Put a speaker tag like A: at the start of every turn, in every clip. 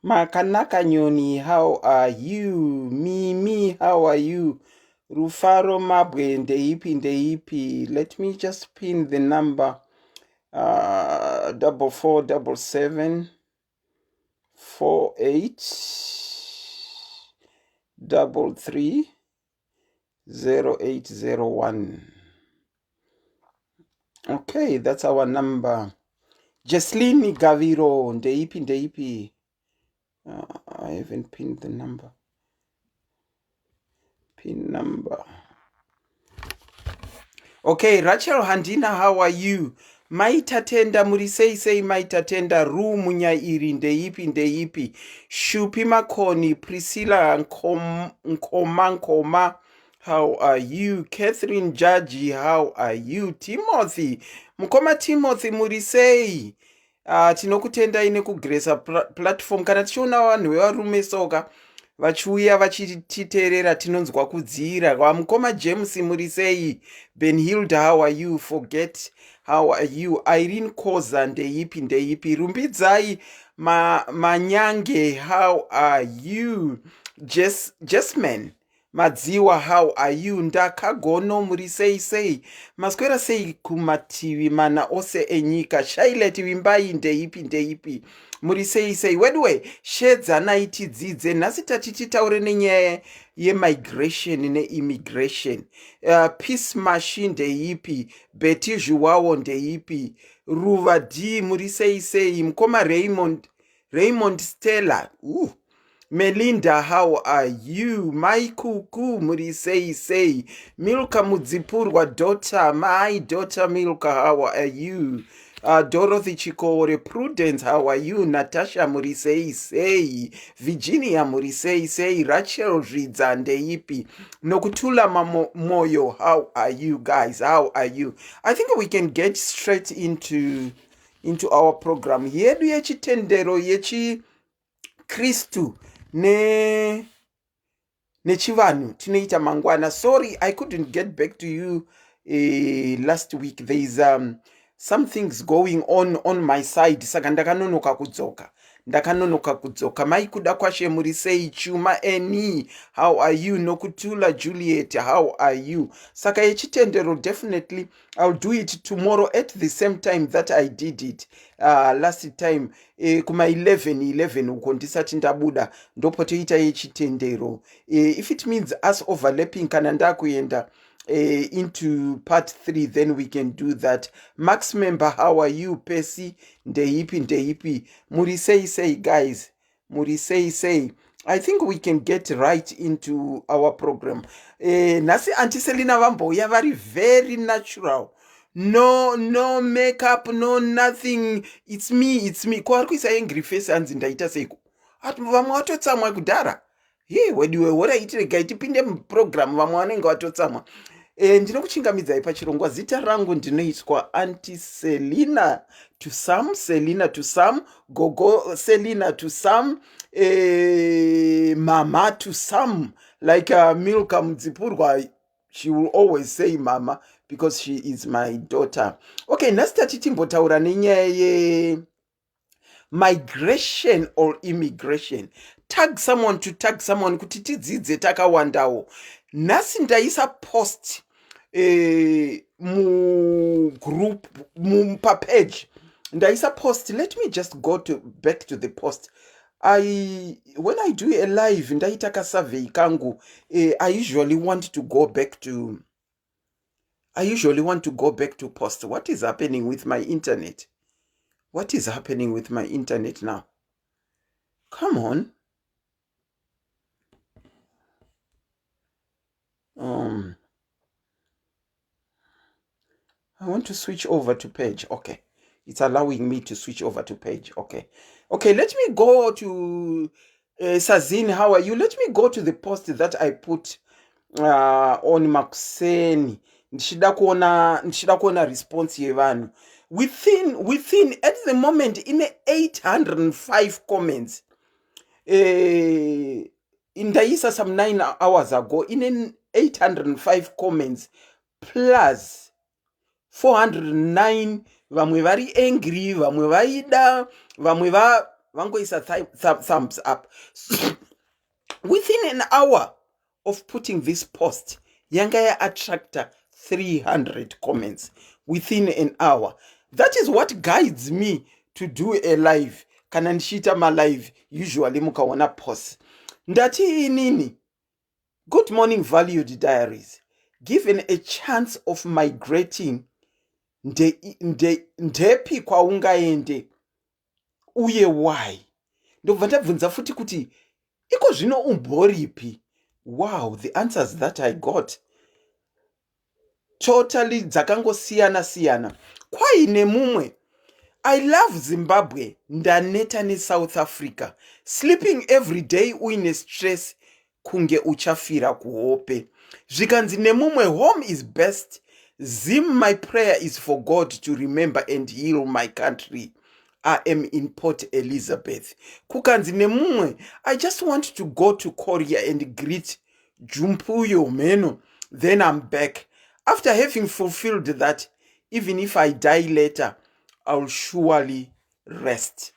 A: Makanaka Nyoni, how are you? Mimi, how are you? Rufaro Mabwe, ndeipi. Let me just pin the number. 447748330801. Okay, that's our number. Jesslyn Gaviro, ndeipi. I haven't pinned the number. Pin number. Okay, Rachel Handina, how are you? Maitatenda murisei maitatenda room nyairi ndeipi. Shupi Makoni, Priscilla Nkoma, how are you? Catherine Jaji, how are you? Timothy, Mukoma Timothy murisei. Tinokutenda ine kugresa platform kana tichiona vanhu vevarume soka vachiuya vachititeerera tinonzwa kudziira. Mukoma James murisei. Benhilda, how are you? Forget, how are you? Irene Koza, ndeipi. Rumbidzai Manyange, how are you? Jasmine Madziwa, how are you? Ndakagono murisei. Maswera sei kumativi mana ose enyika. Shailet Wimbai, ndeipi. Murisei. Wedwe, shedza naiti dzidze. Nasi tatichitaure nenyaya ye-migration ne-immigration. Peace Machine ndeipi. Betty Juwawo ndeipi. Ruva D murisei. Mkoma Raymond Stella. Melinda, how are you? Maikuku murisei. Milka Mudzipurwa daughter. My daughter Milka, how are you? Dorothy Chikore, Prudence, how are you? Natasha murisei. Virginia murisei. Rachel Ridza ndeipi. Nokutula Moyo, how are you guys? How are you? I think we can get straight into our program. Yedu yechitendero yechi Kristu nechivanhu tinoita mangwana. Sorry, I couldn't get back to you last week. There is some things going on my side. Saka ndakanonoka kudzoka. Maikuda kwashe murisei. Chuma Eni, how are you? Nokutula Juliet, how are you? Saka yechitendero, definitely I'll do it tomorrow at the same time that I did it last time. Kuma 11 uko ndisati ndabuda ndopotoita yechitendero. If it means us overlapping kana ndakuenda into part 3, then we can do that. Max member, how are you? Percy ndeipi. Murisei guys. Murisei. I think we can get right into our program. Nasi Auntie Selina Vamboya, very very natural. No makeup, no nothing. It's me. Kwa kuisa angry face anzi ndaita seiko. Vamwe watotsamwa kudhara. Wediwe waraitire tipinde program vamwe vanenge watotsamwa. Ndinokuchingamidzai pachirongwa. Zita rangu ndinoitwa Auntie Selina to some, Gogo Selina to some, Mama to some. Like Milka Mudzipurwa, she will always say Mama because she is my daughter. Okay, nasitati timbotaura nenyaya migration or immigration. Tag someone kuti tidzidze takawandawo. Nhasi ndaisa post group page. Ndaisa post. Let me just go back to the post. When I do a live ndaitaka survey kangu, I usually want to go back to post. What is happening with my internet? What is happening with my internet now? Come on. I want to switch over to page. Okay. It's allowing me to switch over to page. Okay. Let me go to Sazini, how are you? Let me go to the post that I put on Makuseni. Ndichida kuona response yevanhu. Within at the moment in 805 comments. Ndaisa some 9 hours ago in 805 comments plus 409 vamwe vari angry, vamwe vaida, vamwe vangoisa thumbs up. Within an hour of putting this post, yanga attractor 300 comments within an hour. That is what guides me to do a live. Kana ndichita ma live usually mukaona post. Ndati inini. Good morning, valued diaries. Given a chance of migrating ndepi kwaungaende uye why. Ndobva ndabvunza futi kuti iko zvino umboripi. Wow, the answers that I got totally dzakangosiyana. Kwaine mumwe, I love Zimbabwe, ndaneta neSouth Africa. Sleeping every day uine stress kunge uchafira kuhope. Zvikanzi nemumwe, home is best. Zim, my prayer is for God to remember and heal my country. I am in Port Elizabeth. Kukanzi nemumwe, I just want to go to Korea and greet Jumpuyo Meno. Then I'm back. After having fulfilled that, even if I die later, I'll surely rest.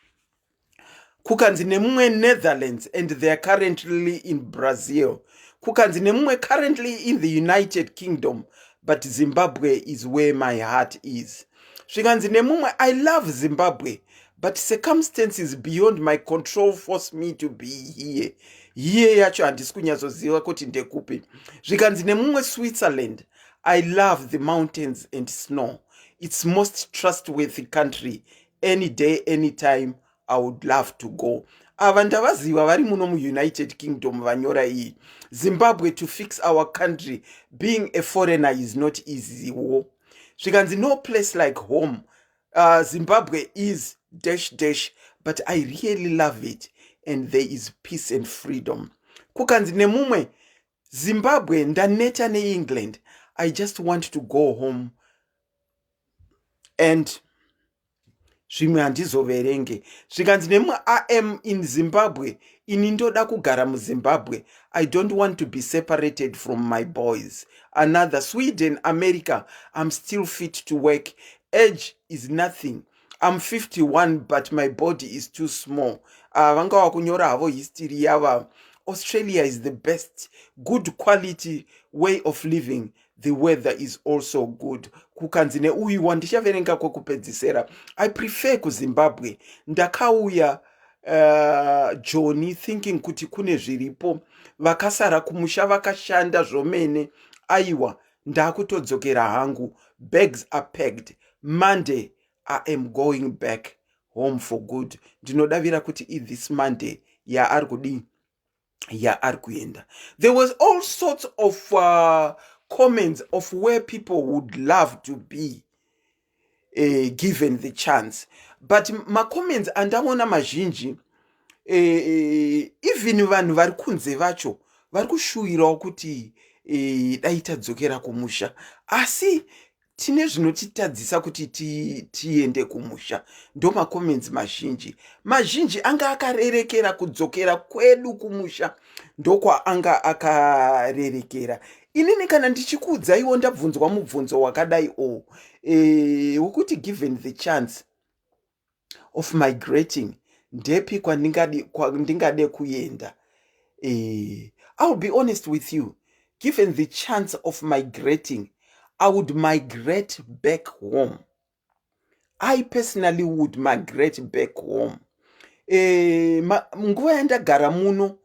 A: Kukanzi nemumwe, Netherlands, and they are currently in Brazil. Kukanzi nemumwe, currently in the United Kingdom, but Zimbabwe is where my heart is. Zvikanzi nemumwe, I love Zimbabwe, but circumstances beyond my control force me to be here. Here yacho handisi kunyazoziva kuti ndekupi. Zvikanzi nemumwe, Switzerland, I love the mountains and snow. It's most trustworthy country. Any day, anytime, I would love to go. Ava ndavaziva vari muno muUnited Kingdom vanyora iyi. Zimbabwe, to fix our country, being a foreigner is not easy. Zvikanzi no place like home. Zimbabwe is ... but I really love it, and there is peace and freedom. Kukanzi nemumwe, Zimbabwe, ndaneta neEngland. I just want to go home. And zvimwe handizoverenge. Zvikanzi nemumwe, I am in Zimbabwe. Ini ndoda kugara muZimbabwe. I don't want to be separated from my boys. Another, Sweden, America, I'm still fit to work. Age is nothing. I'm 51, but my body is too small. Vanga wakunyora havo history yava. Australia is the best. Good quality way of living. The weather is also good. Kukanzi neuyiwa ndichaverenga kwekupedzisira. I prefer kuZimbabwe. Ndakauya Johnny thinking kuti kune zviripo. Vakasara kumusha vakashanda zvomene. Aiwa, ndakutodzokera hangu. Bags are packed. Monday, I am going back home for good. Ndinodavira kuti this Monday yaari kudi, yaari kuenda. There was all sorts of comments of where people would love to be given the chance. But my comments andaona mazhinji, even vanhu vari kunze vacho vari kushuwirawo kuti dai tadzokera kumusha. Asi tine zvinotitadzisa kuti tiende kumusha. Ndo macomments mazhinji anga akarerekera kudzokera kwedu kumusha. Ndokwa anga akarerekera. Inini kana ndichikuudzaiwo ndabvunzwa mubvunzo wakadai wokuti given the chance of migrating, ndepi kwandingade kuenda. I'll be honest with you. Given the chance of migrating, I would migrate back home. I personally would migrate back home. Nguva yandagara muno,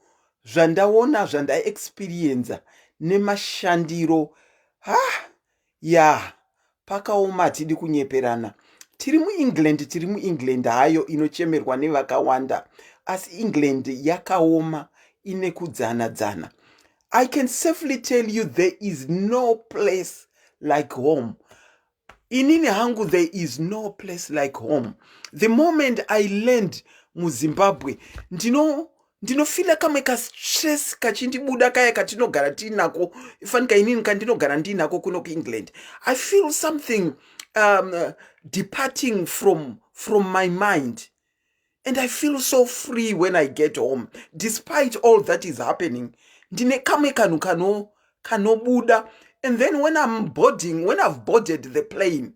A: zvandaona, zvandaexperience nemashandiro, pakaoma hatidi kunyeperana. Tiri muEngland hayo inochemerwa nevakawanda. Asi England yakaoma, ine kudzana. I can safely tell you there is no place like home. Inini hangu, there is no place like home. The moment I land mu Zimbabwe, ndinofila kamwe kastress kachindibuda kaya katinogara tinako fanika inini kandinogara ndinako kuno kuengland. I feel something departing from my mind, and I feel so free when I get home despite all that is happening. Ndine kamwe kanhu kanobuda. And then when I've boarded the plane,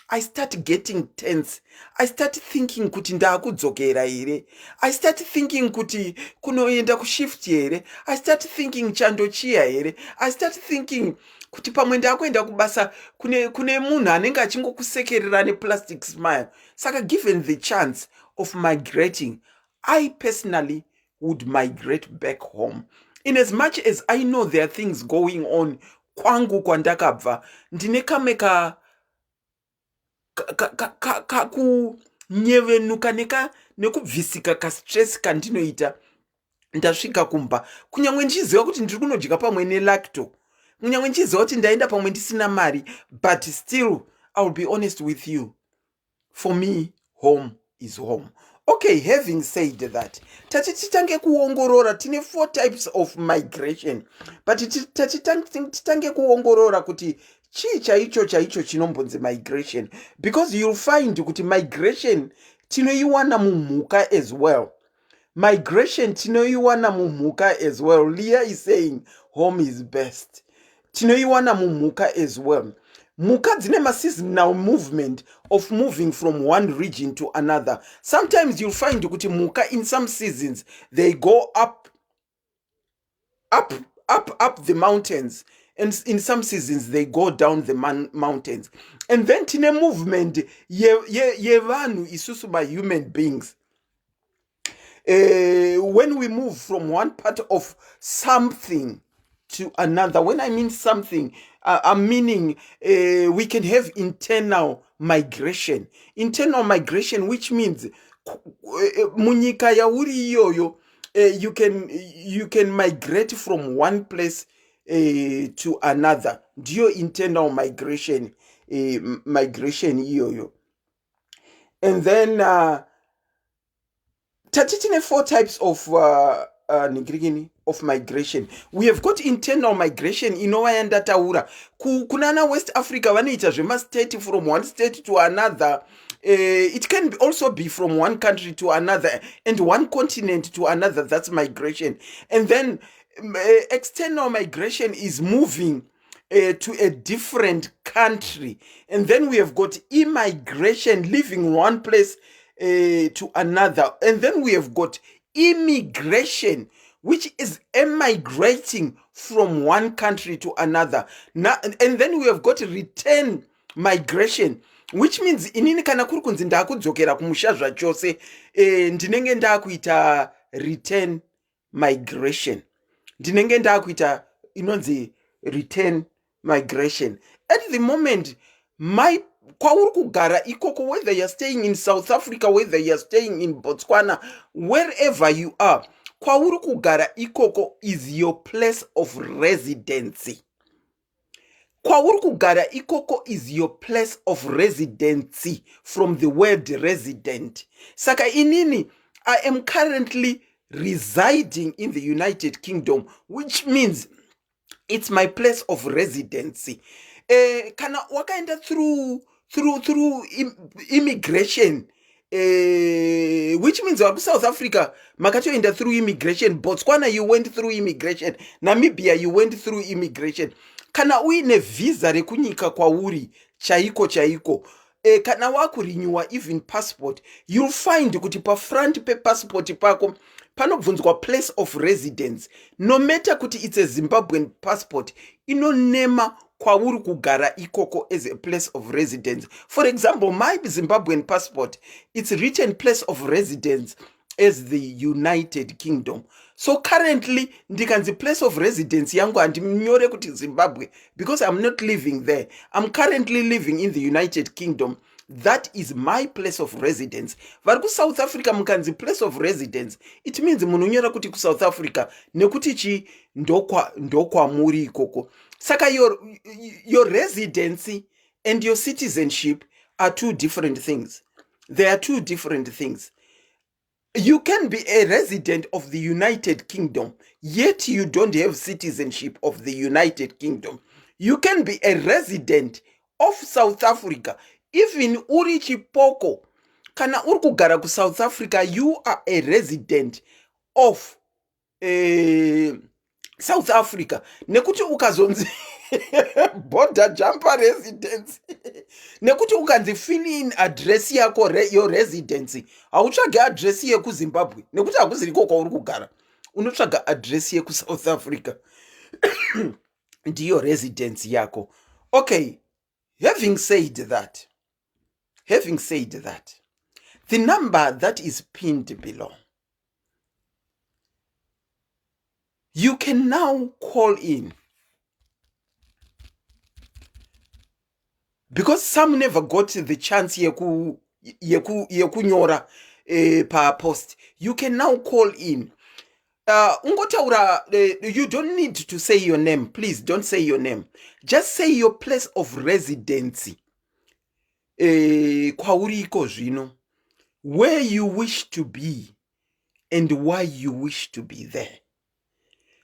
A: I start getting tense. I start thinking kuti ndakudzokera here. I start thinking kuti kunoenda kushift here. I start thinking chando chia here. I start thinking kuti pamwe ndakuenda kubasa kune munhu anenge achingokusekerera neplastic smile. Saka given the chance of migrating, I personally would migrate back home. In as much as I know there are things going on kwangu kwandakabva, ndine kamwe kakunyevenuka nekubvisika kastress kandinoita ndasvika kumba, kunyangwe ndichiziva kuti ndiri kunodya pamwe nelacto, kunyangwe ndichiziva kuti ndaenda pamwe ndisina mari, but still I will be honest with you, for me home is home. Okay, having said that, titange kuongorora tine 4 types of migration, but titange kuongorora kuti chii chaicho chinombonzi migration, because you'll find kuti migration tinoiwana mumhuka as well. Migration tinoiwana mumhuka as well. Leah is saying home is best. Tinoiwana mumhuka as well. Mhuka dzine seasonal movement of moving from one region to another. Sometimes you'll find kuti mhuka in some seasons they go up the mountains, and in some seasons they go down the mountains. And then tine movement yevanhu isusu by human beings. When we move from one part of something to another, when I mean something, I'm meaning we can have internal migration. Internal migration, which means munyika yauri iyoyo, you can migrate from one place to another. Ndiyo internal migration, migration iyoyo. And then tatitine 4 types of migration. We have got internal migration inowayanda taura kunana West Africa vanoita state from one state to another. It can also be from one country to another and one continent to another. That's migration. And then external migration is moving to a different country. And then we have got immigration, leaving one place to another. And then we have got immigration, which is emigrating from one country to another. Now, and then we have got return migration, which means inini kana kuri kunzi ndakudzokera kumusha zvachose, ndinenge ndakuita return migration. Ndinenge ndakuita inonzi return migration. At the moment, kwauri kugara ikoko, whether you're staying in South Africa, whether you're staying in Botswana, wherever you are, kwauri kugara ikoko is your place of residency. Kwauri kugara ikoko is your place of residency, from the word resident. Saka inini, I am currently residing in the United Kingdom, which means it's my place of residency. Kana wakaenda through immigration, which means South Africa makatoenda through immigration, Botswana you went through immigration, Namibia you went through immigration. Kana uine visa rekunyika kwauri chaiko, kana wakurenewa even passport, you'll find kuti pa front pe passport pako panobvunzwa place of residence. No matter kuti it's a Zimbabwean passport, inonema kwauri kugara ikoko as a place of residence. For example, my Zimbabwean passport, it's written place of residence as the United Kingdom. So currently, ndikanzi place of residence yangu andinyore kuti Zimbabwe, because I'm not living there. I'm currently living in the United Kingdom. That is my place of residence. Vari ku South Africa mukanzi place of residence, it means munonyora kuti ku South Africa nekuti chi ndokwa muri ikoko. Saka your residency and your citizenship are two different things. They are two different things. You can be a resident of the United Kingdom, yet you don't have citizenship of the United Kingdom. You can be a resident of South Africa, even uri chipoko. Kana uri kugara ku South Africa, you are a resident of South Africa. Nekuti ukazonzi border jumper residence. Nekuti ukanzi fill in address yako your residency. Hautsvage address yeku Zimbabwe. Nekuti hakuziriko kwauri kugara. Unotsvaga address yeku South Africa. Ndiyo residence yako. Okay, having said that, the number that is pinned below, you can now call in. Because some never got the chance yekunyora per post. You can now call in. You don't need to say your name. Please don't say your name. Just say your place of residency. Kwauriko zvino. Where you wish to be and why you wish to be there.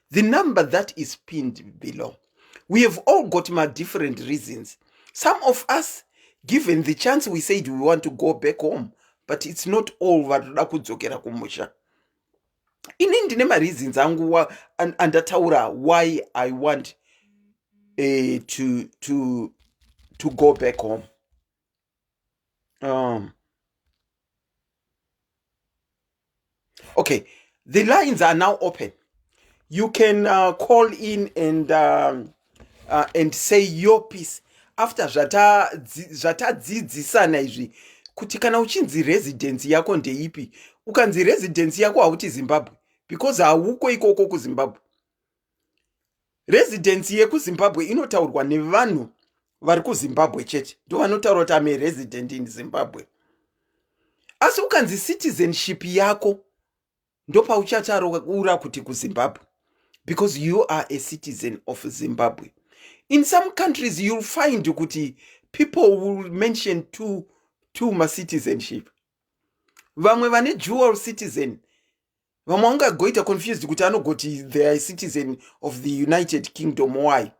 A: The number that is pinned below. We have all got my different reasons. Some of us, given the chance, we said we want to go back home, but it's not all varuda kudzokera kumusha. Ini ndine reasons angu andataura why I want to go back home. Okay, the lines are now open. You can call in and say your piece. After zvatadzidzisana izvi kuti kana uchinzi residence yako ndeipi, ukanzi residence yako hauti Zimbabwe because hauko ikoko kuZimbabwe. Residence yekuZimbabwe inotaurwa nevanhu vari kuZimbabwe chete, ndo vanotaura kuti I'm a resident in Zimbabwe. Asi ukanzi citizenship yako ndo pauchataura kuti kuZimbabwe because you are a citizen of Zimbabwe. In some countries, you'll find kuti people will mention two citizenship. Vamwe vane dual citizen. Vamwe vangagoita confused kuti anogoti they are a citizen of the United Kingdom. Why?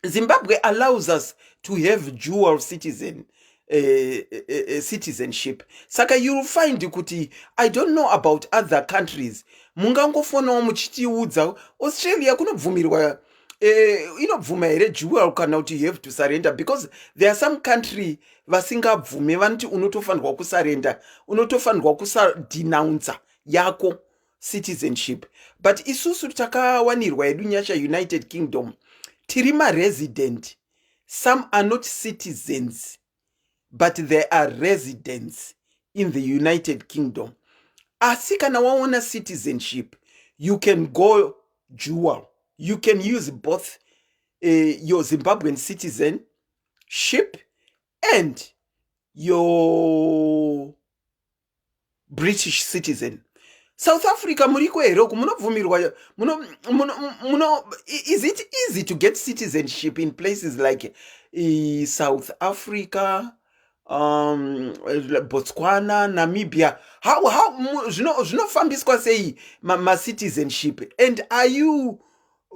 A: Zimbabwe allows us to have dual citizenship. Saka you'll find kuti, I don't know about other countries. Mungangofonawo muchitiudza Australia kunobvumirwa inobvuma here dual kana kuti you have to surrender, because there are some country vasingabvume vanoti unotofanirwa kusarenda, unotofanirwa kusadenounce yako citizenship. But isusu takawanirwa yedu nyasha United Kingdom tiri resident. Some are not citizens, but they are residents in the United Kingdom. Asi kana waona citizenship, you can go dual. You can use both your Zimbabwean citizenship and your British citizen. South Africa muriko ero munobvumirwa is it easy to get citizenship in places like South Africa, Botswana, Namibia? How zvinofambiswa sei ma citizenship? And are you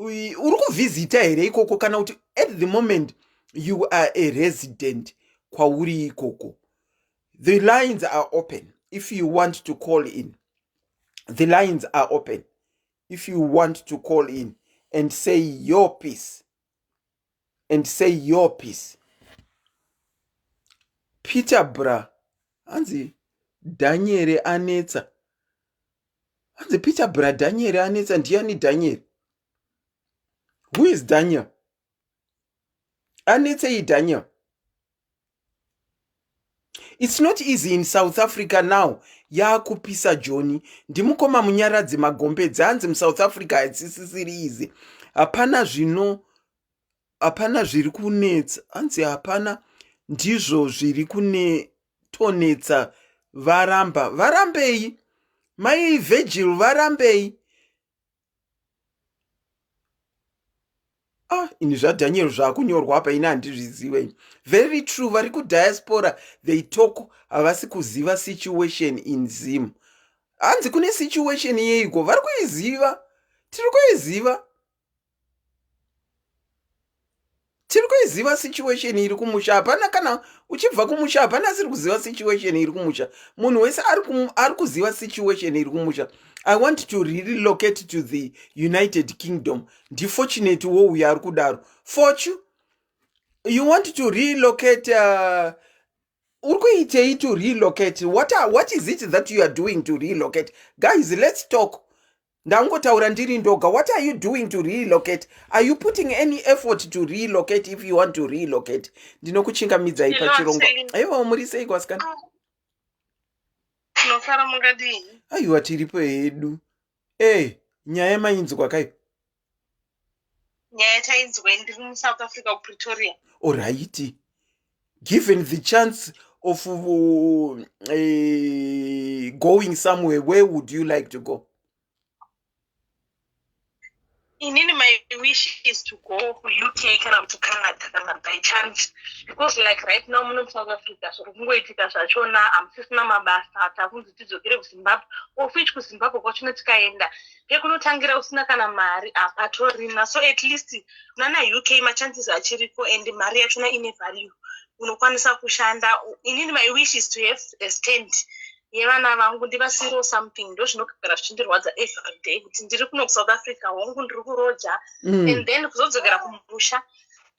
A: urikuvisita here ikoko kana kuti at the moment you are a resident kwauri ikoko? The lines are open if you want to call in. The lines are open if you want to call in and say your piece. Peterborough, anzi Daniel anetsa. Anzi Peterborough Daniel anetsa. Ndiani Daniel? Who is Daniel? Anetsa Daniel. It's not easy in South Africa now. Yakupisa Johnny. Ndimukoma munyaradzi magombe dzanzi mu South Africa hatisisiri easy. Hapana zviri kunetsa. Anzi hapana ndizvo zviri kunetonetsa. Varambei. Mai Virgil varambei. Ini zvaDaniel zvakunyorwa apa ina handizvizive. Very true. Vari kudiaspora they talk havasi kuziva situation in Zim. hanzi kune situation yeiko vari kuiziva, tiri kuiziva, tiri kuiziva situation iri kumusha. Hapana kana uchibva kumusha, hapana asiri kuziva situation iri kumusha. Munhu wese ari kuziva situation iri kumusha. I want to relocate to the United Kingdom. Unfortunate wo uyo ari kudaro. Fortune, you want to relocate uri kuitei to relocate? What is it that you are doing to relocate? Guys, let's talk. Ndangotaura ndiri ndoga. What are you doing to relocate? Are you putting any effort to relocate if you want to relocate? Ndinokuchingamidzai pachirongwa. Aiwa, muri sei kwasikana?
B: Tinofara mungadini?
A: Aiwa, tiripo hedu. Nyaya mainzwa kai?
B: Nyaya tainzwa ndiri muSouth Africa kuPretoria.
A: Alright. Given the chance of going somewhere, where would you like to go?
B: Inini, my wish is to go to UK kana to Canada by chance, because like right now muno South Africa so kungoitika zvachona amusisina mabasa takunzi tidzokere kuZimbabwe, of which kuZimbabwe kwacho tikaenda pekunotangira usina kana mari apatorina, so at least unana UK machances achiriko and mari yachona ine value unokwanisa kushanda. Inini, my wish is to have a stand yevana vangu ndivasiro something ndo zvinogara zvichindirwadza every day kuti ndiri kuno kuSouth Africa hongu ndiri kuroja and then kuzodzokera kumusha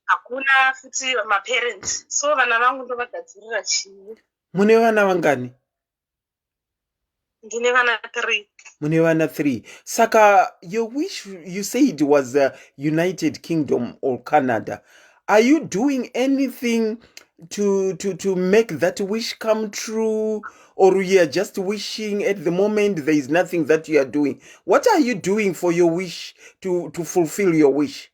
B: hakuna futi maparents, so vana vangu ndo vagadzirira chii.
A: Mune vana vangani?
B: Ndine vana 3.
A: Mune vana 3. Saka your wish, you said, was United Kingdom or Canada. Are you doing anything to make that wish come true, or you are just wishing at the moment? There is nothing that you are doing. What are you doing for your wish to fulfill your wish?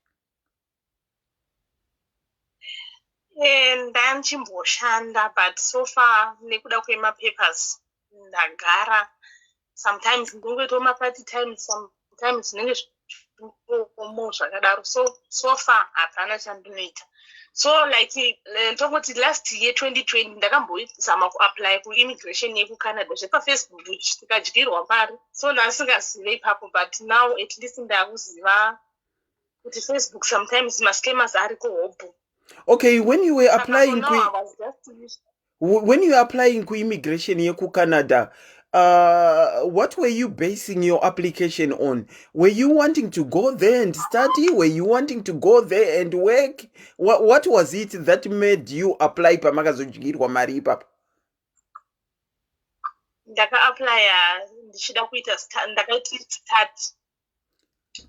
B: Ndanchimboshanda, but so far nekuda kwemapapers ndagara. Sometimes ndingoitawo mapart time, sometimes ndinenge zvinenge zvakadaro, so far hapana chandinoita. So like tongoti last year 2020 ndakambozama kuapply kuimmigration yekuCanada zvepafacebook tikadyirwa pari, so ndasingazive ipapo, but now at least ndakuziva kuti Facebook sometimes mascammers ariko hopo.
A: Okay, when you were applying immigration yekuCanada, what were you basing your application on? Were you wanting to go there and study? Were you wanting to go there and work? What was it that made you apply pamakazodyirwa mari ipapo?
B: Ndaka-applya ndichida kuita ndakaita start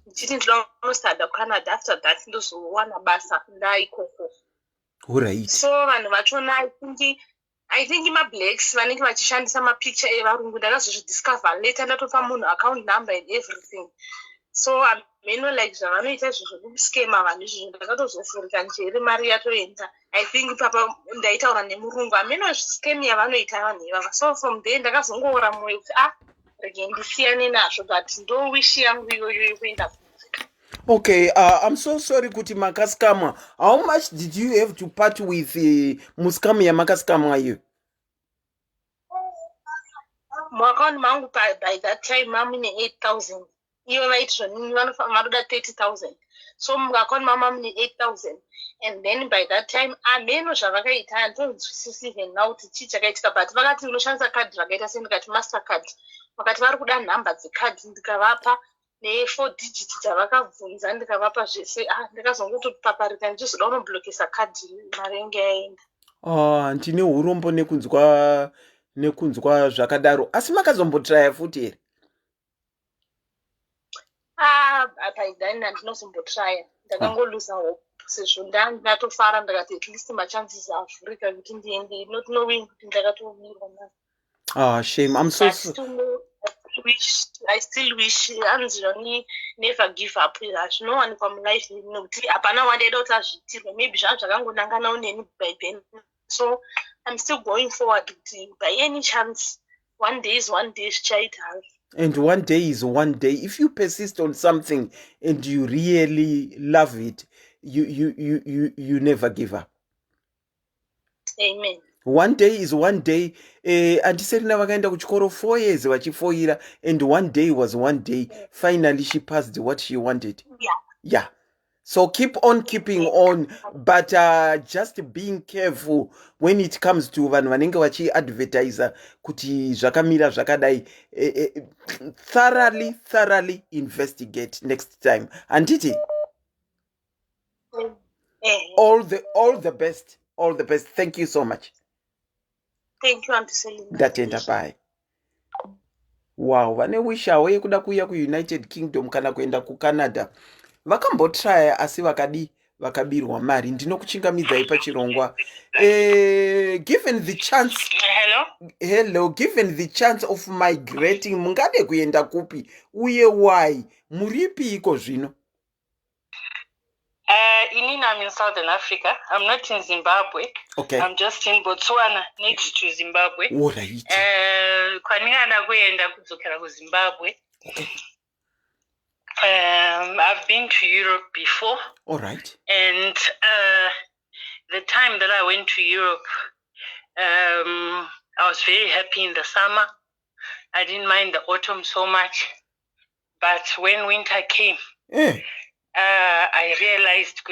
B: ndichiti ndinoda kunostada kuCanada, after that ndozowana basa ndaikoko.
A: Alright.
B: So vanhu vachona I think mablacks vanenge vachishandisa mapicture evarungu ndakazozvidiscover later, ndatopa munhu account number and everything. So ameno like zvavanoita izvo zvokuscama vanhu izvozvo ndakatozofurika njere, mari yatoenda. I think papa ndaitaura nemurungu ameno scam yavanoita vanhu ivava. So from there ndakazongoora mwoyo kuti rege ndisiyane nazvo, but ndo wish yangu iyoyo yekuenda kumuzika.
A: Okay, I'm so sorry kuti makascama. How much did you have to part with muscam yamakascama you?
B: Muaccount mangu by that time mamune 8,000. Ivo vaitizvonini vanoda 30,000. So muaccount mamune 8,000. And then by that time ameno zvavakaita handinzwisisi even now kuti chii chakaitika, but vakati unoshandisa card rakaita sendikati mastercard, vakati vari kuda nhamba dzecard, ndikavapa ne4 digits dzavakabvunza ndikavapa zvese. Ndakazongotopaparika ndichizoda kunoblokesa card mari yangu yaenda.
A: Ndine urombo nekunzwa zvakadaro. Asi makazombotraya futi here?
B: Paidhani handinozombotraya, ndakangoluza hope sezvo ndatofara ndakati at least machances avhurika kuti ndiende, not knowing kuti ndakatomirwa nazo.
A: Shame. I'm so
B: I still wish anzironi never give up. Zvinowanikwa mulife nekuti hapana wandaida kuti azviitirwe, maybe zvangu zvakangonanganawo neni by then. So I'm still going forward by any chance. One day is one day, zvichaita.
A: And one day is one day. If you persist on something and you really love it, you never give up.
B: Amen.
A: one day is one day. Andiserina vakaenda kuchikoro 4 years vachifoira, and one day was one day. Finally she passed what she wanted. Yeah. So keep on keeping on, but just being careful when it comes to vanhu vanenge vachiadvertisa kuti zvakamira zvakadai. Thoroughly investigate next time. Anditi? All the best. All the best. Thank you so much.
B: Thank you, Auntie Selina.
A: Ndatenda bye. Wow, vane wishawo yekuda kuuya kuUnited Kingdom kana kuenda kuCanada. Vakambotraya asi vakabirwa mari. Ndinokuchingamidzai pachirongwa. Given the chance. Hello, given the chance of migrating, mungade kuenda kupi? Uye why? Muripiko zvino?
B: I'm in Southern Africa. I'm not in Zimbabwe.
A: Okay.
B: I'm just in Botswana, next to Zimbabwe.
A: All right.
B: Kwaningana kuenda kudzokera kuZimbabwe.
A: Okay.
B: I've been to Europe before.
A: All right.
B: And the time that I went to Europe, I was very happy in the summer. I didn't mind the autumn so much. But when winter came, I realized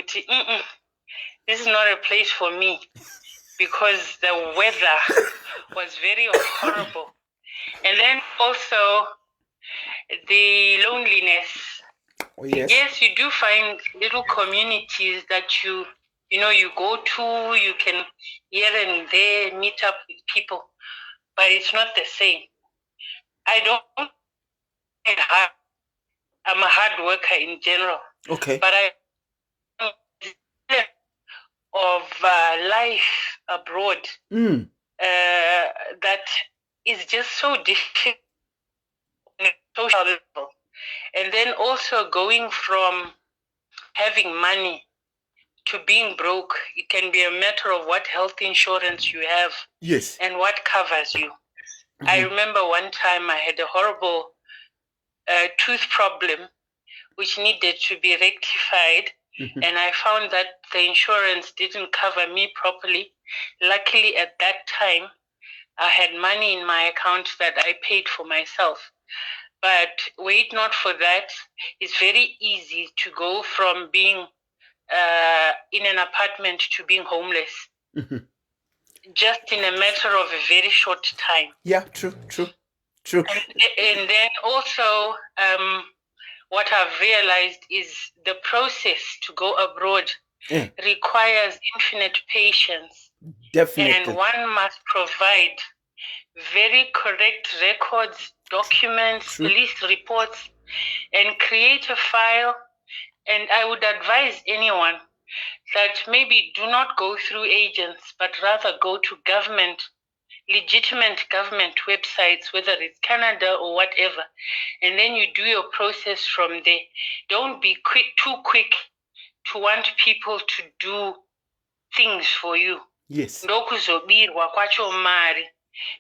B: this is not a place for me because the weather was very horrible. And then also the loneliness.
A: Oh, yes.
B: Yes, you do find little communities that you go to, you can here and there meet up with people, but it's not the same. I'm a hard worker in general.
A: Okay.
B: But of life abroad that is just so difficult on a social level. And then also going from having money to being broke, it can be a matter of what health insurance you have.
A: Yes.
B: And what covers you. Mm-hmm. I remember one time I had a horrible tooth problem which needed to be rectified. Mm-hmm. And I found that the insurance didn't cover me properly. Luckily, at that time, I had money in my account that I paid for myself. But wait not for that. It's very easy to go from being in an apartment to being homeless. Mm-hmm. Just in a matter of a very short time.
A: Yeah, true.
B: And then also, what I've realized is the process to go abroad requires infinite patience.
A: Definitely.
B: And one must provide very correct records, documents, police reports, and create a file. And I would advise anyone that maybe do not go through agents, but rather go to legitimate government websites, whether it's Canada or whatever, and then you do your process from there. Don't be too quick to want people to do things for you.
A: Yes.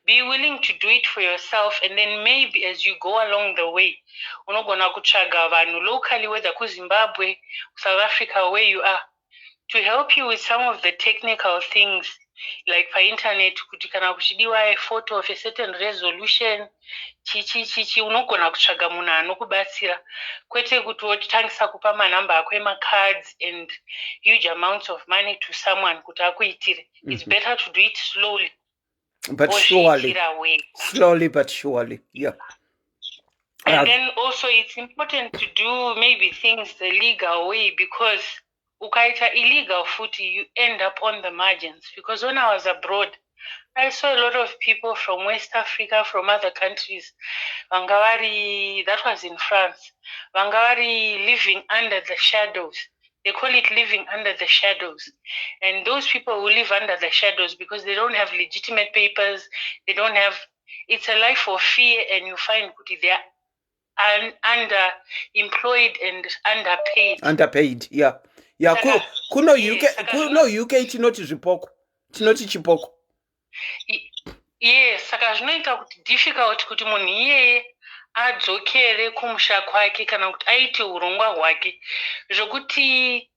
B: Be willing to do it for yourself, and then maybe as you go along the way, unogona kutsvaga vanhu locally, whether kuZimbabwe, South Africa, where you are, to help you with some of the technical things, like for internet, kuti kana kuchidiwa a photo of a certain resolution, chichi unogona kutsvaga munhu anokubatsira, kwete kuti wotangisa kupa manamba ako emacards and huge amounts of money to someone kuti akuitire. It's better to do it slowly.
A: But surely. Slowly but surely. Yeah.
B: And then also it's important to do maybe things the legal way, because ukaita illegal footy, you end up on the margins. Because when I was abroad, I saw a lot of people from West Africa, from other countries, that was in France, living under the shadows. They call it living under the shadows. And those people who live under the shadows, because they don't have legitimate papers, it's a life of fear, and you find they are underemployed and underpaid.
A: Underpaid, yeah. Yeah, kuno UK tinoti chipoko.
B: Yes, saka zvinoita kuti difficult kuti munhu iyeye adzokere kumusha kwake kana kuti aite urongwa hwake zvokuti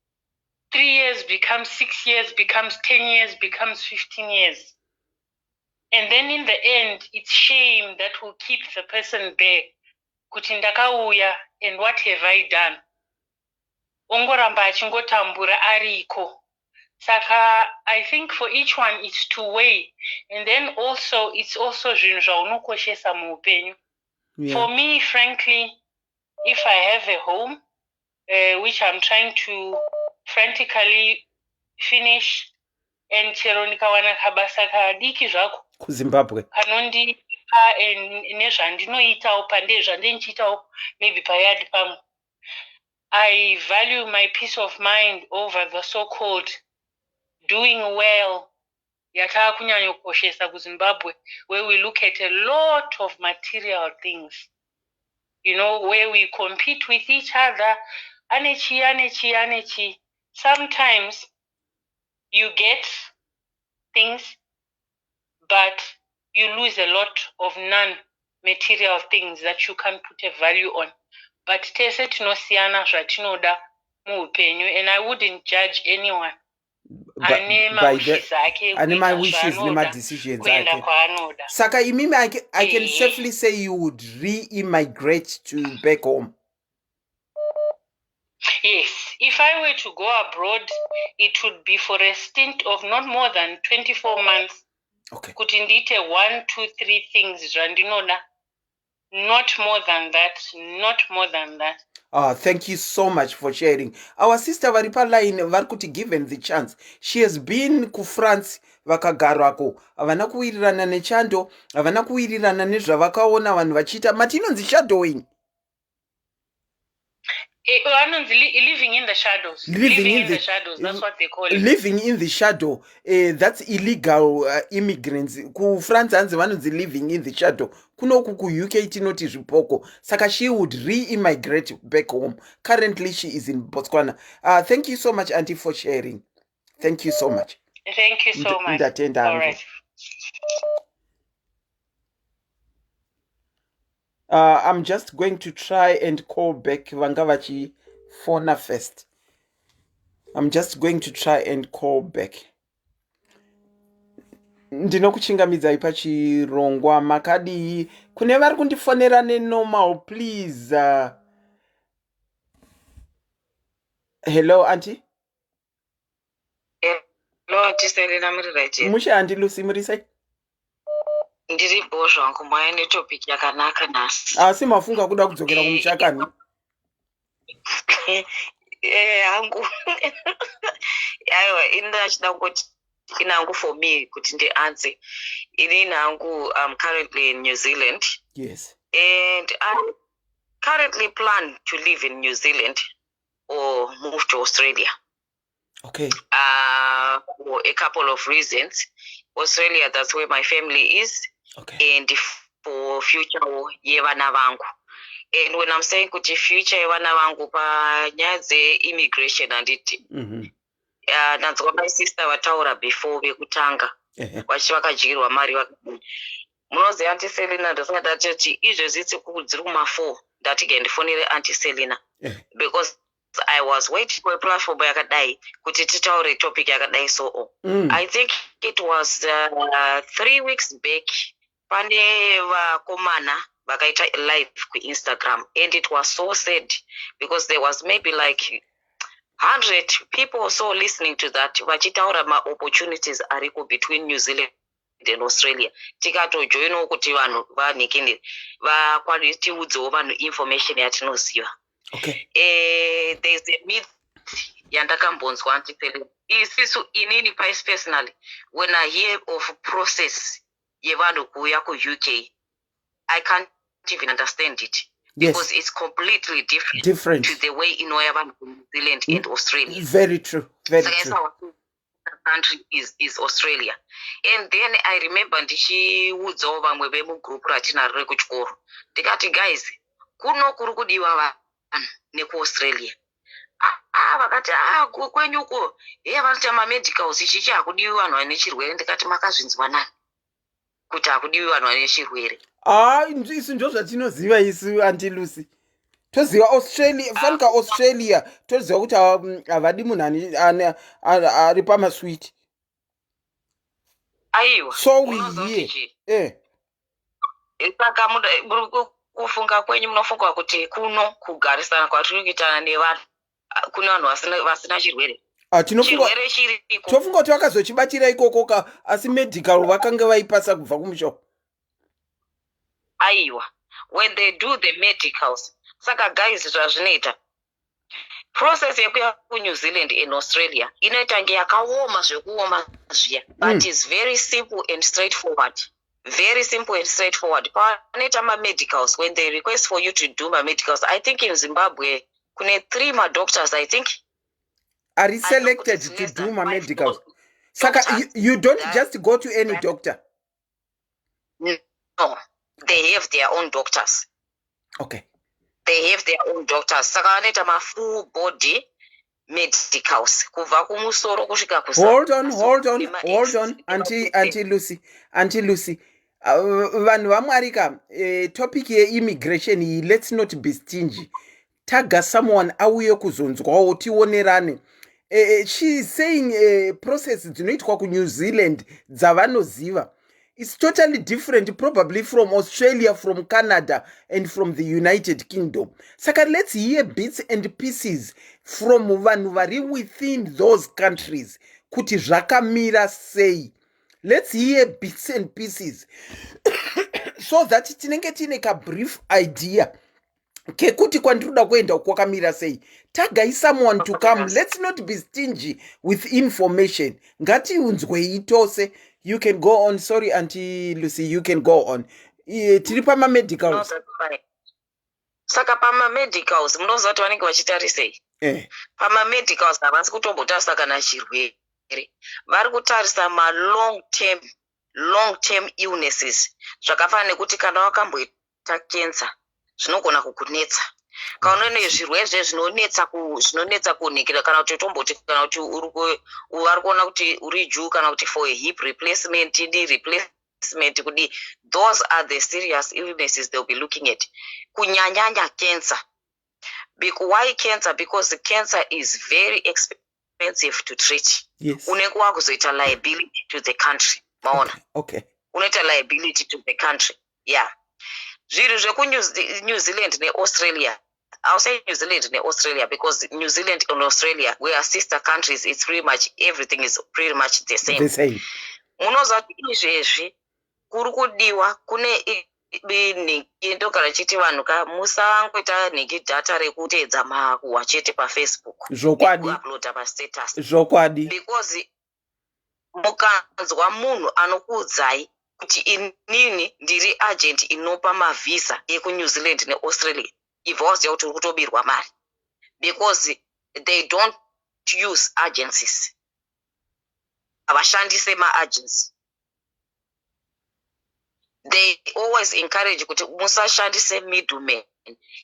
B: 3 years becomes 6 years, becomes 10 years, becomes 15 years. And then in the end, it's shame that will keep the person there. Kuti ndakauya, and what have I done? Ongoramba achingotambura ariko. Saka, I think for each one it's to weigh. And then also, it's also zvinhu zvaunokoshesa muupenyu. For me, frankly, if I have a home, which I'm trying to frantically finish, and chero ndikawana kabasa kadiki zvako
A: kuZimbabwe
B: kanondipa nezvandinoitawo pande zvandinchiitawo maybe payard pamwe, I value my peace of mind over the so-called doing well yatava kunyanyokoshesa kuZimbabwe, where we look at a lot of material things, where we compete with each other. Anechi. Sometimes you get things, but you lose a lot of non-material things that you can put a value on. But tese tinosiyana zvatinoda muupenyu, and I wouldn't judge anyone. Ane mawishes ake,
A: decisions ake. Saka imimi, I can safely say you would re-immigrate to back home.
B: Yes, if I were to go abroad, it would be for a stint of not more than 24 months.
A: Okay.
B: Kuti ndiite 1, 2, 3 things zvandinoda. Not more than that.
A: Thank you so much for sharing. Our sister varipa line varikuti given the chance. She has been ku France vakagarwako. Havana kuwirirana nechando, havana kuwirirana nezvavakaona vanhu vachiita. Matinonzi shadowing.
B: Living in the shadows. Living in the shadows, that's what they call it.
A: Living in the shadow, that's illegal immigrants. Ku France hanzi vanonzi living in the shadow. Kunoku ku UK tinoti zvipoko. Saka she would re-immigrate back home. Currently she is in Botswana. Thank you so much, Auntie, for sharing. Thank you so much.
B: Thank you so much.
A: All right. I'm just going to try and call back Vangavachi Fona first. I'm just going to try and call back. Ndinokuchingamidza pachirongwa makadi kune vari kundifonera nenormal, please. Hello, Auntie.
C: Hello, Auntie Selina, muri right?
A: Musha Auntie Lucy, muri sei?
C: Ndiripo zvangu, maya netopic yakanaka nasi.
A: Asi mafunga kuda kudzokera kumuchakani?
C: Hangu. Aiwa, ndachida kuti inangu for me kuti ndianze. I'm currently in New Zealand.
A: Yes.
C: And I currently plan to live in New Zealand or move to Australia.
A: Okay.
C: For a couple of reasons. Australia, that's where my family is.
A: Okay.
C: And for future yevana vangu. And when I'm saying kuti future yevana vangu pa nyadze immigration anditi. Nanzwa my sister vataura before vekutanga. Vachi vakajirwa mari munozi Auntie Selina ndosingada chati izvezvi dziri kuma4 ndatigendifonere Auntie Selina because I was waiting for a platform yakadai kuti titaure topic yakadai so. I think it was 3 weeks back pane vakomana vakaita live ku Instagram, and it was so sad because there was maybe like 100 people or so listening to that vachitaura ma opportunities ariko between New Zealand and Australia. Tikatojoina kuti vanhu vanikini vakwatiudzewo vanhu information yatinoziva.
A: Okay.
C: There's a myth yandakambonzwa Auntie isisu inini personally, when I hear of process yevanhu kuuya ku UK, I can't even understand it.
A: Yes.
C: Because it's completely different to the way vanhu in New Zealand and Australia.
A: Very true. Very true.
C: Our country is Australia. And then I remember ndichiudzawo vamwe vemugroup ratinaro rekuchikoro ndikati guys, kuno kuri kudiwa vanhu nekuaustralia. Vakati kwenyuko vanoti mamedicals ichichi hakudiwi vanhu vane chirwere. Ndikati makazvinzwa nani kuti hakudiwi vanhu vane chirwere?
A: Isu ndo zvatinoziva isu Auntie Lucy. Toziva Australia, fanika Australia, toziva kuti havadi munhu ari pamaswiti.
C: aiwa
A: So we
C: unozoti
A: here.
C: Saka kufunga kwenyu munofunga kuti kuno kugarisana kwatiri kuitana nevanhu kune vanhu vasina chirwere. Chirwere chiriko.
A: Tofunga kuti vakazochibatira ikoko asi medical vakanga vaipasa kubva kumusho.
C: Aiwa. When they do the medicals, saka guys zvazvinoita. Process yekuya kuNew Zealand and Australia inoita nge yakaoma zvekuoma zviya, but it's very simple and straightforward. Very simple and straightforward. Panoita medicals, when they request for you to do medicals, I think in Zimbabwe kune 3 doctors, I think,
A: are selected to do medicals. Saka you don't just go to any doctor.
C: No, they have their own doctors.
A: Okay.
C: They have their own doctors. Saka vanoita full body medicals. Kuva kumusoro kusvika kusa.
A: Hold on, Auntie Lucy. Vanhu vaMwarika, topic ye-immigration iyi, let's not be stingy. Taga someone auye kuzonzwawo tionerane. She is saying process dzinoitwa kuNew Zealand dzavanoziva. It's totally different, probably from Australia, from Canada, and from the United Kingdom. Saka, let's hear bits and pieces from vanhu vari within those countries. Kuti zvakamira sei. Let's hear bits and pieces so that tinenge tine ka brief idea kekuti kwandinoda kuenda kwakamira sei. Tagai someone to come. Let's not be stingy with information. Ngatiunzwei tose. You can go on. Sorry, Auntie Lucy, you can go on. Tiri pama medicals.
C: Saka pama medicals munoziva kuti vanenge vachitarisei. Pama medicals havasi kutombotarisa kana chirwere. Vari kutarisa long term illnesses. Zvakafanana nekuti kana wakamboita cancer zvinogona kukunetsa. Kana une zvirwere zvinonetsa kuonekera, kana kuti tomboti kana kuti vari kuona kuti uri juu kana kuti for a hip replacement, knee replacement, kudi, those are the serious illnesses they'll be looking at. Kunyanyanya cancer. Why cancer? Because cancer is very expensive to treat.
A: Yes.
C: Unekuwa kuzoita liability to the country. Maona.
A: Okay.
C: Unaita liability to the country. Yeah. Zviru zveku New Zealand ne Australia. I'll say New Zealand and Australia because New Zealand and Australia, we are sister countries. It's pretty much, everything is pretty much the same.
A: The same.
C: Munoza izvezvi kuri kudiwa kune ndo kana chiti vanhu ka musangoita niki data rekutedza makuwa chete pa Facebook.
A: Zvokwadi.
C: Upload pa status.
A: Zvokwadi.
C: Because mukanzwa munhu anokuudzai kuti inini ndiri agent inopa mavisa eku New Zealand ne Australia. Ivoziya kuti urikutobirwa mari. Because they don't use agencies. Avashandise ma-agency. They always encourage kuti musashandise middlemen.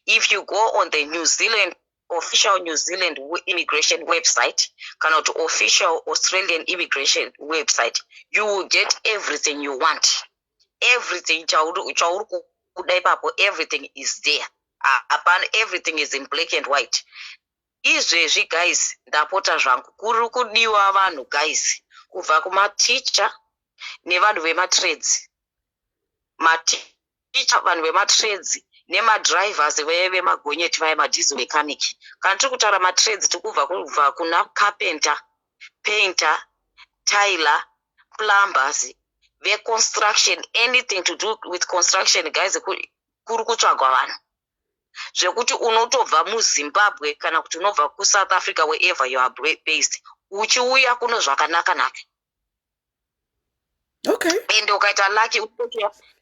C: If you go on the New Zealand, official New Zealand immigration website, kana to official Australian immigration website, you will get everything you want. Everything, everything is there. Everything is in black and white. Izvezvi guys, ndapota zvangu kuri kudiwa vanhu guys, kubva kuma-teacher nevanhu vema-trades. Ma-teacher, vanhu vema-trades nema-drivers vemagonyeti vaya ma-diesel mechanic. Kana tiri kutaura ma-trades tikubva kuna carpenter, painter, tiler, plumbers, ve-construction, anything to do with construction guys, kuri kutsvagwa vanhu. Zvekuti unotobva muZimbabwe kana kuti unobva kuSouth Africa, wherever you are based, uchiuya kuno zvakanaka.
A: Okay.
C: And ukaita lucky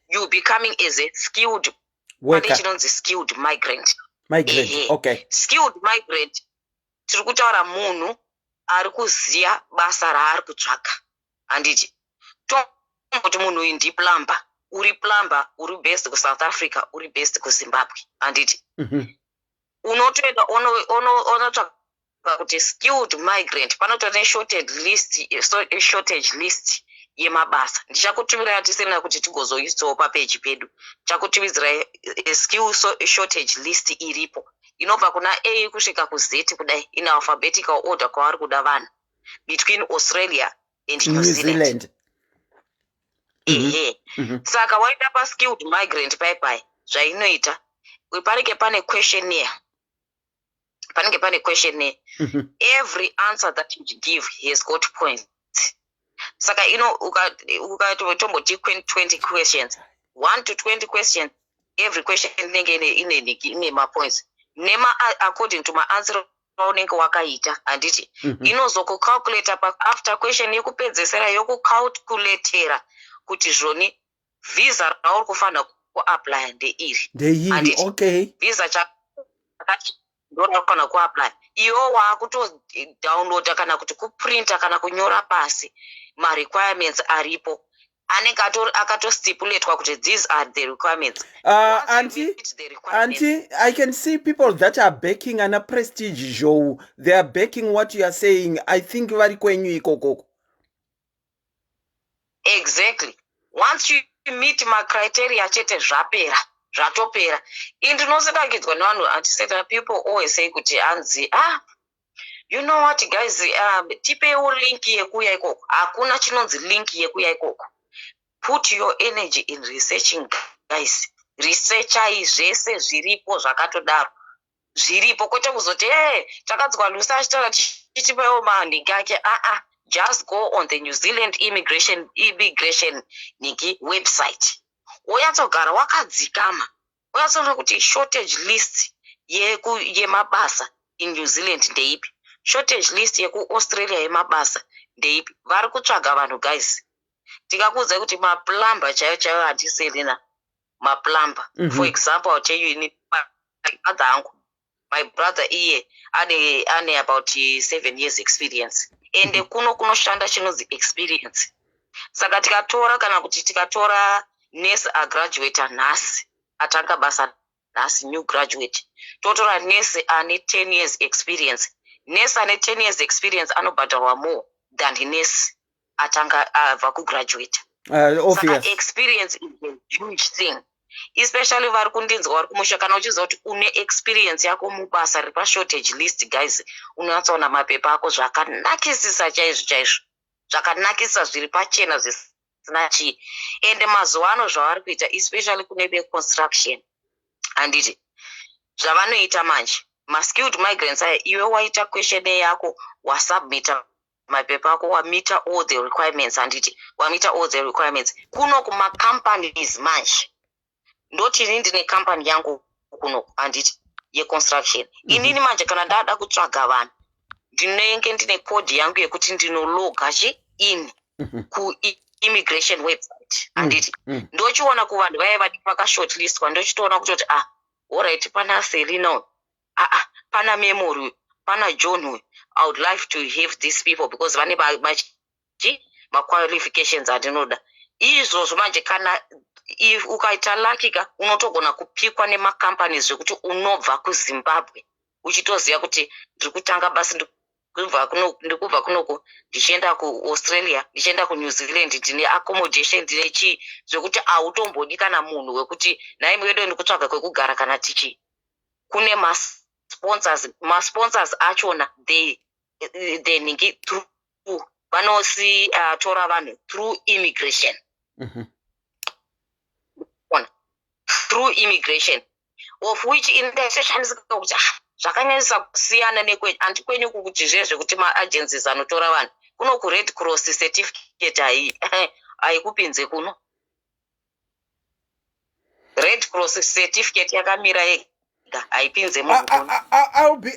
C: you becoming as a skilled worker. Skilled migrant.
A: Okay.
C: Skilled migrant. Tiri kutaura munhu ari kuziya basa raari kutsvaka. Handiti tomboti munhu uyu ndiplumber. Uri plumber, uri based ku South Africa, uri based ku Zimbabwe. Handiti. Unotoenda onotsvaka kuti skilled migrant, panotora shortage list yemabasa. Ndichakutumirai tisina kuti tigozoisawo papeji pedu. Chakutumidzirai skill shortage list iripo. Inobva kuna A kusvika ku Z kudai, in alphabetical order kwavari kuda vanhu between Australia and New Zealand. ehe saka waenda paskilled migrant paipai zvainoita panenge pane questionnaire every answer that you give has got points saka ukatomboti 20 questions 1 to 20 questions every question inenge ine mapoints according to maanswer aunenge wakaita handiti inozokucalculata after question yekupedzesera yokucalculatera kuti zvoni visa rauri kufanira kuapply ndeiri
A: okay
C: visa chakati ndorafanira kuapply iwo waakutodownloada kana kuti kuprinta kana kunyora pasi ma-requirements aripo anenge akatostipulatwa kuti these are the requirements.
A: Auntie, I can see people that are backing a prestige show. They are backing what you are saying. I think vari kwenyu ikoko.
C: Exactly. Once you meet my criteria chete zvatopera. Indinosedakidzwa nevanhu antiseta people always say kuti anzi you know what guys, tipewo link yekuya ikoko. Hakuna chinonzi link yekuya ikoko. Put your energy in researching, guys. Researchai zvese zviripo zvakatodaro. Zviripo kwete kuzoti takadzwa research tichipewo mandingi ake. Just go on the New Zealand immigration niki website. Uyatsogara wakadzikama. Uyatsoona kuti shortage list yemabasa in New Zealand ndeipi. Shortage list yeku Australia yemabasa ndeipi. Vari kutsvaga vanhu guys. Tikakuudza kuti maplumber chaiyo hatiselina maplumber. For example, I'll tell you my brother iye ane about 7 years experience. Ende kunoshanda chinonzi experience. Saka tikatora nurse agraduate nhasi atanga basa nhasi new graduate. Totora nurse ane 10 years experience. Nurse ane 10 years experience anobhadharwa more than nurse atanga vakugraduate.
A: Obvious.
C: Saka experience is a huge thing. Especially vari kundinzwa vari kumusha kana uchiziva kuti une experience yako mubasa ripa shortage list guys, unatsaona mapepa ako zvakanakisisa chaizvo zvakanakisa zviri pachena zvisina chii. Ende mazuva ano zvavari kuita especially kune construction handiti zvavanoita manje maskilled migrants aya iwe waita questionnaire yako wasubmita mapepa ako wamita all the requirements handiti wamita all the requirements kuno kumacompanies manje ndoti ini ndine company yangu kuno handiti yeconstruction. Inini manje kana ndada kutsvaga vanhu ndinenge ndine code yangu yekuti ndinologa in ku immigration website handiti ndochiona kuvanhu vaya vati vakashortlistwa ndochitoona kutoti alright pana Selina pana Memory pana John I would like to have these people because vane ma-qualifications andinoda izvozvo manje kana ukaita lakika unotogona kupikwa nemacompanies zvekuti unobva kuZimbabwe uchitoziva kuti ndiri kutanga basi ndikubva kunoko ndichienda kuAustralia ndichienda kuNew Zealand ndine accommodation ndine chii zvekuti hautombodi kana munhu wekuti nai mwedo ndikutsvaga kwekugara kana tichi. Kune ma-sponsors achona they ningi through tora vanhu through immigration. Through immigration of which in the session zvakanyanyisa kusiyana nekwenyu anti kwenyu kuti zvezvekuti ma-agencies anotora vanhu kuno ku-Red Cross certificate haikupinze kuno. Red Cross certificate yakamira yega haipinze munhu kuno.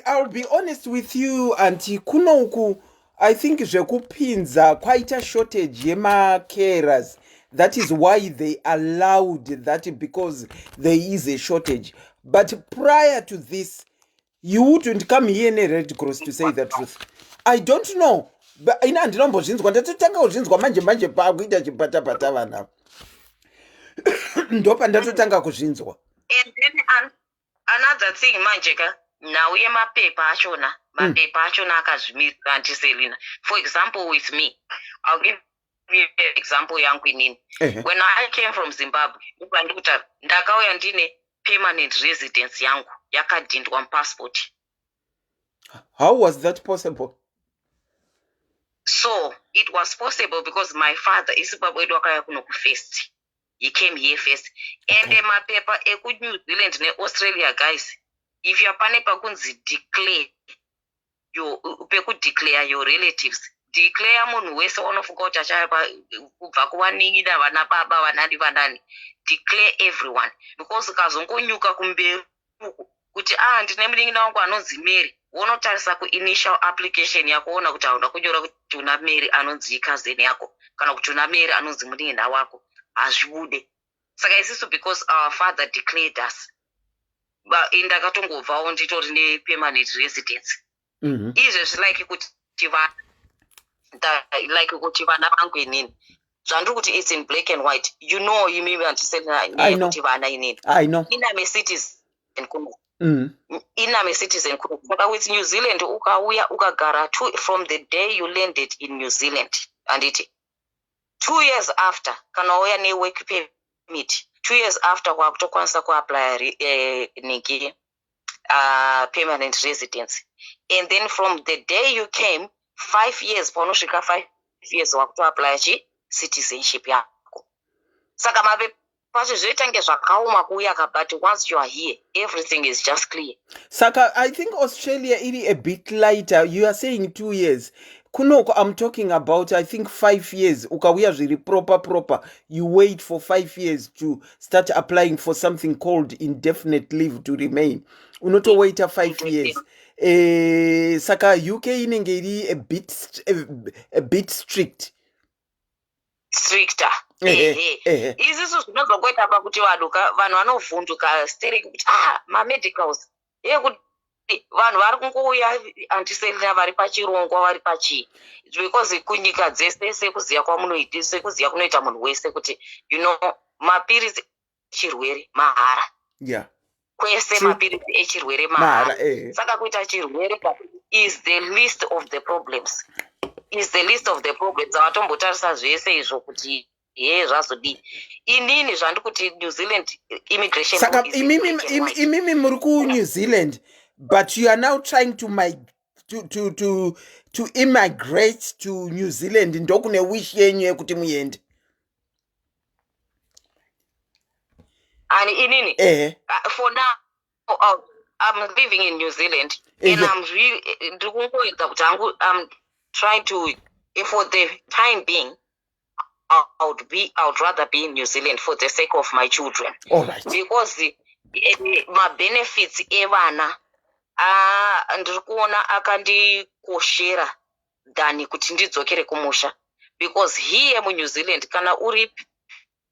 A: I'll be honest with you anti kunoku I think zvekupinza kwaita shortage yema-carers. That is why they allowed that because there is a shortage. But prior to this, you wouldn't come here in a Red Cross to say the truth. I don't know. But ina ndinombozvinzwa ndatotanga kuzvinzwa manje pakuita chipata vana. Ndopa ndatotanga kuzvinzwa.
C: And then another thing manje nauye mapepa achona akazvimisa antiselina. For example with me, I'll give example yangu inini. When I came from Zimbabwe, ndakauya ndine permanent residence yangu yakadhindwa passport.
A: How was that possible?
C: So it was possible because my father is first. He came here first. And
A: Okay.
C: my paper New Zealand and Australia, guys. If you are panepa declare your relatives. Declare munhu wese unofunga kuti achapa kubva kuvanin'ina vana baba vanani vanani. Declare everyone because ukazongonyuka kumberi uku kuti ndine munin'ina wangu anonzi Mary, unotarisa kuinitial application yako ona kuti hauna kunyora kuti una Mary anonzi cousin yako kana kuti una Mary anonzi munin'ina wako, hazvibude. Saka isusu because our father declared us, ndakatongobvawo nditori nepermanent residence. Izvezvi like kuti vana vangu inini zvandiri kuti it's in black and white. You know imimi kuti vana inini iname citizen kuno iname citizen kuno. Saka with New Zealand ukauya ukagara from the day you landed in New Zealand anditi 2 years after kana wauya ne-work permit 2 years after wakutokwanisa kuapply niki permanent residence. And then from the day you came 5 years paunosvika 5 years wakutoapply citizenship yako. Saka mape pacho zvoitange zvakaoma kuuya but once you are here everything is just clear.
A: Saka I think Australia is a bit lighter. You are saying 2 years. Kunoko, I'm talking about, I think 5 years. Ukawia zviri proper. You wait for 5 years to start applying for something called indefinite leave to remain. Unoto wait 5 years. Saka UK inenge iri a bit strict.
C: Stricter. Iziso zvinozokuita pakuti vanhu vanovhunduka stereki kuti mamedicals yekuti vanhu vari kungouya antiserina vari pachirongwa vari pachii because kunyika dzese sekuziya kwamunoita sekuziya kunoita munhu wese kuti mapirisi echirwere mahara. Kwese mapirisi echirwere mahara. Saka kuita chirwere is the list of the problems. Avatombotarisa zvese izvo kuti zvazodii. Inini zvandiri kuti New Zealand immigration.
A: Saka imimi muri ku New Zealand, but you are now trying to immigrate to New Zealand. Ndokune wish yenyu yekuti muende.
C: And inini for now I'm living in New Zealand and I'm really I'm trying to, for the time being, I would rather be in New Zealand for the sake of my children.
A: All right.
C: Because my benefits evana ndiri kuona akandikoshera than kuti ndidzokere kumusha. Because here mu New Zealand kana uri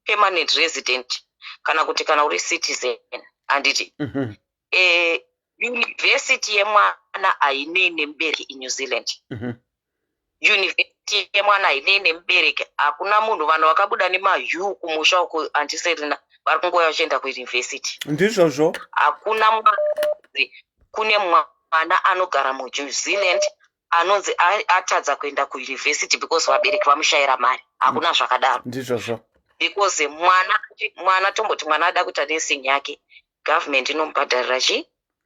C: permanent resident kana uri citizen anditi university yemwana ainene mubereki in New Zealand. University yemwana ainene mubereki hakuna munhu vanhu vakabuda nemahu kumusha uko antiserina vari kungoya vachienda kuuniversity.
A: Ndizvozvo
C: hakuna mwazi kune mwana anogara mu New Zealand anonzi atadza kuenda kuuniversity because vabereki vamushayira mari. Hakuna zvakadaro.
A: Ndizvozvo
C: because mwana tomboti mwana ada kuita nursing yake government inomubhadharira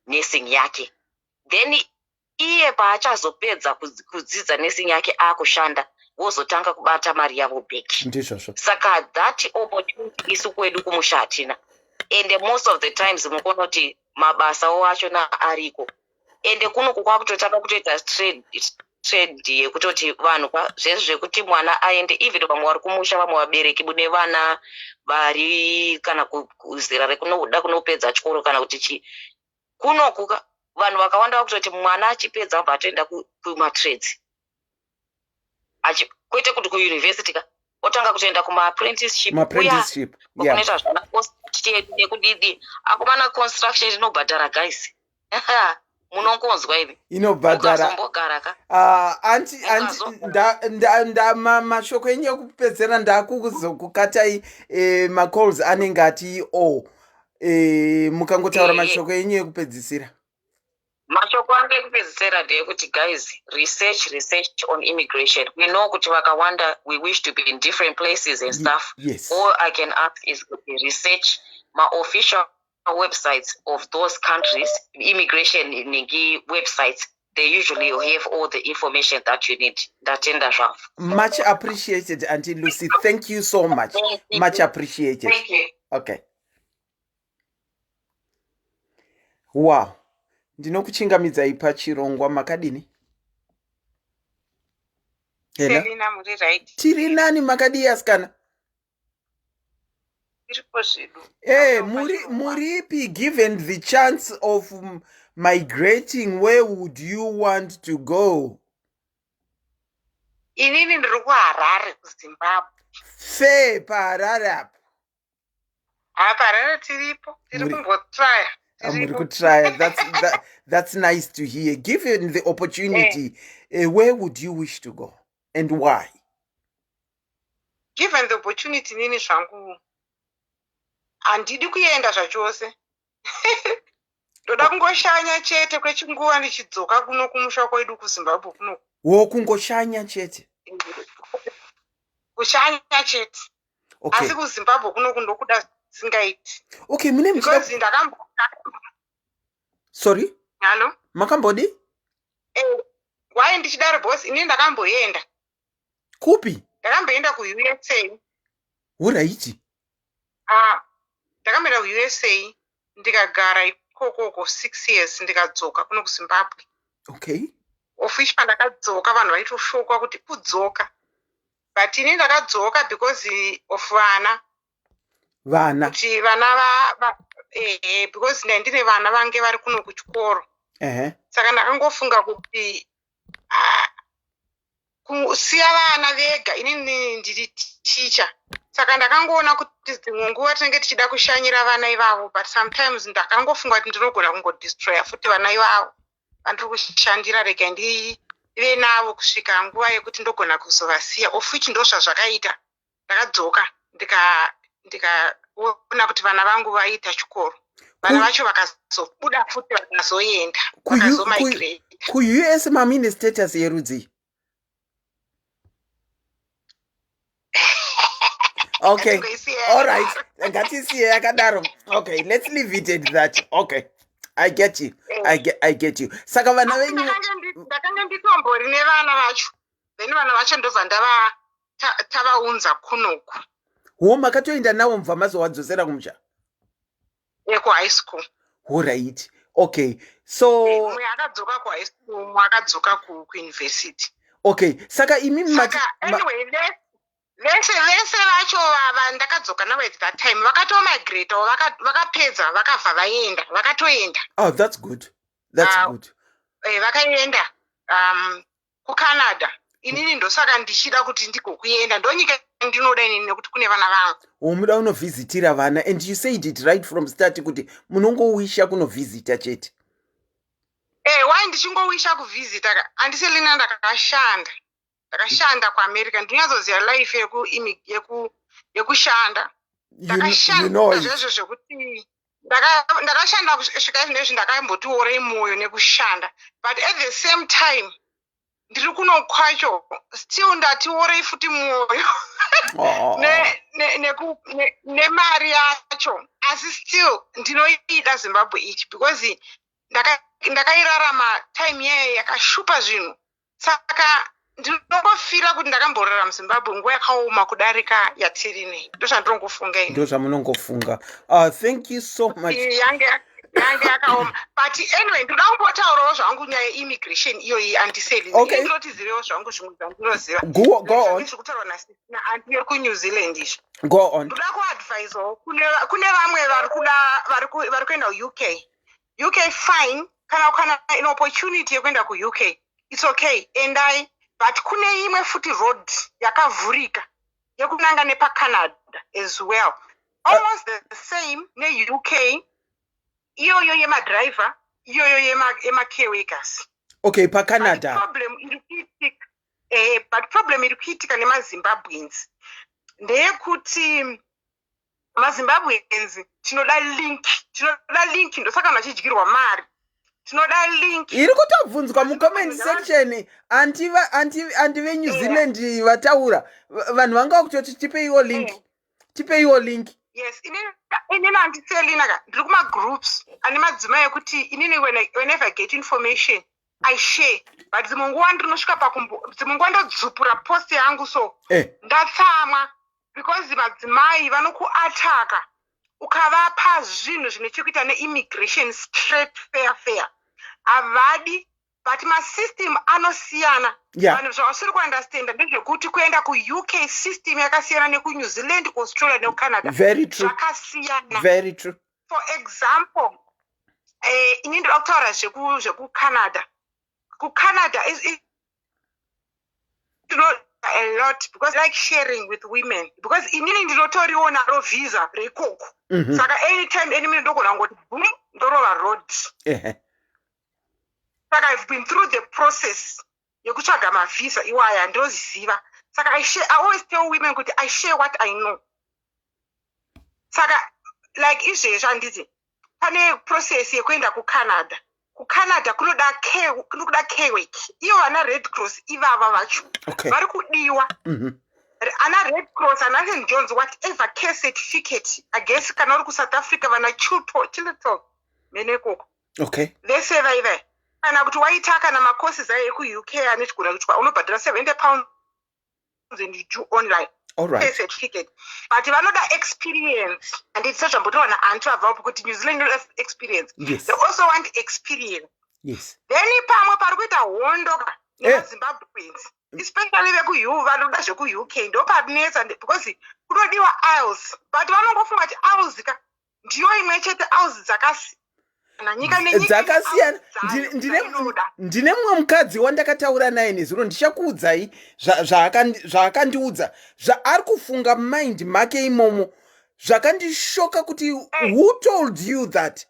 C: nursing yake, then iye paachazopedza kudzidza nursing yake akushanda wozotanga kubata mari yavo beki.
A: Ndizvozvo
C: saka that opportunity isu kwedu kumusha hatina, and most of the times mukona kuti mabasa achona ariko, and kuno kwakutotanga kutoita trend yekutoti vanhu zvese zvekuti mwana aende, even vamwe vari kumusha vamwe vabereki bune vana vari kana kuzera rekunoda kunopedza chikoro kana kuti chi kunoku vanhu vakawanda vakutoti mwana achipedza abva atoenda kumatrades kwete kuti kuuniversity otanga kutoenda kumaapprenticeship kunoita zvana nekudidi akomana construction inobhadhara guys. Munongonzwa ivi
A: inobhadhara mashoko enyu ekupedzera ndakuzokukatai macalls anenge ati mukangotaura mashoko enyu ekupedzisira.
C: Mashoko angu ekupedzisira ndeyekuti guys, research on immigration. We know kuti vakawanda we wish to be in different places and stuff.
A: Yes.
C: All I can ask is research my official websites of those countries, immigration nigi websites. they usually have all the information that you need. Ndatenda zvavo.
A: Much appreciated, Auntie Lucy. Thank you so much. Much appreciated.
C: Thank you.
A: Okay. Wow. Ndinokuchingamidzai pachirongwa makadini? Hello?
B: Selina muri right.
A: Tiri nani makadi askana? Muripi, given the chance of migrating, where would you want to go?
B: Inini ndiri kuHarare kuZimbabwe.
A: Fe paHarare apo.
B: PaHarare tiripo. Tiri kumbotraya.
A: I'm going to try. That's nice to hear. Given the opportunity, where would you wish to go and why?
B: Given the opportunity, nini zvangu handidi kuenda zvachose. Ndoda kungoshanya chete kwechinguva ndichidzoka kuno kumusha kwedu kuZimbabwe kuno.
A: Wokungoshanya chete.
B: Kushanya chete.
A: Okay.
B: Asi kuZimbabwe kuno kundokuda singaiti.
A: Okay, mune
B: because
A: Sorry?
B: Hello?
A: Makambodi?
B: Why ndichidaro boss? Ini ndakamboenda.
A: Kupi?
B: Ndakamboenda kuUSA.
A: Uraiti?
B: Ndakamboenda kuUSA ndikagara ikoko 6 years ndikadzoka kuno kuZimbabwe.
A: Okay.
B: Officially pandakadzoka vanhu vaitoshoka kuti kudzoka. But ini ndakadzoka because of vana. Kuti vana because ndine vana vange vari kuno kuchikoro. Saka ndakangofunga kuti kusiya vana vega, inini ndiri teacher. Saka ndakangoona kuti dzimwe nguva tinenge tichida kushanyira vana ivavo, but sometimes ndakangofunga kuti ndinogona kungodestroya futi vana ivavo vandiri kushandira, rega ndive navo kusvika nguva yekuti ndogona kuzovasiya. Of which ndo zvazvakaita. Ndakadzoka ndikaona kuti vana vangu vaita chikoro. Vana vacho vakazobuda futi vakazoenda. Vakazomigrate.
A: KuUS mamine status yerudzi? Okay. All right. Okay, let's leave it at that. Okay. I get you. I get you. Saka vana venyu
B: ndakanga nditombori nevana vacho. Then vana vacho ndobva ndava tavaunza kunoku.
A: Makatoenda navo mubva mazovadzosera kumusha?
B: High school.
A: All right. Okay. So
B: mumwe akadzoka kuhigh school, mumwe akadzoka kuuniversity.
A: Okay. Saka
B: anyway, vese vacho ndakadzoka navo at that time vakatomigrate, vakapedza vakabva vaenda, vakatoenda.
A: Oh, that's good. That's good.
B: Vakaenda kuCanada. Inini ndosaka ndichida kuti ndigokuenda, ndonyika ndinoda inini nekuti kune vana vangu.
A: Muda unovhizitira vana, and you said it right from start kuti munongowisha kunovhizita chete.
B: Why ndichingowisha kuvhizita? Andiselina ndakashanda kuAmerica, ndinyazoziva life yekushanda. Ndakashanda zvezvo zvekuti ndakashanda kusvika izvinezvi ndakambotiorei mwoyo nekushanda, but at the same time ndiri kuno kwacho still ndatiorei futi mwoyo nemari yacho, asi still ndinoida Zimbabwe ichi because ndakairarama time yeye yakashupa zvinhu. Saka ndinongofira kuti ndakamborara muZimbabwe nguva yakaoma kudarika yatiri nei. Ndozvandinongofunga ini.
A: Ndozvamunongofunga. Thank you so much.
B: Yange yakaoma. But anyway, ndoda kumbotaurawo zvangu nyaya yeimmigration iyoyi andiseli.
A: Okay.
B: Ndinotizivewo zvangu zvimwe zvandinoziva.
A: Go on.
B: Kutaurwa nasina anti yekuNew Zealand izvo.
A: Go on.
B: Ndoda kuadvisewo kune vamwe vari kuenda kuUK. UK fine, kana an opportunity yekuenda kuUK. It's okay, endai. But kune imwe futi road yakavhurika yekunanga nepaCanada as well. Almost the same neUK. Iyoyo yemadriver, iyoyo yemacareworkers.
A: Okay, paCanada.
B: But problem iri kuitika nemaZimbabweans ndeyekuti maZimbabweans tinoda link ndosaka vachidyirwa mari. Tinoda link.
A: Iri kutobvunzwa mucomment section anti veNew Zealand vataura vanhu vanga kutoti tipeiwo link.
B: Yes, inini handiselina ndiri kumagroups ane madzimai ekuti inini whenever I get information I share. But dzimwe nguva ndinosvika dzimwe nguva ndodzupura post yangu so ndatsamwa because madzimai vanokuataka ukavapa zvinhu zvine chekuita neimmigration straight fair havadi, but masystem anosiyana. Vanhu zvavasiri kuundastanda ndezvekuti kuenda kuuk system yakasiyana nekunew zealand, australia nekucanada.
A: Very true.
B: Zvakasiyana.
A: Very true.
B: For example, ini ndoda kutaura zvekucanada. Kucanada is a lot because I like sharing with women, because inini ndinotoriwo naro visa reikoko. Saka anytime any minute ndogona ngoti boom ndorova road. Saka I've been through the process yekutsvaga mavisa iwaya ndoziva. Saka I always tell women kuti I share what I know. Saka like izvezvi handiti pane process yekuenda kucanada. Kucanada kunoda care work. Iyo vana red cross ivava vacho vari kudiwa. Ana red cross ana St John's whatever care certificate, I guess kana uri kuSouth Africa vana chilton menekoko vese vaive kana kuti waitaka namacourses ayo ekuuk anechigona kuti unobhadhara £70 and you do online. Care certificate. But vanoda experience, and it's such a important answer about because New Zealand has experience.
A: Yes.
B: They also want experience.
A: Yes.
B: Then pamwe parikuita hondo neZimbabweans, especially veku vanoda zveku UK ndo parinetsa because kunodiwa IELTS, but vanongofunga kuti IELTS ndiyo imwe chete IELTS
A: dzakasiyana. Ndine mumwe mukadzi wandakataura naye nezuro ndichakuudzai zvaakandiudza zvaari kufunga mind make imomo zvakandishoka kuti who told you that?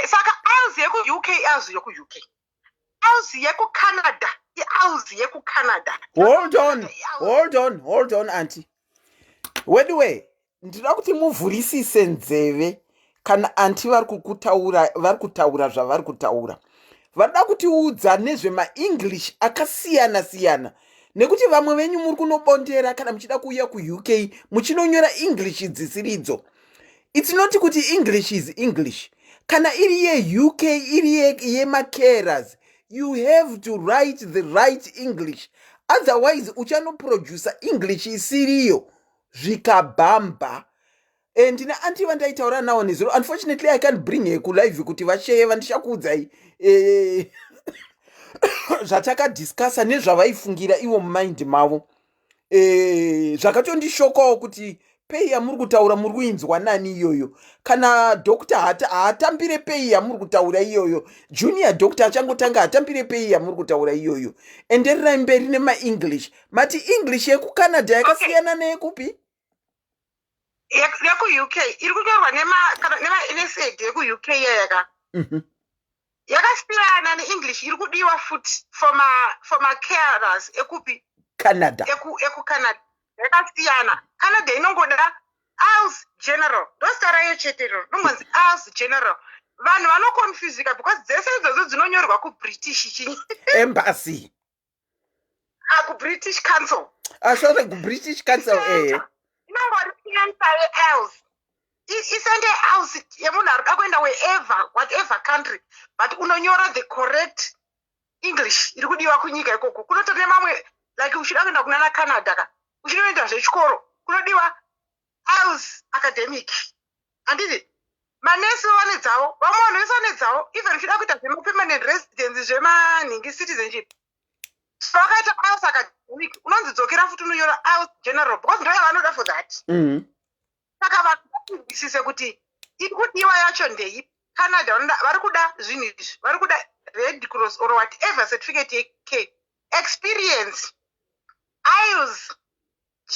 B: Saka IELTS yeku-UK IELTS yeku-UK IELTS yeku-Canada IELTS yeku-Canada. Hold on auntie.
A: Anyway, ndinoda kuti muvhurisise nzeve kana anti vari kutaura zvavari kutaura. Varida kutiudza nezvemaenglish akasiyana nekuti vamwe venyu muri kunobondera kana muchida kuuya kuuk muchinonyora english dzisiridzo. It's not kuti english is english. Kana iri yeuk iri yemacarers, you have to write the right english, otherwise uchanoproducer english isiriyo zvikabhamba. Ndina anti vandaitaura nawo nezuro. Unfortunately I can't bring her kulive kuti vasheye vandishakuudzai zvatakadiscassa nezvavaifungira ivo mumind mavo. Zvakatondishokawo kuti pei yamuri kutaura muri kuinzwa nani iyoyo. Kana doctor haatambire pei yamuri kutaura iyoyo, junior doctor achangotanga hatambire pei yamuri kutaura iyoyo. Endererai mberi nemaenglish. Mati english yekucanada yakasiyana neyekupi?
B: Yeku-UK iri kunyorwa nemaNSAID yeku-UK yaka yakasiyana neEnglish iri kudiwa futi for macarers ekupi
A: Canada.
B: Eku-Canada yakasiyana. Canada inongoda IELTS general ndosara rayo chetero nongonzi IELTS general. Vanhu vanoconfusika because dzese idzodzo dzinonyorwa kuBritish
A: embassy
B: kuBritish council.
A: Sorry, kuBritish council
B: inongori center yeIELTS. Isende IELTS yemunhu arikuda kuenda whatever country, but unonyora the correct English iri kudiwa kunyika ikoko. Kunotori mamwe like uchida kuenda kunana Canada uchinoenda zvechikoro kunodiwa IELTS academic. Handiti manesi vane dzavo, vamwe vanhu vese vane dzavo, even uchida kuita zvemapermanent residence zvemanhingi citizenship vakaita IELTS academic unonzi dzokera futi unonyora IELTS general because ndo yavanoda for that. Saka vakuisise kuti iri kudiwa yacho ndei. Canada vari kuda zvinhu izvi, vari kuda red cross or whatever certificate yek experience IELTS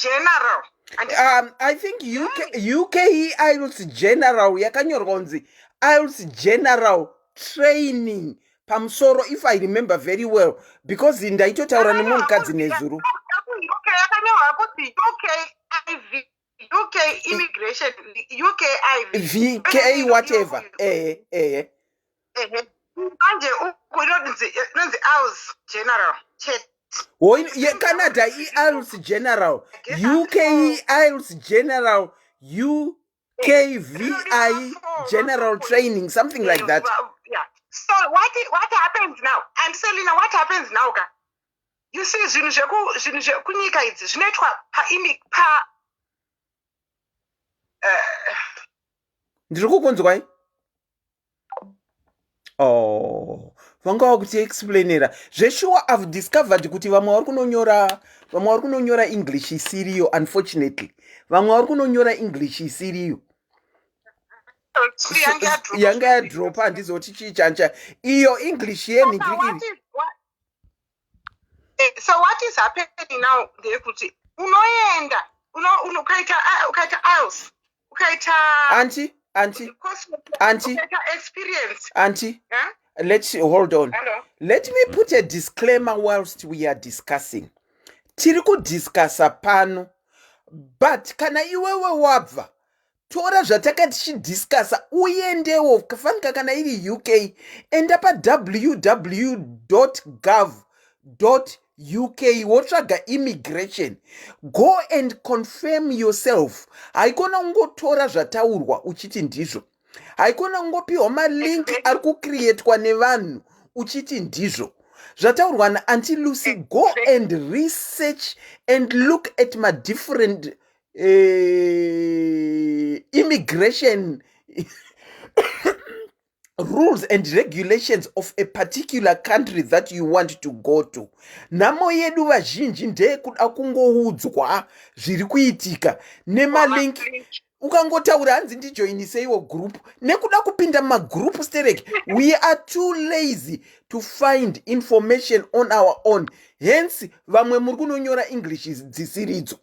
B: general.
A: I think UK IELTS general yakanyorwa kunzi IELTS general training pamusoro, if I remember very well, because ndaitotaura nemukadzi nezuro.
B: Yakanyorwa kuti UK immigration UKIV
A: VK whatever
B: manje unonzi IELTS general chet.
A: Canada IELTS general, UK IELTS general, UKVI general training, something like that.
B: Yeah. So what happens now? And Selina, what happens now? You see, zvinhu zvekunyika idzi zvinoitwa pa
A: ndiri kukunzwai. Vanga vakutiexplainera zveshuwa. I've discovered kuti vamwe vari kunonyora English isiriyo. Unfortunately vamwe vari kunonyora English isiriyo. Yanga yadropa handizoti chii chancha iyo English yenhingirikiri.
B: So what is happening now ndekuti unoenda ukaita IELTS ukaita experience
A: auntie let's hold on.
B: Hello?
A: Let me put a disclaimer whilst we are discussing. Tiri kudiscussa pano, but kana iwewe wabva tora zvatakati tichidiscussa uendewo kafanika kana iri UK enda pa www.gov.uk wotsvaga immigration. Go and confirm yourself. Haikona ungotora zvataurwa uchiti ndizvo. Haikona ungopiwa malink ari kucreatwa nevanhu uchiti ndizvo. Zvataurwa naAuntie Lucy. Go and research and look at my different immigration rules and regulations of a particular country that you want to go to. Namo yedu vazhinji ndekuda kungoudzwa zviri kuitika nemalink. Ukangotaura hanzi ndijoiniseiwo group nekuda kupinda magroup stereke. We are too lazy to find information on our own. Hence vamwe muri kunonyora English dzisiridzo.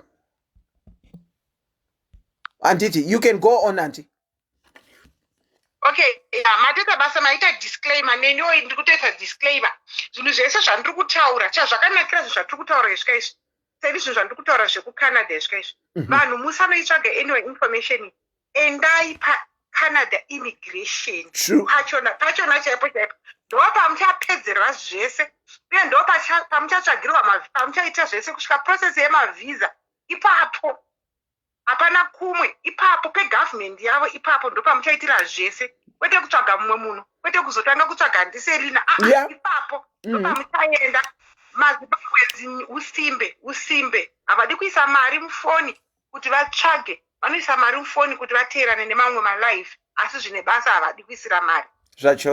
A: Auntie, you can go on, auntie.
B: Okay, mateta basa maita disclaimer nenyo ndikutoita disclaimer. Zvinhu zvese zvandiri kutaura chazvakanakira zvinhu zvatiri kutaura izvi izvi. Sevi zvinhu zvandiri kutaura zvekuCanada izvi izvi. Vanhu musanoitsvaga anyway information. Endai paCanada immigration. Pachona chaipo. Ndo pamuchapedzerwa zvese. Uye ndo pamuchatsvagirwa pamuchaita zvese kusvika process yemavisa. Ipapo hapana kumwe ipapo pegovernment yavo ipapo ndo pamuchaitira zvese. Kwete kutsvaga mumwe munhu, kwete kuzotanga kutsvaga ndiSelina. Ipapo ndo pamuchaenda. Mazimbabwe usimbe havadi kuisa mari mufoni kuti vatsvage. Vanoisa mari mufoni kuti vateerane nemamwe malive, asi zvine basa havadi kuisira mari.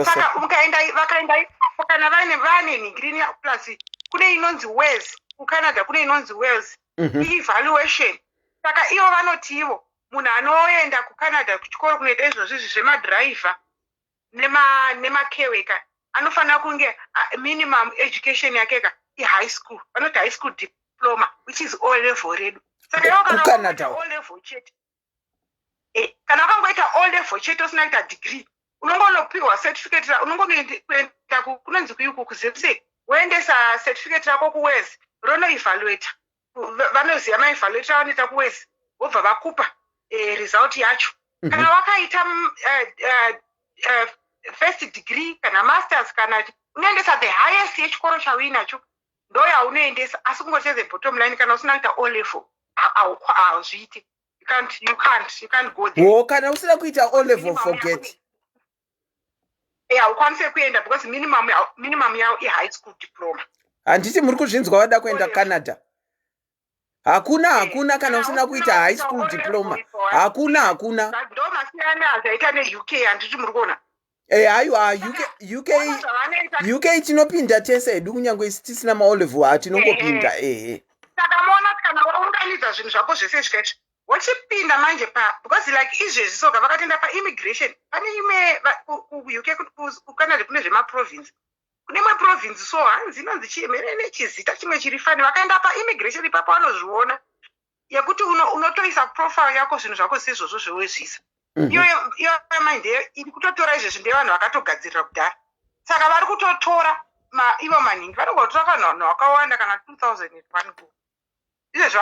B: Saka vakaenda ipapo kana vane nhigirini plus kune inonzi Wales kuCanada, kune inonzi Wales evaluation. Saka ivo vanoti ivo munhu anoenda kuCanada kuchikoro kunoita izvozvo zvemadhiraivha nemakereka anofanira kunge minimum education yakeka high school. Vanoti high school diploma, which is O level redu. Saka ivo kana O level chete. Kana wakangoita O level chete usina kuita degree, unongonopiwa certificate. Unongoenda kunonzi kuyuku kuzepse woendesa certificate rako kuWales ronoevaluata. Vanoziva maevaluata vanoita kuWales vobva vakupa result yacho. Kana wakaita first degree kana masters kana unoendesa the highest yechikoro chauinacho ndo yaunoendesa, asi kungoteze bottom line kana usina kuita O level hauzviiti. You can't go there.
A: Kana usina kuita O level forget.
B: Ukwanise kuenda because minimum yao high school diploma.
A: Handiti muri kuzvinzwa wada kuenda Canada. Hakuna kana usina kuita high school diploma. Hakuna.
B: Ndo masiyana azaita neUK handiti muri kuona.
A: Aiwa UK tinopinda tese edu kunyange tisina ma O level hatinongopinda.
B: Saka mona kana waunganidza zvinhu zvako zvese zvikaita wochipinda manje because like izvezvi soka vakatoenda paimmigration. Pane imwe kuUK kuCanada kune zvemaprovince. Kune imwe province so hanzi inonzi chiemere nechizita chimwe chiri fani. Vakaenda paimmigration ipapo vanozviona yekuti unotoisa profile yako zvinhu zvako sezvozvo zvewezvisa. Iyo mind iri kutotora izvezvi ndevanhu vakatogadzirira kudhara. Saka vari kutotora ivo maningi vanongotora vanhu vakawanda kana 2001 go. Izvezvi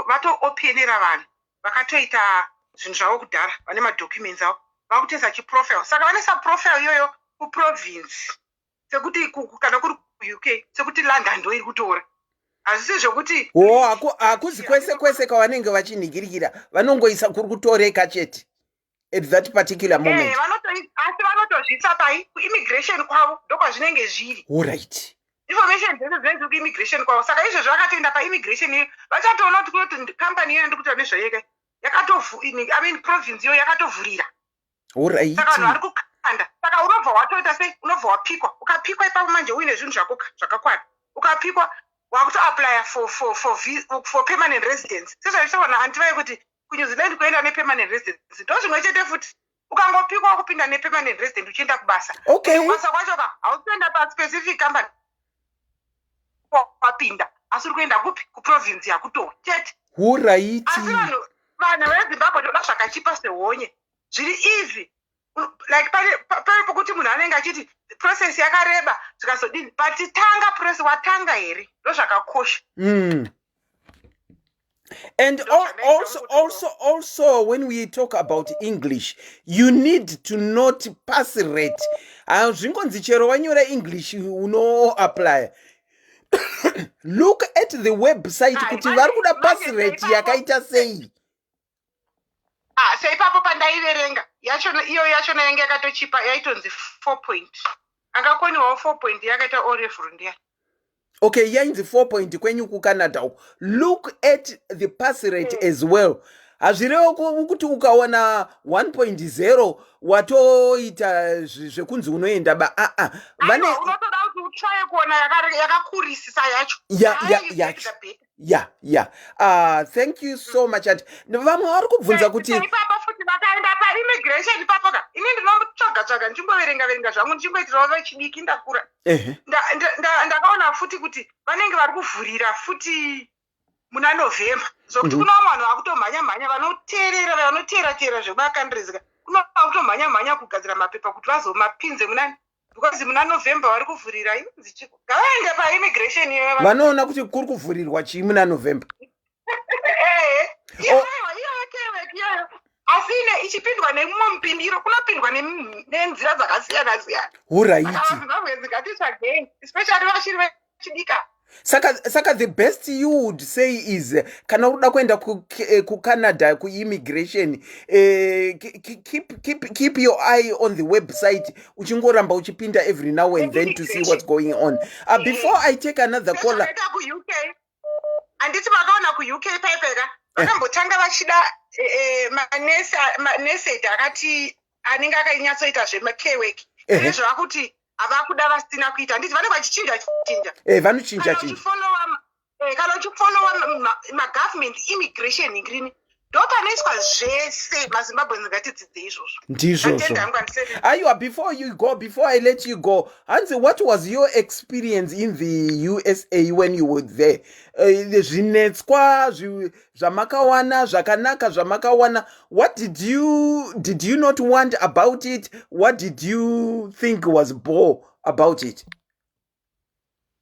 B: vatoopenera vanhu vakatoita zvinhu zvavo kudhara, vane madocuments avo vakutoisa chiprofile. Saka vanoisa profile iyoyo kuprovince sekuti kana kuri kuUK sekuti London ndo iri kutora. Hazisi zvokuti
A: hakuzi kwese kwavanenge vachinhigirikira vanongoisa kuri kutoreka chete. at that particular moment.
B: Asi vanotozvisa pai kuimmigration kwavo ndokwazvinenge zviri.
A: All right.
B: Information dzese dzinenge kuimmigration kwavo. Saka izvozvo vakatoenda paimmigration iyo vachatoona kuti kunoti company iyo ndikuita nezvayeka province iyo yakatovhurira.
A: All right.
B: Saka vanhu vari kukanda. Saka unobva watoita sei? Unobva wapikwa. Ukapikwa ipapo manje uine zvinhu zvakakwana. Ukapikwa wakutoapply for permanent residence. Sezvaitoona handivai kuti kuNew Zealand kuenda nepermanent residence ndozvimwe chete futi. Ukangopikwa kupinda nepermanent resident uchienda kubasa.
A: Okay.
B: Kubasa kwacho hautoenda paspecific company wapinda. Asi uri kuenda kupi? Kuprovince yakuto. Chete.
A: All right.
B: Asi vanhu veZimbabwe toda zvakachipa sehonye. Zviri easy. Like pari pokuti munhu anenge achiti process yakareba zvikazodini but tanga process watanga here ndozvakakosha.
A: And also when we talk about English, you need to not pass rate. Zvingonzi chero wanyora English uno apply. Look at the website kuti vari kuda pass rate yakaita sei.
B: Seipapo pandaiverenga iyo yachona yange yakatochipa yaitonzi 4 point. Angakoniwawo 4 point yakaita orefurundia.
A: Okay, yainzi 4 point kwenyu kuCanada. Look at the pass rate as well. Hazvirevo kuti ukaona 1.0 watoita zvekunzi unoenda ba
B: vane unotoda kuti utsvaye kuona yakakurisisa yacho.
A: Thank you so much. And vamwe vari kubvunza kuti
B: ipapo futi vakaenda paimmigration ipapo ka ini ndinotsvaga ndimboverenga zvangu ndimboitirawo vechidiki ndakura. Ndakaona futi kuti vanenge vari kuvhurira futi muna November zokuti kuna vanhu vakutomhanya vanoteera zvekumakandirizi kuna vakutomhanya kugadzira mapepa kuti vazomapinze munani because muna November vari kuvhurira inzi chiko ngavaende paimmigration iyo
A: vanoona kuti kuri kuvhurirwa chii muna November.
B: Iyo asi ichipindwa nemumwe mupindiro kunopindwa nenzira dzakasiyana siyana. Especially vachiri vechidika.
A: Saka the best you would say is kana uda kuenda kuCanada kuimmigration keep your eye on the website uchingoramba uchipinda every now and then to see what's going on. Before I take another caller.
B: Anditi vakaona kuUK paipeka vakambotanga vachida manese akati anenge akainyatsoita zvemacare nezvava kuti havakuda vasina kuita handiti vanenge vachichinja
A: vanochinja
B: kana uchifollowa magovernment immigration ngrini ndopanoiswa zvese maZimbabweans ngatidzidze izvozvo.
A: Ndizvozvo. Aiwa, before I let you go, Hansi, what was your experience in the USA when you were there? Zvinetswa zvamakawana zvakanaka zvamakawana. What did you not want about it? What did you think was bore about it?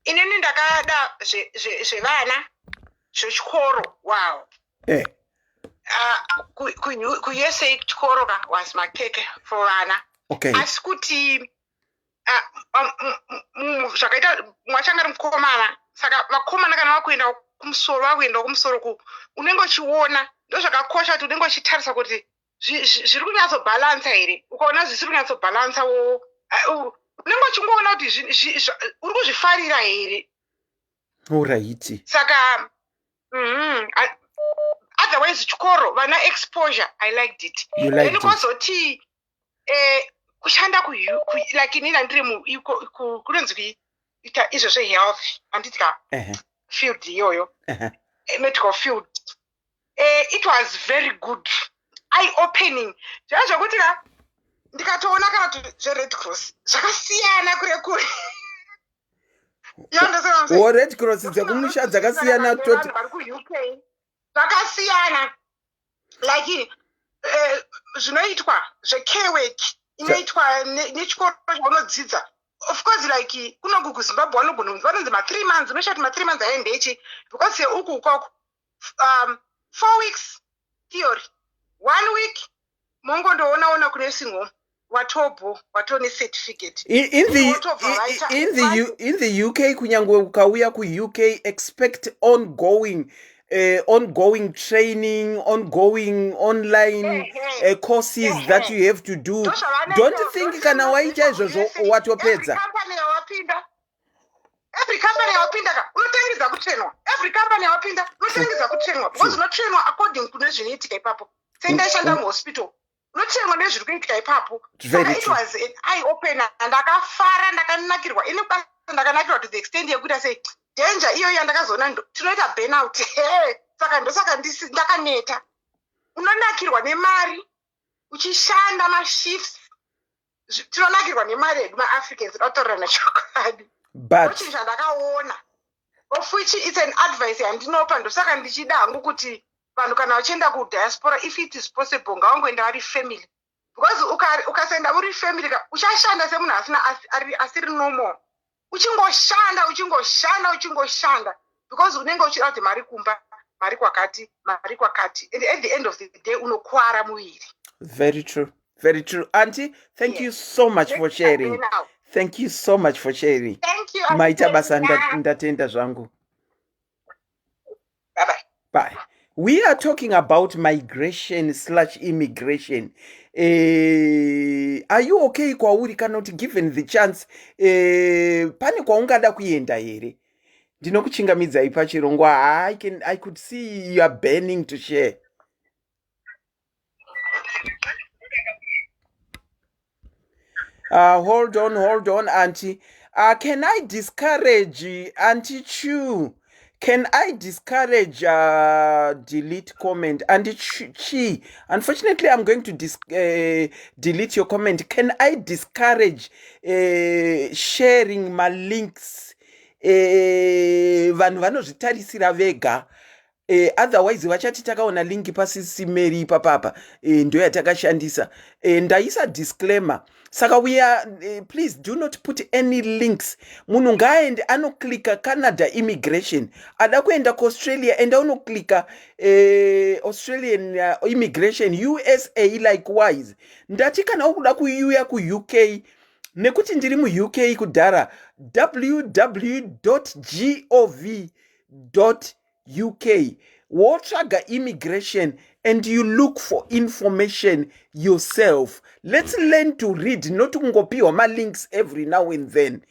B: Inini ndakada zvevana zvechikoro. Wow. USA chikoro was makeke for vana.
A: Okay.
B: Asi kuti zvakaita mwachanga ari mukomana saka vakomana kana vakuenda kumusoro unenge uchiona ndozvakakosha kuti unenge uchitarisa kuti zviri kunyatsobhalansa here. Ukaona zvisiri kunyatsobhalansa unenge uchingoona kuti uri kuzvifarira here.
A: Alright.
B: Saka otherwise chikoro vana exposure I liked it.
A: You liked it.
B: Kozoti kushanda like inini ndiri kunonzi kuita izvo zvehealth handiti ka field iyoyo medical field. It was very good, eye opening. Zvava zvokuti ka ndikatoona kana kuti zveRed Cross zvakasiyana kure
A: Red Cross dzekumusha dzakasiyana
B: toti vari kuUK zvakasiyana like zvinoitwa zvecare work inoitwa nechikoro chaunodzidza. Of course like kunoku kuZimbabwe vanonzi ma3 months unoshati ma3 months aendechi because uku ukoko 4 weeks theory 1 week mongondoona kunursing home watone certificate.
A: In the UK kunyangwe ukauya kuUK expect ongoing ongoing training, ongoing online courses that you have to do. Don't think kana waita izvozvo watopedza.
B: Every company yawapinda unotangidza kutrainwa. Every company yawapinda unotangidza kutrainwa because unotrainwa according to nezvinoitika ipapo. Sendaishanda muhospital. Unotrainwa nezviri kuitika ipapo. It was an eye opener and ndakafara ndakanakirwa. Ini ndakanakirwa to the extent yekuti say danger iyo yandakazoona tinoita burnout. Saka ndakaneta. Unonakirwa nemari uchishanda mashifts. Tinonakirwa nemari yedu maAfricans inotaura nechokwadi.
A: But
B: of which it's an advice yandinopa ndosaka ndichida hangu kuti vanhu kana vachienda kudiaspora if it is possible ngavangoenda vari family because ukasenda uri family uchashanda semunhu asiri normal uchingoshanda because unenge uchida kuti mari kumba mari kwakati and at the end of the day unokwara muviri.
A: Very true, very true. Auntie, thank you so much for sharing. Thank you so much for sharing.
B: Thank you.
A: Maita basa ndatenda zvangu.
B: Bye-bye.
A: Bye. We are talking about migration/immigration. Are you okay kwauri kana kuti given the chance pane kwaungada kuenda here? Ndinokuchingamidzai pachirongwa. I could see you are burning to share. Hold on, Auntie. Can I discourage Auntie Chu? Can I discourage delete comment? Auntie Chi, unfortunately, I'm going to delete your comment. Can I discourage sharing my links? Vanhu vanozvitarisira vega. Otherwise vachati takaona linki paSIS MELLY papapa ndo yatakashandisa. Ndaisa disclaimer. Saka we are please do not put any links. Munhu ngaende anoklika Canada immigration. Ada kuenda kuAustralia enda unoklika Australian immigration, USA likewise. Ndati kana ukuda kuuya kuUK nekuti ndiri muUK kudhara www.gov.uk wotsvaga immigration and you look for information yourself. Let's learn to read, not kungopiwa ma links every now and then.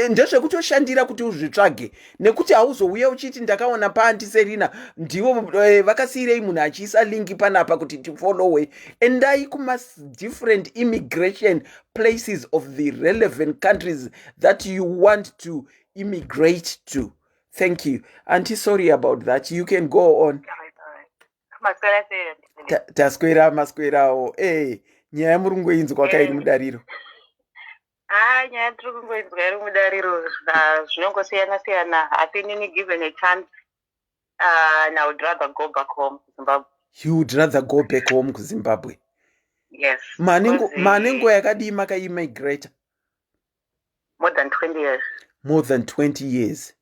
A: Ndezvekutoshandira kuti uzvitsvage nekuti hauzouya uchiti ndakaona paAnti Serena ndivo vakasiyirei munhu achiisa linki panapa kuti tifollowe. Endai kuma different immigration places of the relevant countries that you want to immigrate to. Thank you. Auntie, sorry about that. You can go on. Masquerao. Nyaya murungu inzwa kairi mudariro.
C: Nyaya tiri kungoinzwa iri mudariro zvinongosiyana. I think any given a chance, I would rather go back home to Zimbabwe.
A: You would rather go back home to Zimbabwe?
C: Yes.
A: Manengo yakadii makaimmigrate?
C: More than 20 years.
A: More than 20 years.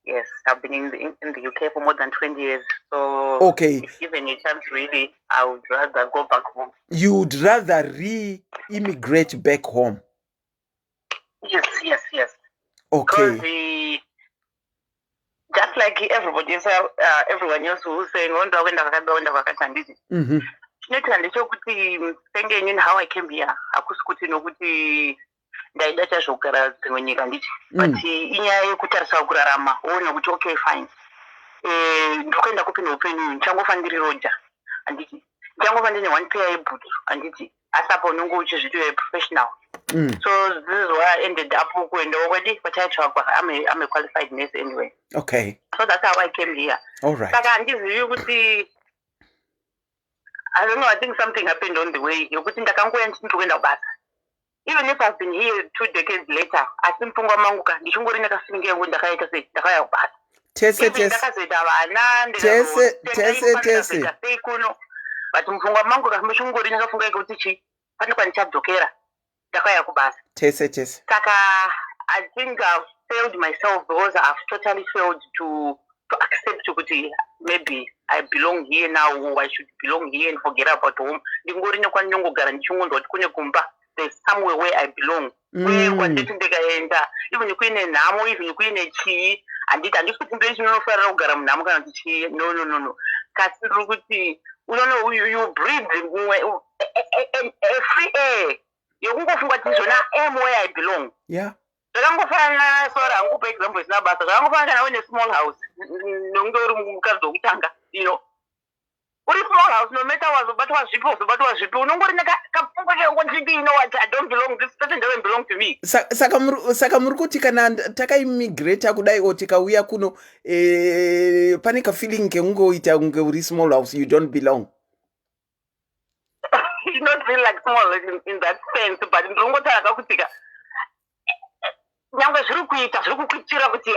C: Yes, I've been in the UK for more than 20 years. So,
A: okay.
C: If given a chance, really, I would rather go back home.
A: You would rather re-immigrate back home?
C: Yes.
A: Okay.
C: Because just like everybody else, everyone else who's saying, how I came here, ndaida chazvogara dzimwe nyika nditi but inyaya yekutarisa kurarama woona kuti okay fine ndokuenda kupinda upenyu ndichangofanira roja handiti ndichangofanira ne one pair yebhutsu handiti asi apo unenge uchizvitoya professional. So this is why I ended up kuendawo kwadi kwataitsvakwa. I'm a qualified nurse anyway.
A: Okay.
C: So that's how I came here.
A: All right.
C: Saka handizivi kuti I don't know, I think something happened on the way yokuti ndakangoya ndinoenda kubasa. Even if I've been here 2 decades later, asimpungwa manguka ndichingori nakasungira ngo ndakaita sei ndakaya kubasa.
A: Tese.
C: But mpungwa manguka muchingori nakafunga kuti chi pane kwanichadzokera ndakaya kubasa.
A: Tese.
C: Saka I think I've failed myself because I've totally failed to accept kuti maybe I belong here now, or I should belong here and forget about home. Ndingori nekwanongogara ndichingondwa kuti kune kumba. There's somewhere where I belong. Where even if in a namo, even if in a chi, handiti handisi kuti ndoi chinonofarira kugara munhamo kana kuti chii, no kasi riri kuti unono you breathe a free air yokungofunga kuti zvona am where I belong. Zvakangofanana sora hangu pa example isina basa, zvakangofanana kana une small house nonge uri mukadzi wokutanga, uri small house, no matter wazobatwa zvipi unongori nekapfungwa kekonzviti what, I don't belong, this person doesn't belong to me.
A: Saka muri kuti kana takaimmigrata kudai o tikauya kuno pane kafeeling keungoita kunge uri small house, you don't belong.
C: It's not feel like small in that sense, but ndinongotaura kakutika nyangwe zviri kuita zviri kukuitira kuti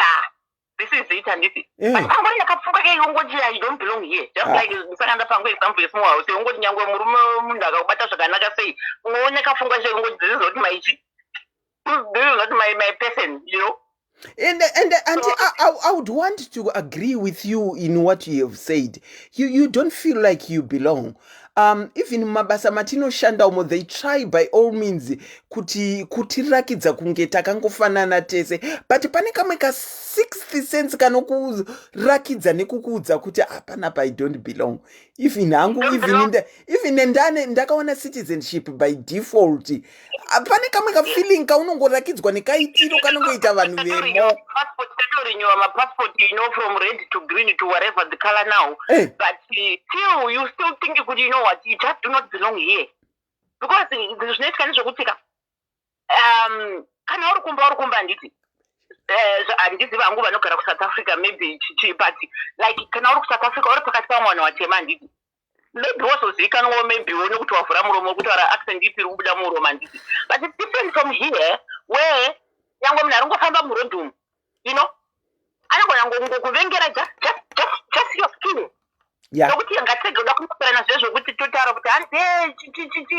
C: this is it handiti. But pangori yakapfuka keingongoti I don't belong here, just like ndisakanda pangu example yesmall house ungoti nyangwe murume munhu akakubata zvakanaka sei unooneka pfungwa cheingoti this is not my this is not my person,
A: And Auntie, I would want to agree with you in what you have said. You don't feel like you belong. Even mabasa matino shanda umo, they try by all means kutirakidza kunge takangofanana tese, but pane kamwe ka 60 cents kanokurakidza nekukuudza kuti panapa I don't belong. Even hangu even ndane ndakaona citizenship by default, pane kamwe ka feeling kaunongorakidzwa nekaitiro kanongoita vanhu vemo.
C: Renew my passport, from red to green to whatever the color now. But still, you still think you could, what, you just do not belong here. Because there's no kind of good can all come banditi. And this is Angola, no South Africa, maybe but like can all South Africa or Pakistan or Temanditi. Maybe also you can maybe we know to offer a accent deep in romantic. But it's different from here where young women are going to anogona just your skin. Nokuti angatega udakumukana zvezvokuti totara kuti hanzi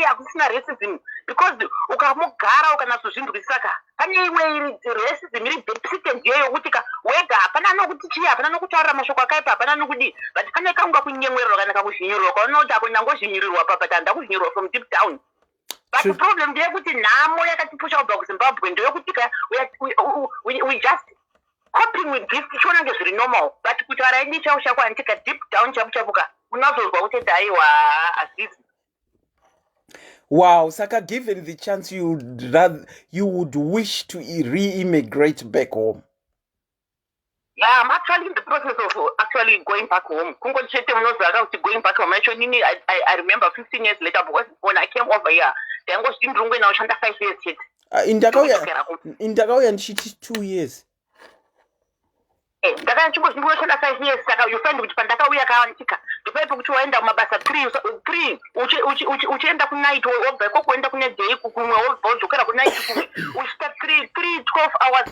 C: hakusina racism, because ukamugara ukanazozvinzwisaka pane imwe iri racism iri deficient iyo yokuti wega hapana nokuti chii, hapana nokutaurira mashoko akaipa, hapana nokudi, but pane kangu kakunyemwererwa kana kakuzvinyirirwa kwaunoti ako ndangozvinyirirwa pa, but handakuzvinyirirwa from deep down. But the problem ndeyekuti nhamo yakatipusha kubva kuZimbabwe ndeyokuti we just coping with this tichiona ngezviri normal, but kuti varaidi chaushakwa antika deep down chapuchapuka unazozwa kuti daiwa asisi.
A: Wow, Saka, given the chance, you would wish to re-immigrate back home?
C: Yeah, I'm actually in the process of actually going back home. Going back home. Actually, I remember 15 years later, because when I came over here, then I was doing 5 years.
A: In Dagao and 2 years.
C: Ndaka nchingozvingoshanda 5 years saka you find kuti pandakauya kawantika ndopaipo kuti waenda mumabasa 3 uchienda kunight wobva ikoko kuenda kune day kumwe wodzokera kunight kumwe uchita 12 hours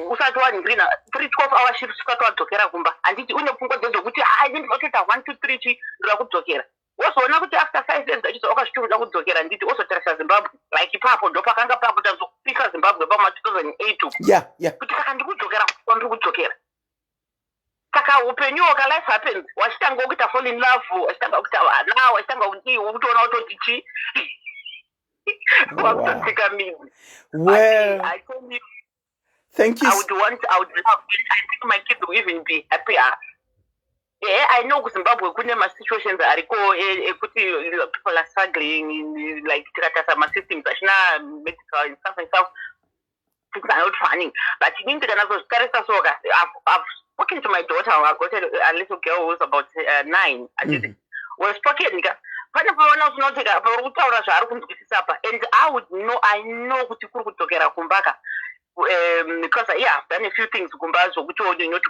C: usati waningirina 12 hours shift usati wadzokera kumba, handiti une pfungwa dzekuti ndinotoita 1 2 3 chi ndira kudzokera. Wozoona kuti after 5 years achizo wakazvitoda kudzokera, nditi wozotarisa Zimbabwe like ipapo ndopakanga papo tazokufika Zimbabwe pama 2008 kuti saka ndikudzokera kwandiri kudzokera. Saka upenyu ka life happens, wachitanga kuita fall in love, wachitanga kuita vana, wachitanga kuti ukutoona utoti chi wakutotsika mimi.
A: Well,
C: I told you,
A: thank you.
C: I would love, I think my kids will even be happier. Yeah, I know Zimbabwe kune ma situations ariko kuti people are struggling in like some systems ashina medical and stuff. Things are not funny. But you need to I've spoken to my daughter. I've got a little girl who's about 9. And was spoken. And I know kuti kuri kutokera kumbaka. Because I've done a few things kumbazo to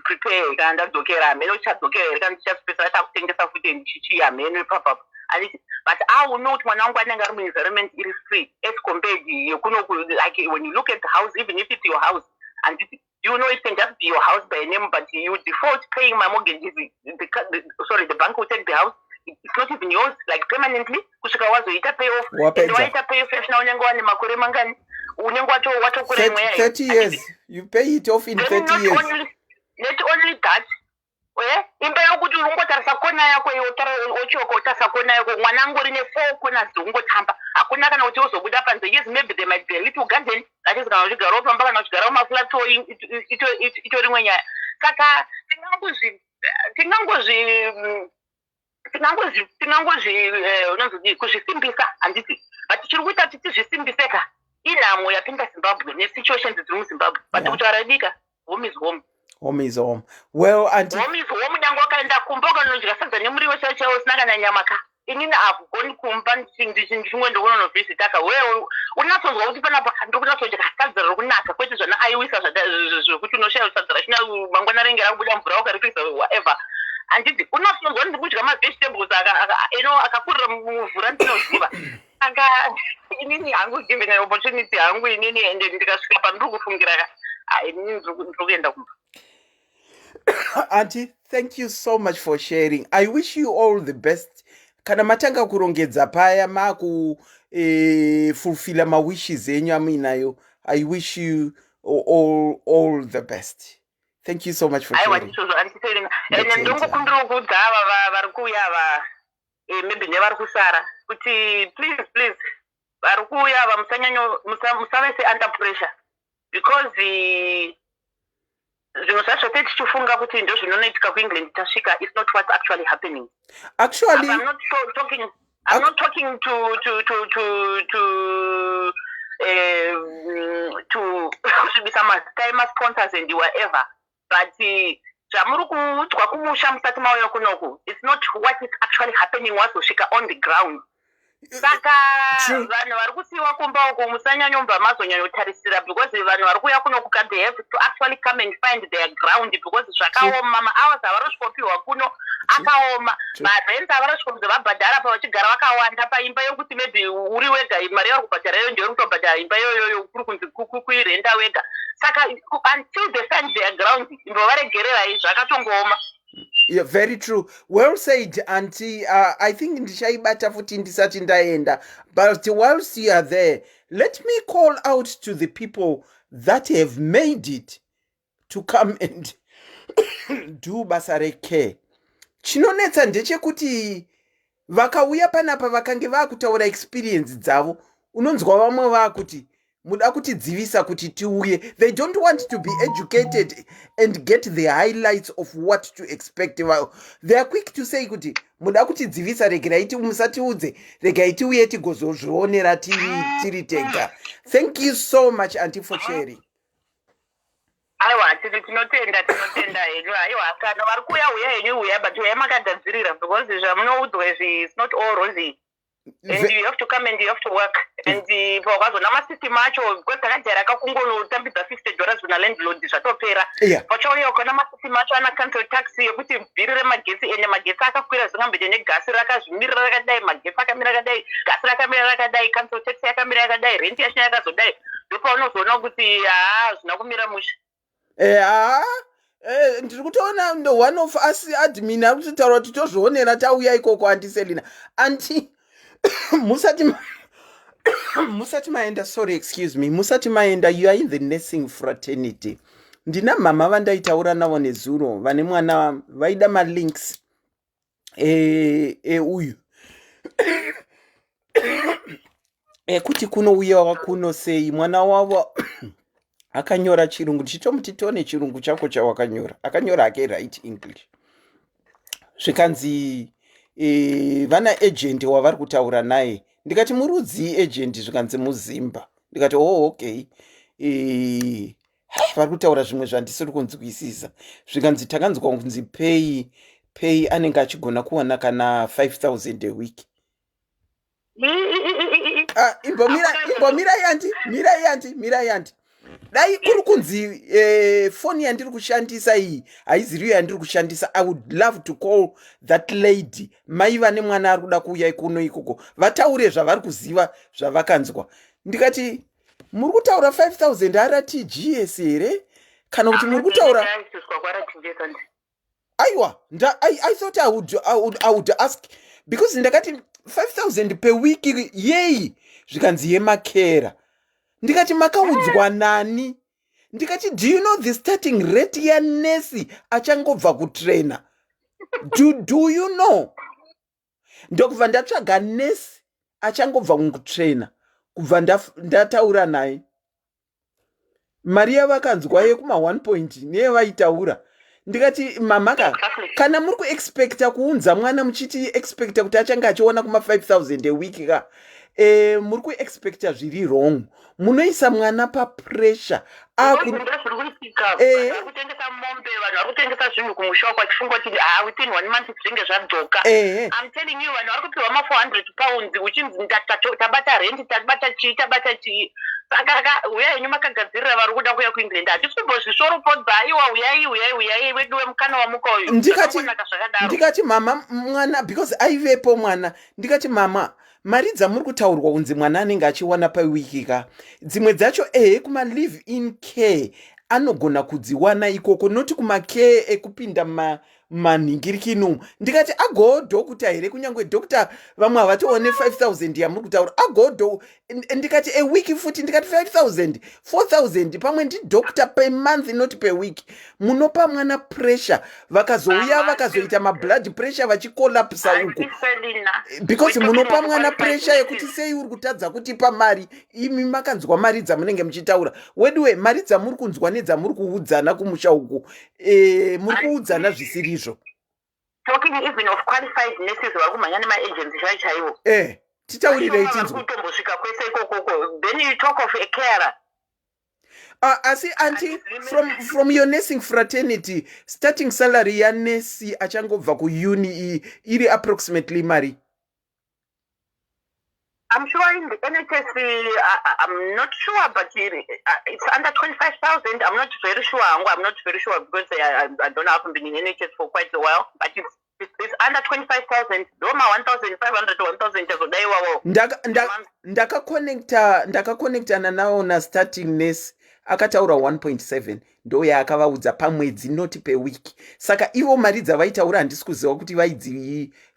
C: prepare and dokera meno chat dokera can just special thing that food in chichi menu pop up, and but I will note when I'm going to environment it is free as compared you like when you look at the house, even if it's your house and it can just be your house by name, but you default paying my mortgage. The bank will take the house. It's not even yours, like permanently. Kushika wazo ita pay off. And why ita pay off na unengo ni makore mangani. Unengo wato kure mwe.
A: 30 years. You pay it off in 30 years.
C: Not only that,
B: imba yokuti ungotarisa kona yako ochoka utarisa kona yako mwana angori ne4 corners ungotamba hakuna kana kuti uzobuda panze. Yes, maybe there might be a little garden that is kana uchigara pamba kana uchigara maflat ito rimwe nyaya. Saka tinangozvi unonzoti kuzvisimbisa handiti, but tiri kuita kuti zvisimbiseka inhamo yapinda Zimbabwe nesituations dziri muZimbabwe, but kuti aradika home is home.
A: Home is home. Well, and
B: home is home. Nyango akaenda kumba ukanodya sadza nemuriwo chaiwo usina kana nyama ka. Inini hakugoni kumba ndichingwenda kunonovhisitaka. Wewe unatsonzwa kuti panapa ndiri kunatsodya sadza riri kunaka kwete zvana aiwisa zvokuti unoshaya sadza rachina mangwana renge rakubuda mvura ukaripisa whatever. Handiti unatsonzwa kuti ndikudya mavegetables akakurira muvhura ndinoziva. Saka inini hangu given an opportunity hangu inini ende ndikasvika pandiri kufungira inini ndiri kuenda kumba.
A: Auntie, thank you so much for sharing. I wish you all the best. Kana matanga kurongedza paya maku fulfilla ma wishes enyu amuinayo. I wish you all the best. Thank you so much for sharing.
B: Ene ndongokundira kuti ava vari kuuya ava maybe nevari kusara kuti please vari kuuya ava musavese under pressure because zvimwe zvacho tichifunga kuti ndo zvinonoitika kuEngland tasvika, it's not what's actually happening.
A: Actually,
B: I'm not talking to some sponsors and whatever, but zvamuri kuudzwa kumusha musati mauya kunoku, it's not what is actually happening wazosvika on the ground. Saka vanhu vari kusiyiwa kumba uko musanyanyomba mazonyanyotarisira because vanhu vari kuuya kuno kuka they have to actually come and find their ground because zvakaoma mahours avarosvikopiwa kuno akaoma marent avarosvikokunze vabhadhara pa vachigara vakawanda paimba yokuti maybe uri wega mari yavari kubhadhara iyo ndiyo kutobhadhara imba iyoyo kuri kunzi kuirenda wega. Saka until they find their ground imbo varegererai zvakatongooma.
A: Yeah, very true. Well said, Auntie. I think ndichaibata futi ndisati ndaenda. But whilst you are there, let me call out to the people that have made it to come and do basa reke. Chinonetsa ndechekuti vakauya panapa vakange vakutaura experience dzavo. Unonzwa vamwe vakuti muda kutidzivisa kuti tiuye. They don't want to be educated and get the highlights of what to expect. They are quick to say kuti muda kutidzivisa regai musatiudze, regai tiuye tigozozvionera tiri tega. Thank you so much, Auntie, for sharing.
B: Aiwa tinotenda henyu aiwa kana vari kuuya uya henyu uya but uya makagadzirira because zvamunoudzwa izvi it's not all rosy. And you have to come and you have to work. And pakazona masystem acho because takajara kakungonotambidza $50 kuna landlord zvatopera. Pachauya ukona masystem acho ana cancel tax yekuti bhiri remagetsi ene magetsi akakwira zvingamboite negasi rakazvimirira rakadai, magetsi akamira rakadai, gasi rakamira rakadai, cancel tax yakamira yakadai, rent yacho yakazodai. Ndopaunozoona kuti zvina kumira musha.
A: Ndiri kutoona one of us admin ari kutaura kuti tozvionera tauya ikoko Auntie Selina. Auntie musati maenda, sorry, excuse me, musati maenda, you are in the nursing fraternity. Ndina mama vandaitaura navo nezuro vane mwana vaida malinks uyu kuti kunouya kuno sei mwana wavo akanyora chirungu. Ndichitomuti tone chirungu chako chawakanyora. Akanyora ake right English. Zvikanzi vana agent wavari kutaura naye. Ndikati murudzii agent? Zvikanzi muzimba. Ndikati okay. Vari kutaura zvimwe zvandisiri kunzwisisa. Zvikanzi takanzwa kunzi pay anenge achigona kuwana kana 5,000 a week. Mirai Auntie. Dai kuri kunzi phone yandiri kushandisa iyi haiziriyo yandiri kushandisa. I would love to call that lady. Mai vane mwana ari kuda kuuya kuno ikoko vataure zvavari kuziva zvavakanzwa. Ndikati muri kutaura 5,000 arati GS here kana kuti muri kutaura aiwa I thought I would ask because ndakati 5,000 per week yei zvikanzi yemakera. Ndikati makaudzwa nani? ndikati do you know the starting rate yanesi achangobva kutraina? Do you know? Ndokubva ndatsvaga nesi achangobva kutraina, kubva ndataura naye. Mari yavakanzwa yekuma 1 point neyevaitaura. Ndikati mamaka, kana muri kuexpecta kuunza mwana muchiti expecta kuti achange achiona kuma 5,000 a week ka, muri kuexpecta zviri wrong. Munoisa mwana papressure.
B: Kutengesa mombe, vanhu vari kutengesa zvinhu kumusha kwachifunga kuti within 1 month zvinge zvadzoka. I'm telling you, vanhu vari kupiwa ma 400 pounds uchinzi tabata rent, tabata chii. Saka uyai henyu makagadzirira vari kuda kuya kuEngland. Hatisi kumbozvishoropodza, aiwa uyai wedu wemukana wamuka uyu.
A: Ndikati mama mwana, because aivepo mwana, ndikati mama, mari dzamuri kutaurwa kunzi mwana anenge achiwana pawiki ka, dzimwe dzacho kuma live in care anogona kudziwana ikoko, noti kuma care ekupinda manhingirikinu. Ndikati agodhokuta here, kunyange dhokta vamwe havatione 5,000 yamuri kutaura, agodho. Ndikati a week futi, ndikati 5,000 4,000 pamwe ndidhokta per month not per week. Munopa mwana pressure, vakazouya vakazoita mablood pressure vachikolapsa uko, because munopa mwana pressure yekuti sei uri kutadza kutipa mari. Imi makanzwa mari dzamunenge muchitaura, weduwe mari dzamuri kunzwa nedzamuri kuudzana kumusha uku, muri kuudzana zvisirizvo.
B: Talking even of qualified nurses vakumhanya nema-agency chaiwo.
A: Titaurirei tinzwa.
B: Then you talk of a carer.
A: Asi auntie, from your nursing fraternity, starting salary ya nurse achangobva kuuni iri approximately mari?
B: I'm sure in the NHS, I'm not sure, but it's under 25,000. I'm not very sure. I'm not very sure because I don't know, I haven't been in NHS for quite a while. But it's under 25,000. Roma 1,500 to 1,000.
A: Ndakaconnectana nawo na starting nurse akataura 1.7 ndo yaakavaudza pamwedzi noti per week. Saka ivo mari dzavaitaura handisi kuziva kuti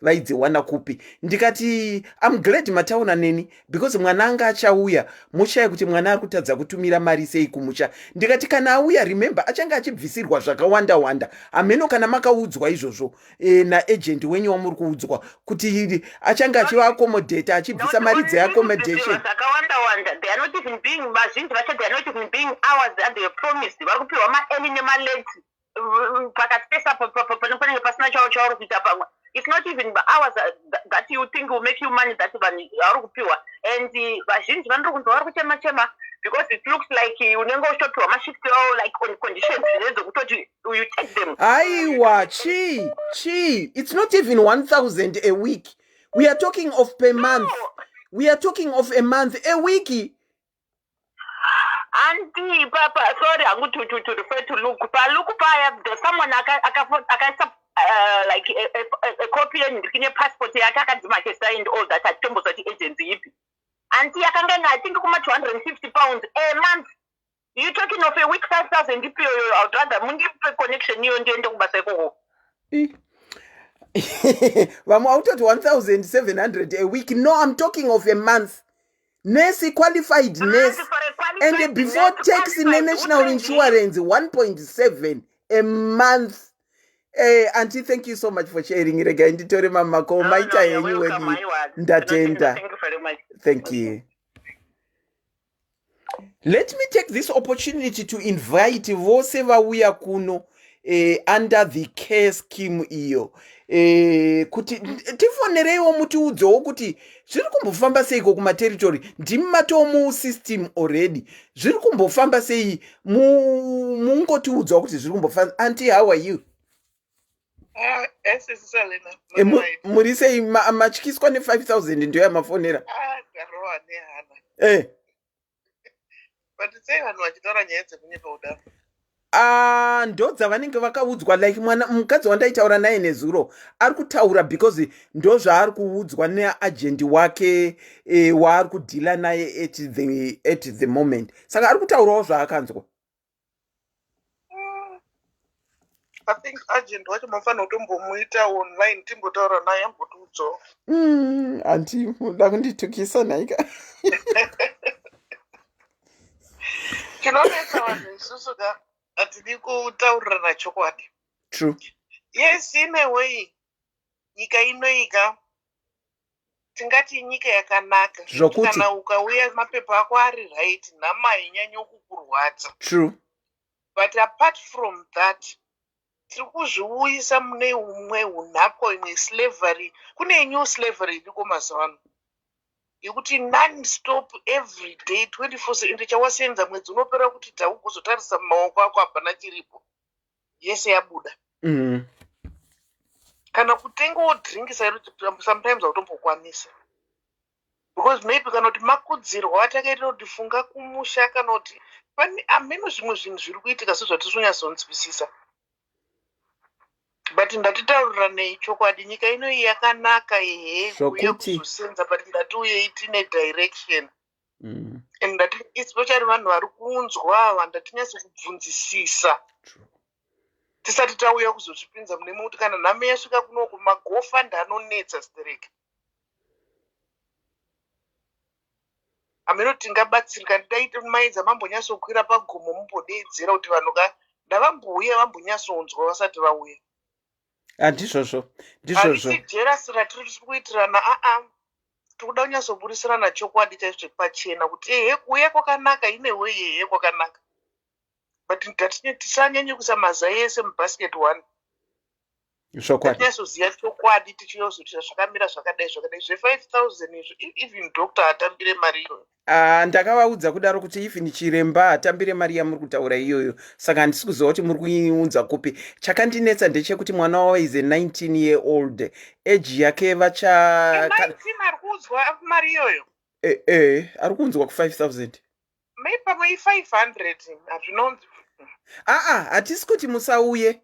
A: vaidziwana kupi. Ndikati I'm glad matauna neni, because mwana anga achauya mushaya kuti mwana ari kutadza kutumira mari sei kumusha. Ndikati kana auya, remember achange achibvisirwa zvakawanda wanda. Ameno kana makaudzwa izvozvo naagent wenyu wamuri kuudzwa kuti achange achiva accommodate achibvisa mari dzeaccommodation.
B: They are not even being machines, they are not even being hours that they promised. It's not even the hours that you think will make you money that and the machines because it looks like you never shot to a machine like on conditions you take them.
A: Aiwa, chi. It's not even 1,000 a week. We are talking of per month. We are talking of a month, a week.
B: Auntie, Papa, sorry, I'm going to refer to Luke. There's someone like a copy and a passport and all that at Tombo's agency. Auntie, I think 250 pounds a month. You're talking of a week 5,000. I'd rather give a connection you and the
A: I'm out at 1,700 a week. No, I'm talking of a month. Nurse, qualified nurse, and before tax in the national insurance 1.7 a month. Auntie, thank you so much for sharing it again.
B: Thank you very much.
A: Thank you. Let me take this opportunity to invite Voseva Uya Kuno under the care scheme iyo. Kuti tifonerewo mutiudzowo kuti zviri kumbofamba sei kuma territory. Ndimatomu system already. Zviri kumbofamba sei mungotiudzawo kuti zviri kumbofamba. Auntie, how are you? Muri sei matyiswa ne 5,000 ndio yamafonera?
D: Garowa nehana. But sei vanhu vachitora nyaya dzekunyepa udaro.
A: Ndo dzavanenge vakaudzwa, like mwana mukadzi wandaitaura naye nezuro ari kutaura because ndo zvaari kuudzwa neagent wake waari kudhila naye at the moment. Saka ari kutaurawo zvaakanzwa.
D: I think agent wacho mafana kutombomuita online timbotaura naye ambotiudzawo.
A: Anti muda kunditukisa naika.
D: Chinonetsa vanhu isusu ka hatidi kutaurirana chokwadi.
A: True.
D: Yes, in a way, nyika inoika tingati nyika yakanaka.
A: Zvokuti.
D: Kana ukauya mapepa ako ari right, nhama hainyanyi kukurwadza.
A: True.
D: But apart from that, tiri kuzviuyisa mune umwe unhapwa imwe slavery. Kune new slavery iriko mazuva ano. Yekuti non-stop every day 24/7 ende chawasenza mwedzi unopera kuti taukuzotarisa mumaoko ako hapana chiripo. Yese yabuda. Kana kutengawo drinks sometimes hautombokwanisa. Because maybe kana kuti makudzirwa atakaita kuti funga kumusha kana kuti pane ameno zvimwe zvinhu zviri kuitika sezvatisonyatsokunzwisisa. But ndatitaurirane chokwadi nyika ino yakanaka ehe kuuya kuzosenza but ngatiuye tine direction. And especially vanhu vari kunzwa ndatinyatso kubvunzisisa. Tisati tauya kuzozvipinza mune kuti kana nhame yasvika kunoko magofa ndanonetsa stereke. Ameno tingabatsirika ndaita maidza mambonyatsokwira pagomo mumbodedzera kuti vanhu ndavambouya vambonyatsonzwa vasati vauya.
A: Handizvozvo.
D: Handisi jerasi ratiri kuitirana tikuda kunyatsoburisirana chokwadi chaizvo pachena kuti ehe kuuya kwakanaka ine weye ehe kwakanaka. But tisanyanye kuisa mazai ese mubasket one. Tinyasoziya chokwadi tichiyozoti zvakamira zvakadai zve5,000 izvo even doctor atambire mari iyoyo.
A: Ndakavaudza kudaro kuti even chiremba atambire mari yamuri kutaura iyoyo. Saka handisi kuziva kuti muri kuiunza kupi. Chakandinetsa ndechekuti mwana wavo is a 19-year-old. Age yake vacha
D: 19 ari kuudzwa mari iyoyo.
A: Ari kuunzwa ku5,000.
D: Maybe pamwe 500 hazvinonzi.
A: Hatisi kuti musauye.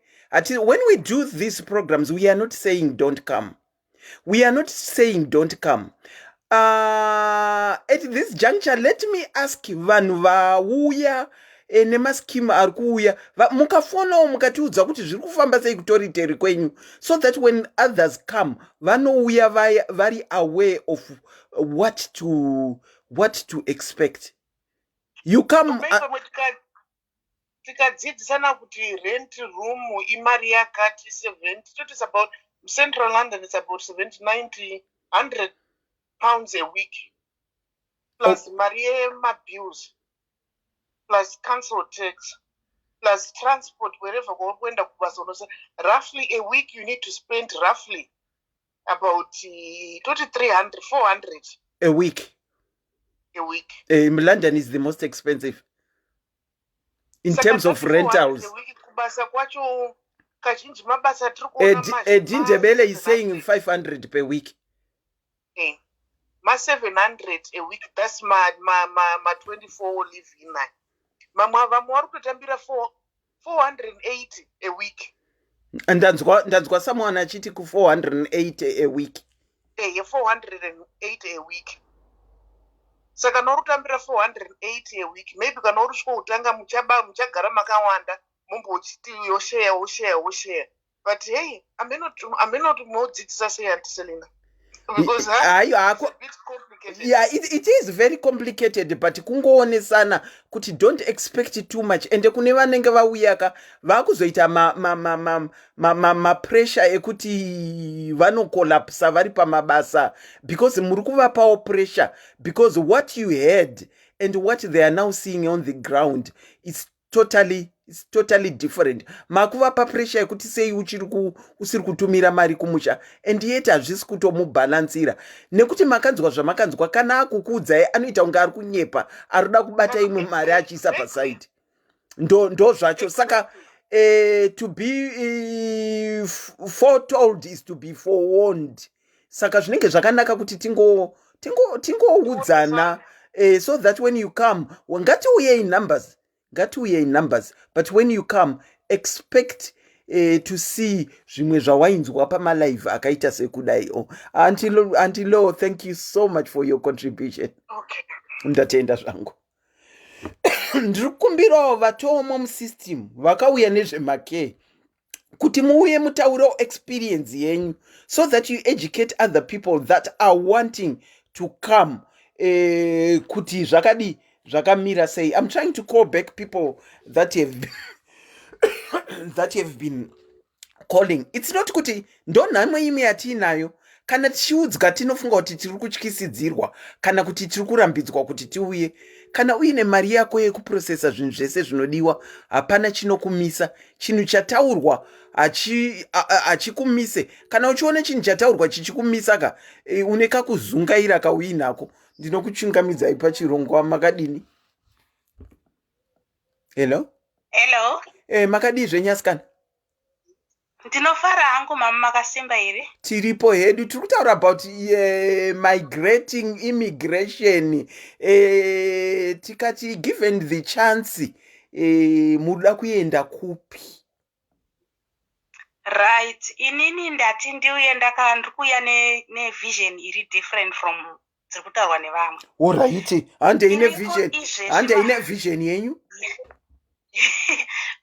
A: When we do these programs, we are not saying don't come. We are not saying don't come. At this juncture, let me ask vanhu vauya nemaskimu ari kuuya mukafonawo mukatiudza kuti zviri kufamba sei kutoriteri kwenyu, so that when others come vanouya vari aware of what to expect. You come.
D: Tikadzidzisana kuti rent room imari yakati 70, it's about central London, it's about 70-90 100 pounds a week, plus mari yemabills, plus council tax, plus transport wherever kwakuenda kubasa. Roughly a week you need to spend roughly about 300-400
A: a week. London is the most expensive in terms of rentals. Edindebele is saying 500 per week.
D: Ma 700 a week, that's my 24 live in. Mama vari kutambira 480 a week.
A: And ndanzwa someone achiti ku 480 a week.
D: 480 a week. Saka norutambira 480 a week, maybe kana uri kutanga muchagara makawanda mumbochiti yoshare. But hey, amenoti modzidzisa sei antiselina. Because it's a bit complicated.
A: Yeah, it is very complicated, but kungoonesana kuti don't expect too much. Ende kune vanenge vauyaka vakuzoita ma pressure ekuti vano collapse vari pamabasa, because muri kuvapawo pressure, because what you heard and what they are now seeing on the ground is totally different. Makuvapa pressure yekuti sei usiri kutumira mari kumusha, and yet hazvisi kutomubhalansira, nekuti makanzwa zvamakanzwa kana akukudzai anoita kunge ari kunyepa, arikuda kubata imwe mari achiisa pasaidi. Ndo zvacho. Saka to be foretold is to be forewarned. Saka zvinenge zvakanaka kuti tingoudzana, so that when you come, ngatiuye in numbers, but when you come, expect to see zvimwe zvawainzwa pamalive akaita sekudai. Until thank you so much for your contribution.
D: Okay.
A: Ndatenda zvangu. Ndiri kukumbirawo vatomo musystem vakauya nezvemake kuti muuye mutaurawo experience yenyu, so that you educate other people that are wanting to come, kuti zvakadi zvakamira sei. I'm trying to call back people that have that have been calling. It's not kuti ndonhamwe ime yatiinayo kana tichiudzwa tinofunga kuti tiri kutyisidzirwa kana kuti tiri kurambidzwa kuti tiuye. Kana uine mari yako yekuprocessa zvinhu zvese zvinodiwa, hapana chinokumisa. Chinhu chataurwa hachikumise. Kana uchiona chinhu chataurwa chichikumisa ka une kakuzungaira kauinako. Ndinokuchungamidzai pachirongwa. Makadini? Hello? Makadii zvenyasikana?
B: Ndinofara hangu mama, makasimba here.
A: Tiripo hedu tiri kutaura about migrating immigration. Tikati given the chance muda kuenda kupi?
B: Right. Inini ndati ndiuye ndikuya ne-vision iri different from dziri kutaurwa nevamwe.
A: Alright. Hande ine vision yenyu?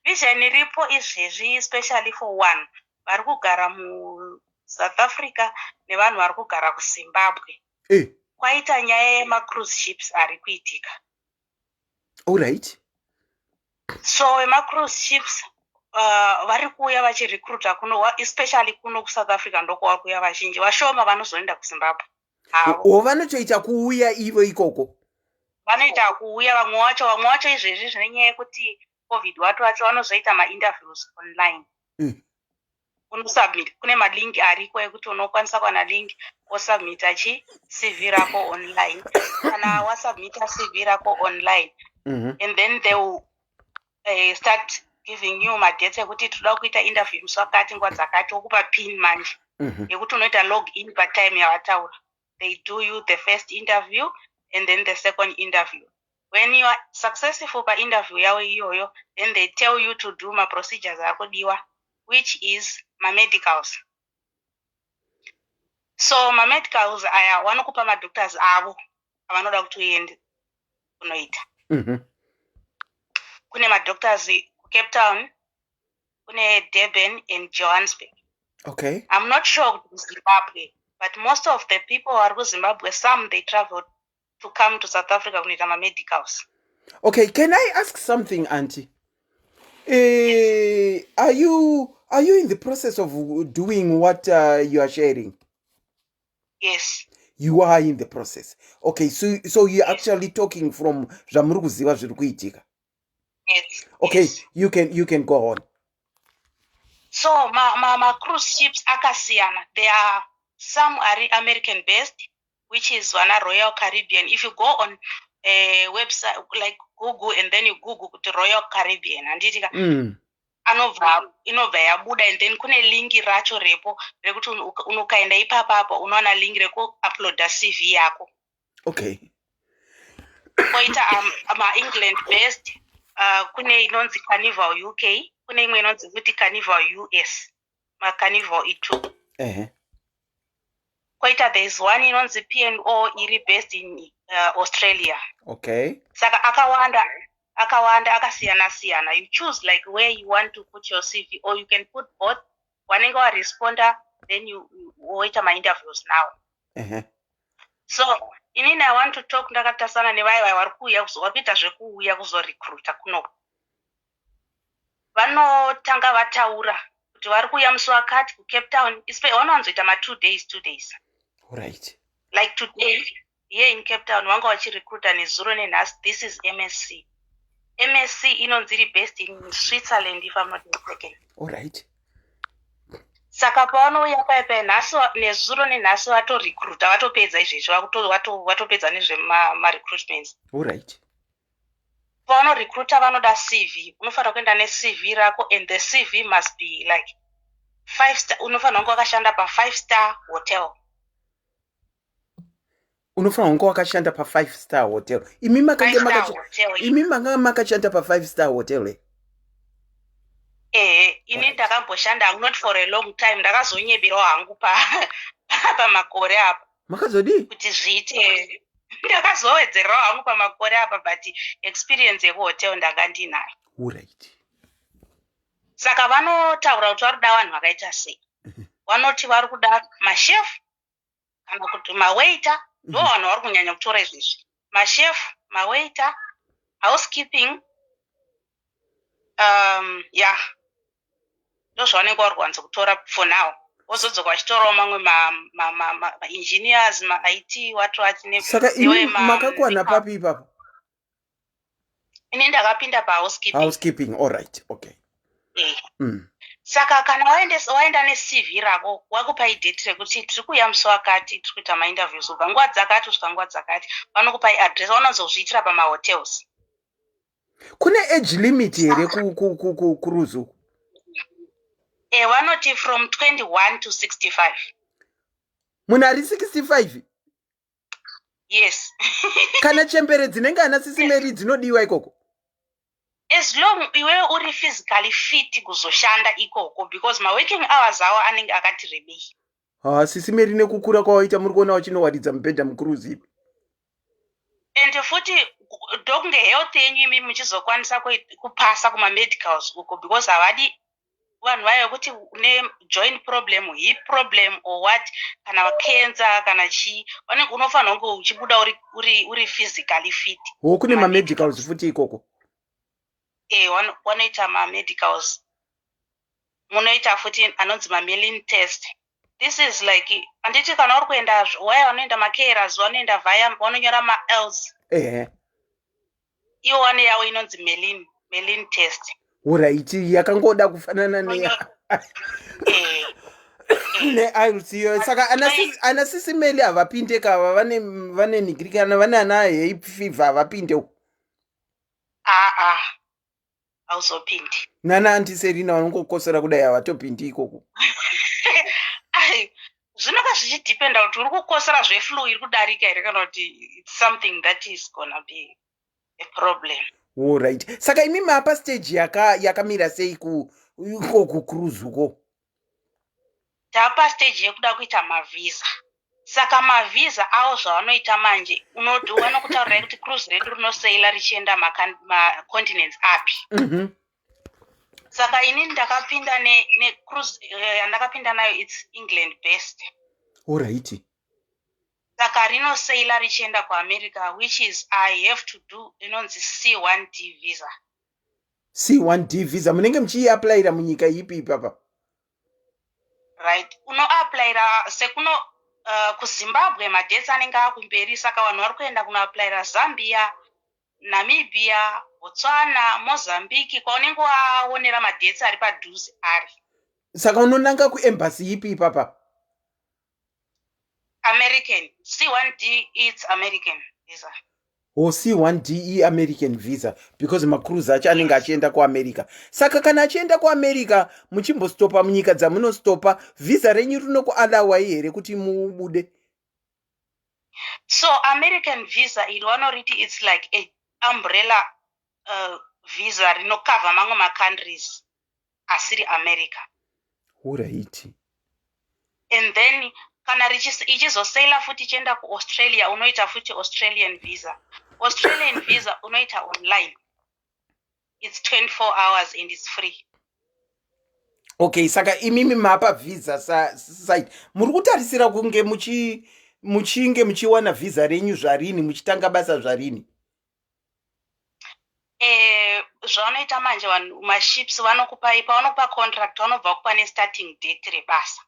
B: Vision iripo izvezvi, especially for one, vari kugara muSouth Africa nevanhu vari kugara kuZimbabwe. Kwaita nyaya yema-cruise ships ari kuitika.
A: Alright.
B: So vema-cruise ships vari kuuya vachirecruita kuno, especially kuno kuSouth Africa ndoko vari kuuya vazhinji. Vashoma vanozoenda kuZimbabwe.
A: Vanotoita kuuya ivo ikoko?
B: Vanoita kuuya vamwe wacho izvezvi zvinenyaya yekuti COVID wacho vanozoita ma-interviews online. Unosubmit, kune malink ariko ekuti unokwanisa kuwana link wosubmita CV rako online. Kana wasubmita CV rako online, and then they will start giving you madates ekuti toda kuita interview musi wakati nguva dzakati, wokupa pin manje yekuti unoita log in patime yavataura. They do you the first interview and then the second interview. When you are successful by interview yao iyoyo, then they tell you to do my procedures akodiwa, which is my medicals. So my medicals aya vanokupa madoctors avo avanoda kuti uende kunoita. Kune madoctors Cape Town, kune Durban and Johannesburg.
A: Okay.
B: I'm not sure Zimbabwe, but most of the people who are in Zimbabwe, some they traveled to come to South Africa kunoita my medicals.
A: Okay, can I ask something, Auntie? Are you in the process of doing what you are sharing?
B: Yes.
A: You are in the process. Okay, so you're actually talking from zvamuri kuziva zviri kuitika.
B: Yes.
A: Okay,
B: yes.
A: You can go on.
B: So my cruise ships akasiyana. There are some are American based, which is one Royal Caribbean. If you go on a website like Google and then you Google the Royal Caribbean and inobva yabuda, and then kune link racho repo rekuti unokaenda ipapo unoona link reku uploada CV yako.
A: Okay.
B: Koita England based, kune inonzi Carnival UK, kune imwe inonzi kuti Carnival US, ma Carnival itu. Koita there is one inonzi P&O iri based in Australia.
A: Okay.
B: Saka akawanda akasiyana. You choose like where you want to put your CV, or you can put both. Wanenge wa responder, then you wait my interviews now. So inini I want to talk ndakatasana nevaya vari kuuya kuita zvekuuya kuzorecruita kuno. Vanotanga vataura kuti vari kuuya musi wakati kuCape Town, vanonzoita ma 2 days.
A: Right.
B: Like today here in Cape Town wanga vachirecruita nezuro nenhasi. This is MSC. MSC inonziri based in Switzerland if I'm not mistaken.
A: Alright.
B: Saka pavanouya paipa nezuro nenhasi vatorecruita, vatopedza izvezvi, vatopedza nezvema-recruitments.
A: Alright.
B: Pavanorecruita vanoda CV. Unofanira kuenda neCV rako, and the CV must be like 5-star. Unofanira kunge wakashanda pa5-star hotel.
A: Unofanira kunge wakashanda pa5-star hotel. Imi manga makashanda pa5-star hotel.
B: Ini ndakamboshanda not for a long time. Ndakazonyeberawo hangu pamakore apa.
A: Makazodi?
B: Kuti zviite. Ndakazowedzerawo hangu pamakore apa, but experience yekuhotel ndakandinayo.
A: Alright.
B: Saka vanotaura kuti vari kuda vanhu vakaita sei. Vanoti vari kuda machef kana kuti mawaiter. Ndo vanhu vari kunyanya kutora izvezvi. Machef, mawaiter, housekeeping yeah ndozvavanenge vari kuwanza kutora for now wozodzoka vachitorawo mamwe ma-engineers ma-IT wati
A: saka imi makakwana papi ipapo?
B: ini ndakapinda
A: pa-housekeeping. All right, okay.
B: Saka kana waenda ne-CV rako wakupai date rekuti tiri kuuya musi wakati tiri kuita mainterviews ubva nguva dzakati kusvika nguva dzakati vanokupai address vanozozviitira pamahotels.
A: Kune age limit here kucruise uku?
B: Vanoti from 21 to 65.
A: Munhu ari 65?
B: Yes.
A: Kana chembere dzinenge ana SIS MELLY dzinodiwa ikoko?
B: As long iwewe uri physically fit kuzoshanda ikoko because my working hours awo anenge akati rebei.
A: SIS MELLY nekukura kwawaita muri kuona wachinowaridza mubhedha mucruise ipi?
B: And futi ndokunge health yenyu imi muchizokwanisa kupasa kuma-medicals uko because havadi vanhu vayo kuti une joint problem, hip problem or what, kana cancer kana chii, unofanira kunge uchibuda uri physically fit.
A: Kune ma-medicals futi ikoko?
B: Wanoita ma-medicals. Munoita futi anonzi ma-mailing test. This is like, anditi kana uri kuenda waya vanoenda ma-carers, vanoenda vaya vanonyora ma-Ls. Iwo wane yawo inonzi mailing test.
A: Alright, yakangoda kufanana ne-IELTS. Saka ana SIS MELLY havapinde kava vane nigiri kana vane ana hay fever havapinde uko?
B: Hauzopindi.
A: Nana antiserina vanongokosera kudai havatopindi ikoko?
B: Zvinoka zvichidependa kuti uri kukosera zveflu iri kudarika here kana kuti it's something that is gonna be a problem.
A: Alright. Saka imi mapa stage yakamira sei kucruise uko?
B: Tapa stage yekuda kuita mavisa. Saka mavisa awo zvavanoita manje vanokutaurirai kuti cruise redu rinosaila richienda ma-continents api. Saka ini ndakapinda ne-cruise yandakapinda nayo it's England based.
A: Alright.
B: Saka rinosaila richienda kuAmerica, which is I have to do inonzi C1D visa.
A: C1D visa munenge muchiiaplayira munyika ipi ipapa?
B: Right. Unoaplayira sekuno kuZimbabwe madates anenge akumberi, saka vanhu vari kuenda kunoaplayira Zambia, Namibia, Botswana, Mozambique, kwaunenge waonera madates ari padhuze ari.
A: Saka unonanga kuembassy ipi ipapa?
B: American. C1D it's American visa.
A: C1D American visa because macruise acho anenge achienda kuAmerica. Saka kana achienda kuAmerica muchimbostopa munyika dzamunostopa, visa renyu rinokualawa here kuti mubude?
B: So American visa iri vanoriti it's like a umbrella visa rinokava mamwe ma-countries asiri America.
A: Alright.
B: And then kana ichizosaila futi ichienda kuAustralia unoita futi Australian visa. Australian visa unoita online. It's 24 hours and it's free.
A: Okay, saka imimi mapa visa site. Muri kutarisira kunge muchinge muchiwana visa renyu zvarini, muchitanga basa zvarini?
B: Zvavanoita manje vanhu maships pavanokupa contract vanobva kupa ne-starting date rebasa.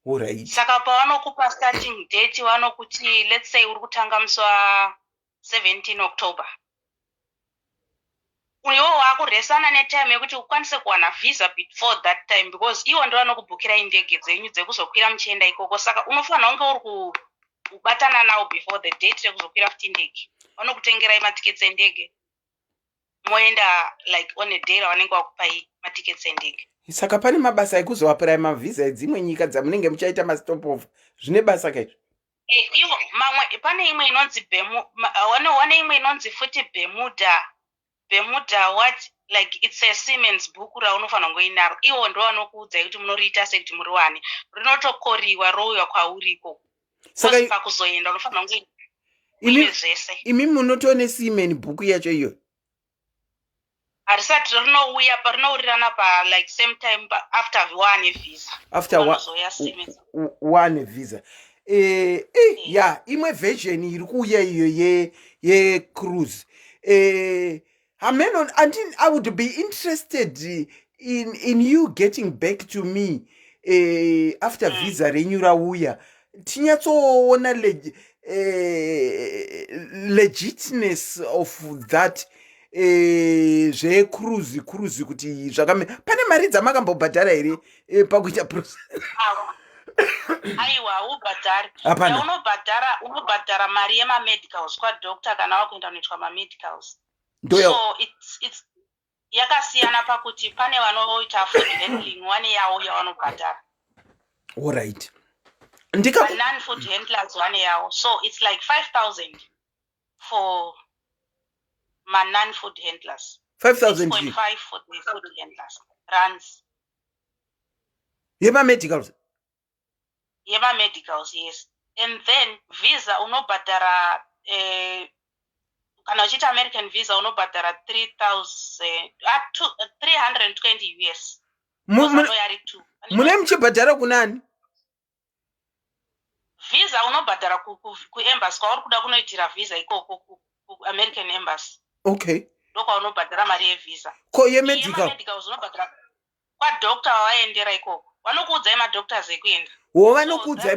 A: Alright.
B: Saka pavanokupa starting date vanokuti let's say uri kutanga musi wa17 October. Iwo wakuresana netime yekuti ukwanise kuwana visa before that time because iwo ndo vanokubhukira indege dzenyu dzekuzokwira muchienda ikoko. Saka unofanira kunge uri kubatana nawo before the date yekuzokwira futi ndege. Vanokutengerai matickets endege. Moenda like on a day ravanenge vakupai matickets endege.
A: Saka pane mabasa ekuzoapurai mavisa edzimwe nyika dzamunenge muchaita mastopover. Zvine basa kaizvo?
B: Ivo mamwe pane imwe inonzi wane imwe inonzi futi Bermuda what like it's a Siemens book raunofanira kungoinaro. Ivo ndo vanokuudzai kuti munoriita sekuti muri wani. Rinotokoriwa rouya kwauri ikoko. Saka pakuzoenda unofanira kunge uine zvese.
A: Imi munotone Siemens book yacho iyo?
B: Harisati rinouya parinourirana like same time after one visa.
A: After one visa. Ya imwe version iri kuuya iyo ye cruise. Amen. Until I would be interested in you getting back to me after visa renyu rauya. Tinyatsoona legitness of that zvecruise kuti zvakame pane mari dzamakambobhadhara here pakuita process?
B: Aiwa ubhadhari.
A: Hapana.
B: Unobhadhara mari yemamedicals kwadoctor kana wakuenda kunoitwa mamedicals.
A: Ndoya.
B: So it's yakasiyana pakuti pane vanoita food handling one yawo yavanobhadhara.
A: All right.
B: Non-food handlers one yawo. So it's like 5,000 for my non-food handlers.
A: 5,000.
B: 6.5 for the food handlers. Runs.
A: Medicals.
B: Medicals, yes. And then visa unobhadhara kana uchita American visa unobhadhara 320 US.
A: Mune muchibhadhara kunani?
B: Visa unobhadhara kuembassy kwauri kuda kunoitira visa ikoko ku American embassy.
A: Okay.
B: Ndokwa unobhadhara mari yevisa.
A: Ko yemedical.
B: Medicals unobhadhara kwadoctor waendera ikoko. Vanokuudzai madoctors ekuenda.
A: Vanokuudzai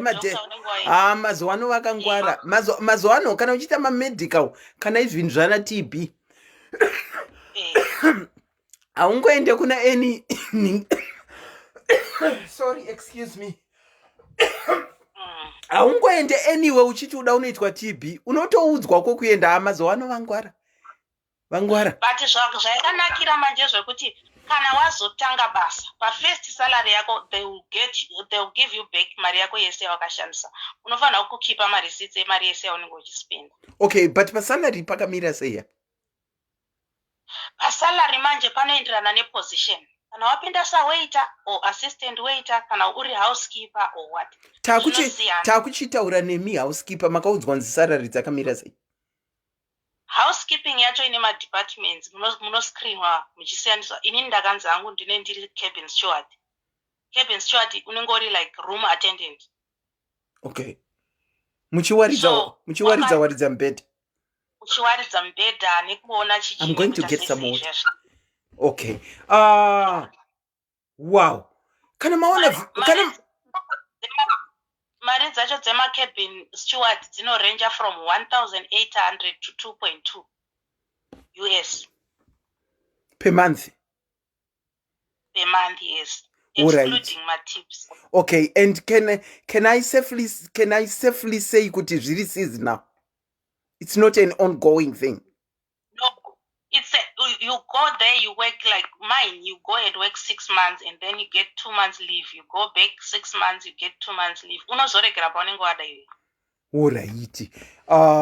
A: mazuva ano vakangwara. Mazuva ano kana uchiita mamedical kana izvinhu zvana TB. Haungoende kuna any sorry, excuse me. Haungoende anywhere uchiti uda unoitwa TB. Unotoudzwa kokuenda mazuva ano vangwara.
B: But zvakanakira manje zvekuti kana wazotanga basa first salary yako they will give you back mari yako yese yakashandisa. Unofanira kukipa mari receipts emari yese yaunenge uchispenda.
A: Okay, but pasalary pakamira sei?
B: Pasalary manje panoenderana neposition. Kana wapinda sawaiter or assistant waiter kana uri housekeeper or what.
A: Takuchitaura nemi housekeeper makaudzwa nzi salary dzakamira sei?
B: Housekeeping yacho ine madepartments munoscreenwa muchisiyaniswa. Inini ndakanzi hangu ndiri cabin steward. Cabin steward unenge uri like room attendant.
A: Okay. Muchiwaridza mbedha.
B: Uchiwaridza mbedha nekuona
A: I'm going to get some water. Okay. Wow. Kana maona
B: mari dzacho dzemacabin steward dzinorange from 1,800 to 2.2 US
A: per month.
B: Per month, yes.
A: Excluding
B: my tips.
A: Okay, and can I safely say kuti zviri seasonal? It's not an ongoing thing.
B: No, it's you go there, you work like mine. You go and work 6 months, and then you get 2 months leave. You go back 6 months, you get 2 months leave. Unozoregera paunenge wada iwe.
A: Alright.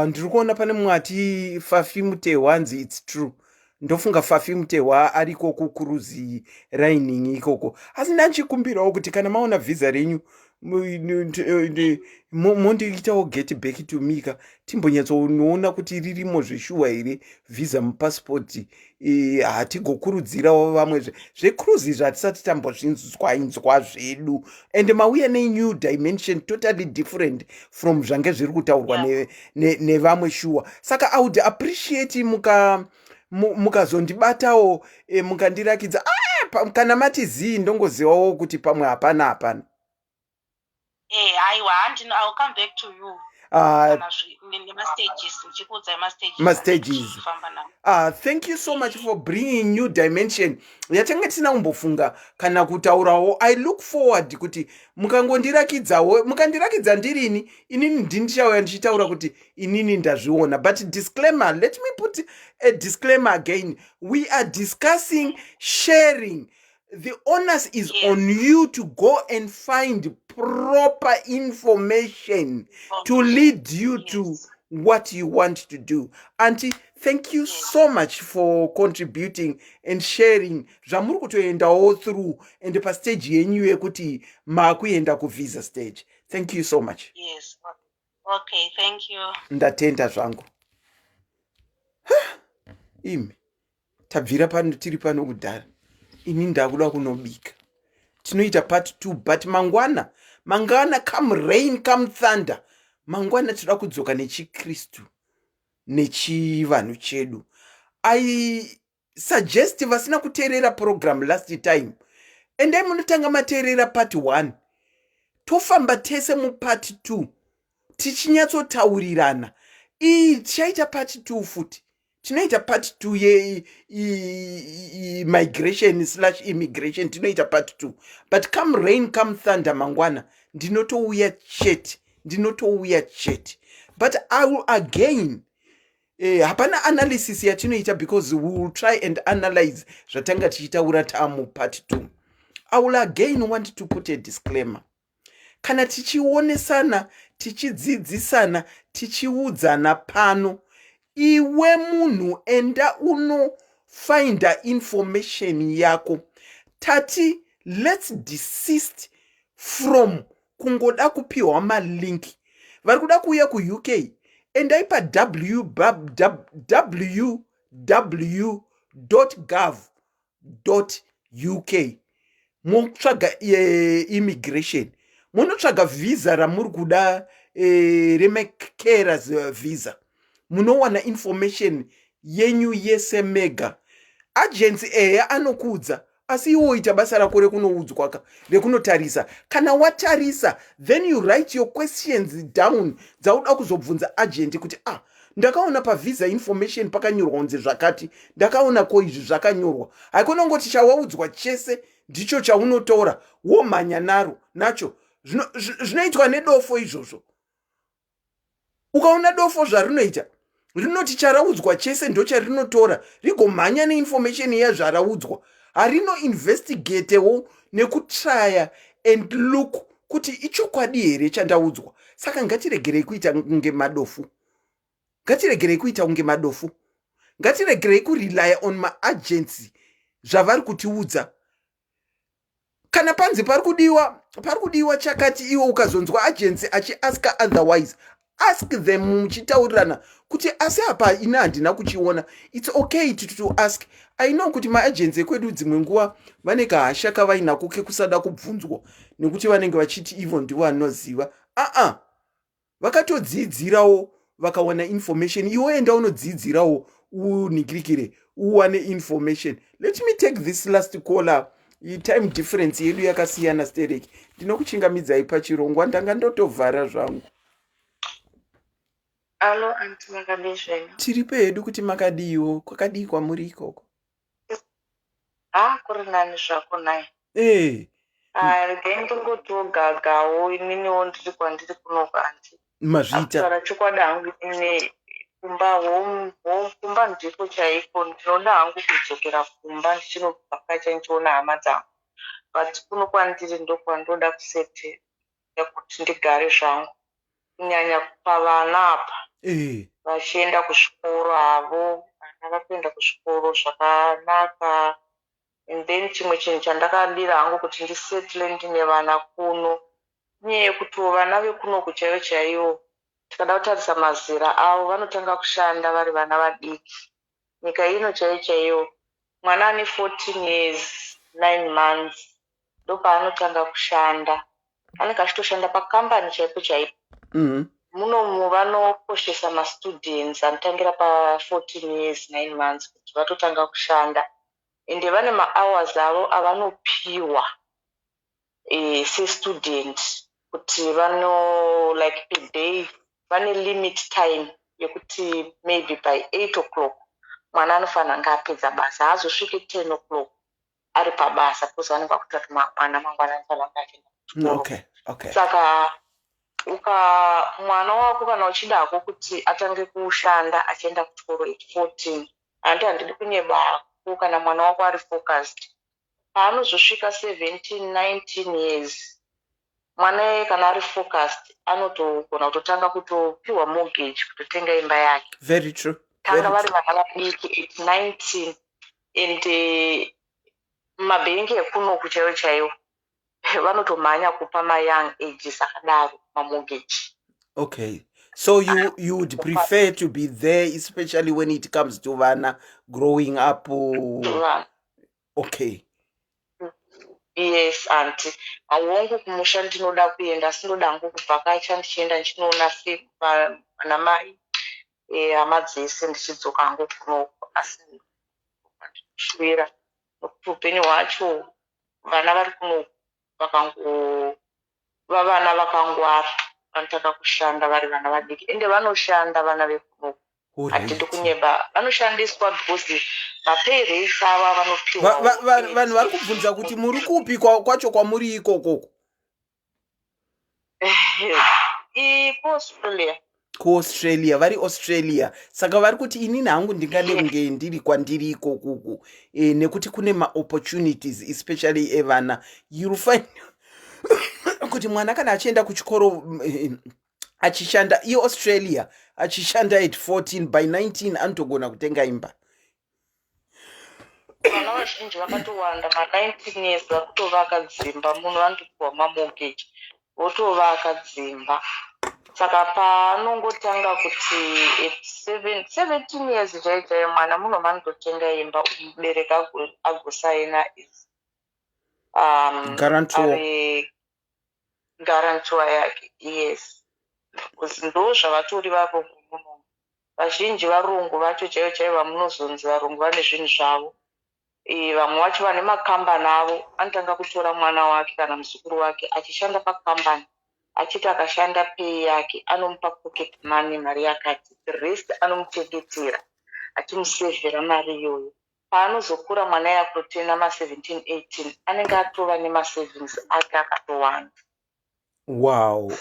A: Ndiri kuona pane mwati Fafi Mutehwanzi, it's true. Ndofunga Fafi Mutehwa ariko kucruise lining ikoko. Asi ndanchikumbirawo kuti kana maona visa renyu mondiitawo get back to mika timbonyatsoona kuti ririmo zveshuwa here visa mupassport. Hatigokurudzirawo vamwe zvecruise zvatisati tambozvinzwa zvedu, and mauya nenew dimension totally different from zvange zviri kutaurwa nevamwe shuwa. Saka I would appreciate mukazondibatawo mukandirakidza kana mati zii ndongozivawo kuti pamwe hapana.
B: I'll come back to you.
A: Stages. Thank you so much for bringing new dimension. Yatanga tina umbofunga kana kutaurawo. I look forward kuti mukandirakidza ndirini inini ndindichauya ndichitaura kuti inini ndazviona. But disclaimer, let me put a disclaimer again. We are discussing sharing. The onus is on you to go and find proper information to lead you to what you want to do. Auntie, thank you so much for contributing and sharing. Zvamuri kutoendawo through and pa stage yenyu yekuti makuenda ku visa stage. Thank you so much.
B: Yes. Okay, thank you.
A: Ndatenda zvangu. Imi tabvira pano tiri pano kudhara. Ini ndakuda kunobika. Tinoita part 2, but mangwana come rain come thunder. Mangwana tinoda kudzoka nechikristu nechivanhu chedu. I suggest vasina kuteerera program last time endai munotanga mateerera part 1 tofamba tese mupart 2 tichinyatsotaurirana. Iyi tichaita part 2 futi tinoita part 2 migration / immigration tinoita part 2 but come rain come thunder mangwana ndinotouya chete but I will again hapana analysis yatinoita because we will try and analyze zvatanga tichitaura tamu part 2. I will again want to put a disclaimer. Kana tichionesana tichidzidzisana tichiudzana pano iwe munhu enda unofinda information yako tati let's desist from kungoda kupiwa malink. Vari kuda kuuya kuuk endai www.gov.uk motsvaga immigration munotsvaga visa ramuri kuda remakeras visa munowana information yenyu yese mega. Agency eya anokuudza asi iwo ita basa rako rekunoudzwa rekunotarisa. Kana watarisa then you write your questions down dzauda kuzobvunza agent kuti ndakaona pavisa information pakanyorwa kunze zvakati ndakaona ko izvi zvakanyorwa. Haikonongoti chawaudzwa chese ndicho chaunotora womhanya nacho zvinoitwa nedofo izvozvo. Ukaona dofo zvarinoita rinoti charaudzwa chese ndo charinotora rigomhanya neinformation yazvaraudzwa harino investigatewo nekutraya and look kuti ichokwadi here chandaudzwa. Saka ngatiregerei kuita unge madofu ngatiregerei kurely on maagency zvavari kutiudza. Kana panzi pari kudiwa chakati iwe ukazonzwa agency achiaska otherwise ask them muchitaurirana kuti asi apa ina handina kuchiona. It's okay to ask. I know kuti maagency ekwedu dzimwe nguva vane kahasha kavainako kekusada kubvunzwa nekuti vanenge vachiti ivo ndivo vanoziva. Vakatodzidzirawo vakawana information. Iwe enda unodzidzirawo uningirikire uwane information. Let me take this last caller. Time difference yedu yakasiyana stereki. Ndinokuchingamidzai pachirongwa ndanga ndotovhara zvangu.
C: Alo anti makadizvenyu.
A: Tiri pedu kuti makadiwo kwakadii kwamuri ikoko.
C: Kuri nani zvako naye. Regai ndingotogagawo ininiwo ndiri kwandiri kunoko anti.
A: Mazvita.
C: Sara chokwadi hangu ine kumba ndiko chaiko ndinoda hangu kudzokera kumba ndichinobvakacha ndichiona hama dzangu. But kuno kwandiri ndokwandoda kusete yekuti ndigare zvangu. Kunyanya kupa vana apa. Vachienda kuzvikoro avo, vana vakuenda kuzvikoro zvakanaka. And then chimwe chinhu chandakadira hangu kuti ndisettle ndine vana kuno. Nyaya yekuti vana vekuno kuchaivo chaivo tikada kutarisa mazera avo vanotanga kushanda vari vana vadiki. Nyika ino chaivo mwana ane 14 years 9 months ndopaanotanga kushanda. Anenge achitoshanda pakambani chaipo. Munomu vanokoshesa mastudents anotangira pa14 years 9 months kuti vatotanga kushanda. Ende vane mahours avo avanopiwa se-student kuti vano like per day vane limit time yekuti maybe by 8 o'clock mwana anofanira ngapedza basa haazosviki 10 o'clock ari pabasa because vanenge vakuti mwana mangwana anofanira ngachienda kuchikoro. Saka mwana wako kana uchidako kuti atange kushanda achienda kuchikoro at 14 handidi kunyebako kana mwana wako ari focused. Paanozosvika 17 19 years mwana kana ari focused anotogona kutotanga kutopiwa mortgage kutotenga imba yake.
A: Very true.
C: Tanga vari vana vadiki at 19 and mabhengi ekuno kuchaivo vanotomhanya kupa ma-young ages akadaro ma-mortgage.
A: Okay. So you would prefer to be there especially when it comes to vana growing up? Okay.
C: Yes, auntie. Awongo kumusha ndinoda kuenda sinoda hangu kubvakacha ndichienda ndichinoona vana mai hama dzese ndichidzoka hangu kunoko. asi shwira nokuti upenyu hwacho vana vari kuno vakangova vana vakangwara vanotaka kushanda vari vana vadiki ende vanoshanda vana vekuno hatidi kunyeba vanoshandiswa because mapay rates ava vanopiwa
A: vanhu vari kubvunza kuti muri kupi kwacho kwamuri ikokoko kuaustralia vari australia saka vari kuti inini hangu ndingade kunge ndiri kwandiri ikokuku nekuti kune maopportunities especially evana you'll find kuti mwana kana achienda kuchikoro achishanda iaustralia achishanda at 14 by 19 anotogona kutenga imba
C: vana vazhinji vakatowanda ma19 years vakutovaka dzimba munhu vanotopiwa mamortgage votovaka dzimba saka paanongotanga kuti 17 years chaichai mwana muno manototenga imba mubereka agosaina garantor yake yes because ndo zvavatori vapo muno vazhinji varungu vacho chaivo chaivo vamunozonzi varungu vane zvinhu zvavo vamwe vacho vane makambani avo anotanga kutora mwana wake kana muzukuru wake achishanda pakambani achiti akashanda pay yake anomupa pocket money mari yakati the rest anomuchengetera achimusevhera mari iyoyo paanozokura mwana yakutena ma17 18 anenge atova nemasavings ake akatowanda
A: wow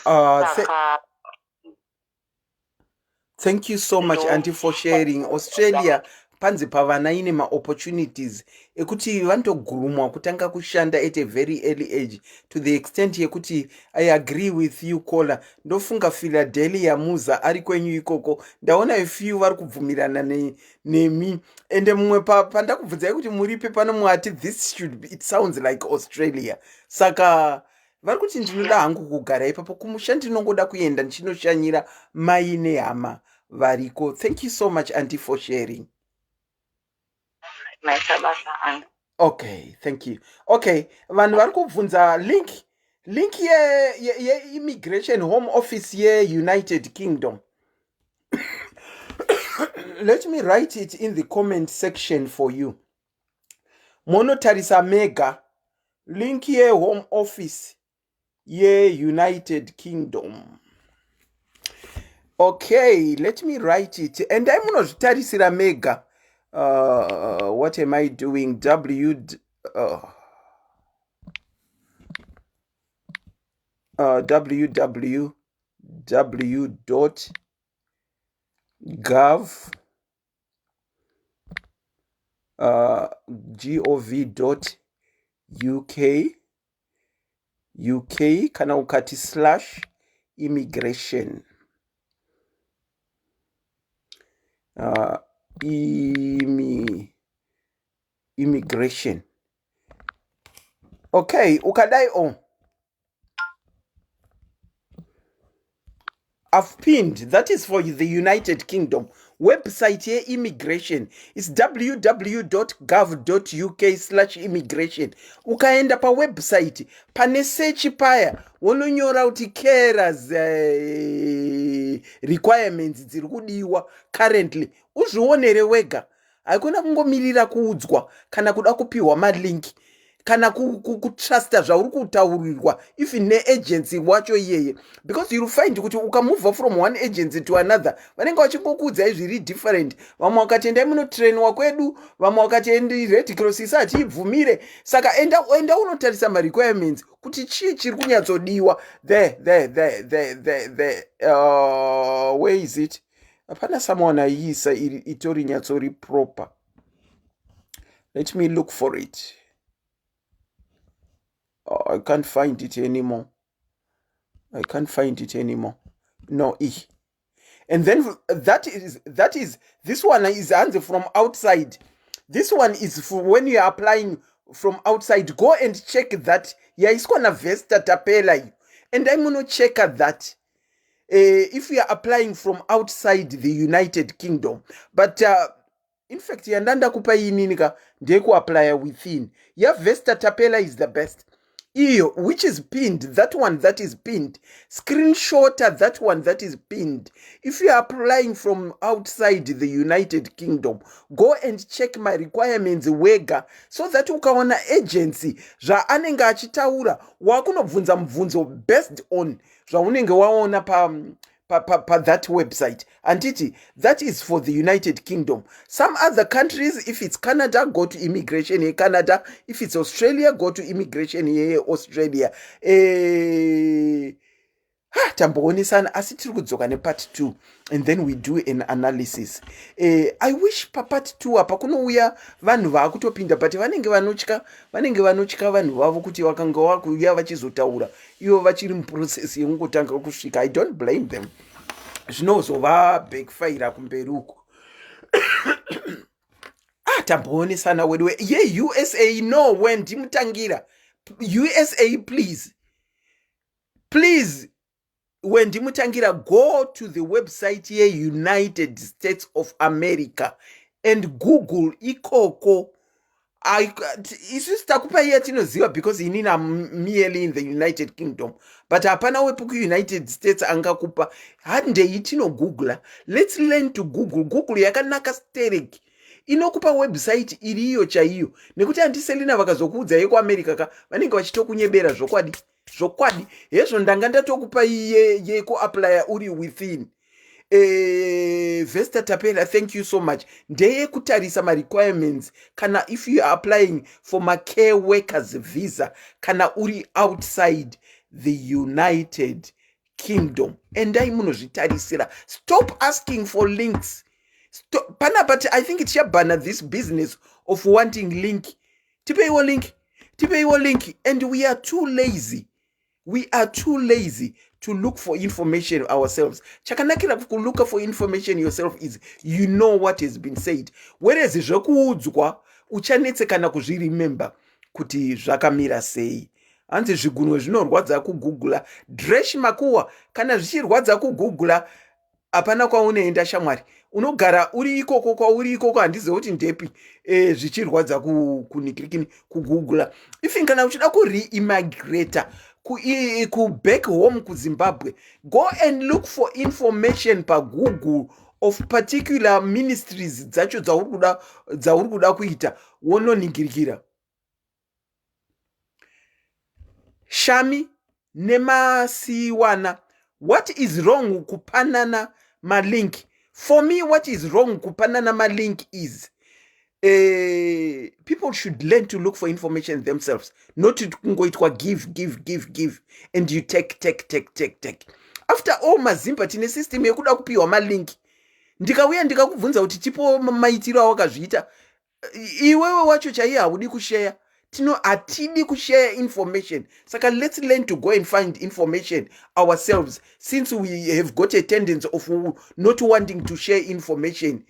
A: thank you so much auntie for sharing australia panze pavana ine maopportunities ekuti vanotogurumwa kutanga kushanda at a very early age to the extent yekuti I agree with you Kola ndofunga Philadelphia muza ari kwenyu ikoko ndaona ifew vari kubvumirana nemi ende mumwe pandakubvunzai kuti muripe pano mwati this should be, it sounds like Australia saka vari kuti ndinoda hangu kugara ipapo kumusha ndinongoda kuenda ndichinoshanyira mai nehama variko. Thank you so much auntie for sharing. Okay, thank you. Okay, vanhu vari kubvunza link ye immigration home office ye United Kingdom. Let me write it in the comment section for you. Monotarisa mega link ye home office ye United Kingdom. Okay, let me write it. And I'm going to tarisira mega. What am I doing? gov.uk kana ukati /immigration immigration. Okay, ukadai on. I've pinned. That is for the United Kingdom. Website here immigration is www.gov.uk/immigration. Ukaenda pa website pane search paya wononyora uti carers requirements dziri kudiwa currently uzvionere wega. Haikona kungomirira kuudzwa kana kuda kupiwa malink kana kutrusta zvauri kutaurirwa even neagency wacho iyeye, because you'll find kuti ukamove from one agency to another vanenge vachingokuudzai zviri different. Vamwe vakatendai munotrainwa kwedu, vamwe vakatendi Red Cross isati ibvumire. Saka enda unotarisa requirements kuti chii chiri kunyatsodiwa where is it? Hapana someone aisa itori nyatsori proper. Let me look for it. I can't find it anymore. No, and then that is this one is answer from outside. This one is for when you are applying from outside. Go and check that. Yeah, it's gonna vesta tapela, and I'm gonna check at that. If you are applying from outside the United Kingdom, but in fact, yandanda kupa ininika ndeku apply within. Yeah, vesta tapela is the best. iyo, which is pinned, that one that is pinned, screenshot that one that is pinned. If you are applying from outside the United Kingdom, go and check my requirements wega, so that ukaona agency zvaanenge achitaura wakunobvunza mubvunzo based on zvaunenge waona pa that website. Anditi, that is for the United Kingdom. Some other countries, if it's Canada, go to immigration in Canada. If it's Australia, go to immigration in Australia. Tambonisana asi tiri kudzoka nepart 2 and then we do an analysis. I wish part 2 apa kunouya vanhu vaakutopinda but vanenge vanotya vanhu vavo kuti vakanga vakuuya vachizotaura ivo vachiri muprocess yekungotanga kusvika. I don't blame them. Zvinozova backfire kumberi uko. Tamboonesana wedu ye USA no when ndimutangira USA please when ndimutangira go to the website ye United States of America and Google ikoko. Isusu takupa iye tinoziva because inini am merely in the United Kingdom, but hapana wepu ku United States angakupa handei tinogoogle. Let's learn to Google yakanaka stereki inokupa website iriyo chaiyo, nekuti andiselina vakazokuudza yeko America ka vanenge vachitokunyebera zvokwadi hezvo ndanga ndatokupa yeko applya uri within. Vesta Tapela, thank you so much. Ndeye kutarisa ma requirements kana if you are applying for my care workers visa kana uri outside the United Kingdom. Endai munozvitarisira. Stop asking for links. Stop. But I think it's bana this business of wanting link. Tipe your link. And we are too lazy. To look for information ourselves. Chakanakira look for information yourself is you know what has been said. Whereas zvokuudzwa uchanetse kana kuzviremember kuti zvakamira sei. Hanzi zvigunwe zvinorwadza kugugula. Dresh makuwa kana zvichirwadza kugugula hapana kwaunoenda shamwari. Unogara uri ikoko handizo kuti ndepi zvichirwadza kunikirikini kugugula. If kana uchida re-immigrate ku back home ku Zimbabwe, go and look for information pa Google of particular ministries dzacho dzauri kuda kuita wononingirikira. Shami nemasiwana, what is wrong kupanana malink? For me, what is wrong kupanana malink is people should learn to look for information themselves, not to go give and you take. After all mazimba tine system yekuda kupiwa malink. Ndikauya ndikakubvunza kuti tipo maitiro awakazviita iwewe wacho chaiye haudi kushare. Atidi kushare information. Saka let's learn to go and find information ourselves, since we have got a tendency of not wanting to share information.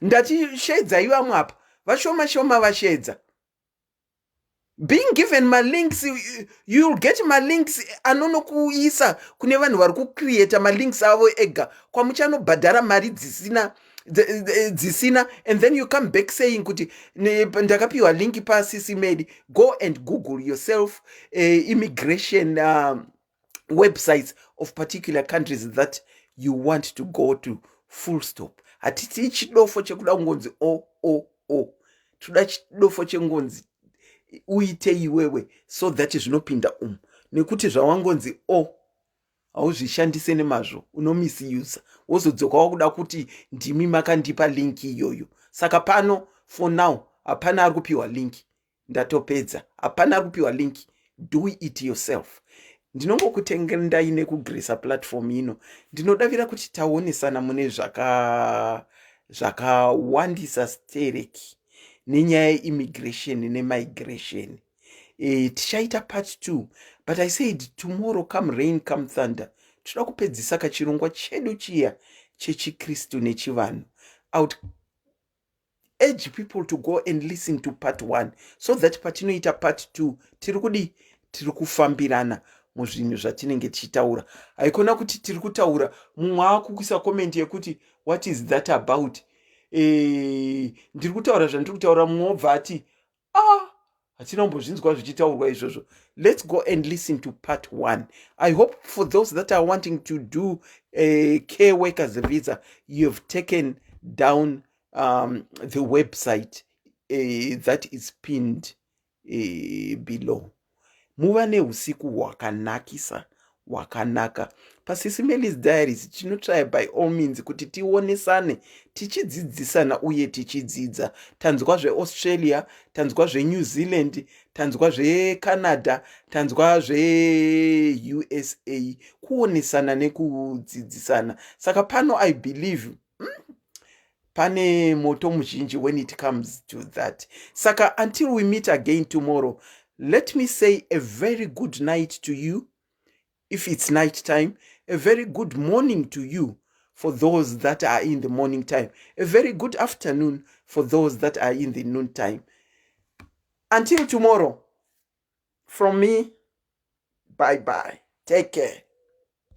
A: Ndati shedza iwa mwapa vashoma vashedza. Being given my links, you'll get my links anonokuisa kune vanhu vari kucreate my links avo ega kwamuchanobhadhara mari dzisina, and then you come back saying kuti ndakapiwa link pa SIS MELLY. Go and Google yourself immigration websites of particular countries that you want to go to. Full stop. Hatiti chidofo chekuda ngonzi tuda chidofo chengonzi uite iwewe so that zvinopinda nekuti zvawangonzi hauzvishandise nemazvo unomisuse wozodzoka wakuda kuti ndimi makandipa link iyoyo. Saka pano for now hapana ari kupiwa link. Ndatopedza. Hapana ari kupiwa link. Do it yourself. Ndinongokutengera ndaine kugresa platform ino. Ndinodavira kuti taonesana mune zvakawandisa stereki nenyaya yeimmigration nemigration. Tichaita part 2, but I said tomorrow come rain come thunder. Toda kupedzisa kachirongwa chedu chiya chechikristu nechivanhu. I would urge people to go and listen to part 1 so that patinoita part 2 tiri kufambirana muzvinhu zvatinenge tichitaura. Haikona kuti tiri kutaura mumwe akukuisa comment yekuti what is that about. Ndiri kutaura zvandiri kutaura mumwe obva ati hatinombozvinzwa zvichitaurwa izvozvo. Let's go and listen to part 1. I hope for those that are wanting to do a care workers visa, you have taken down the website that is pinned below. Muva neusiku hwakanakisa hwakanaka. PaSIS MELLY's Diaries tinotry by all means kuti tionesane tichidzidzisana uye tichidzidza. Tanzwa zveAustralia, tanzwa zveNew Zealand, tanzwa zveCanada, tanzwa zveUSA, kuonesana nekudzidzisana. Saka pano I believe pane moto muzhinji when it comes to that. Saka until we meet again tomorrow, let me say a very good night to you. If it's night time, a very good morning to you for those that are in the morning time. A very good afternoon for those that are in the noon time. Until tomorrow, from me, bye-bye. Take care.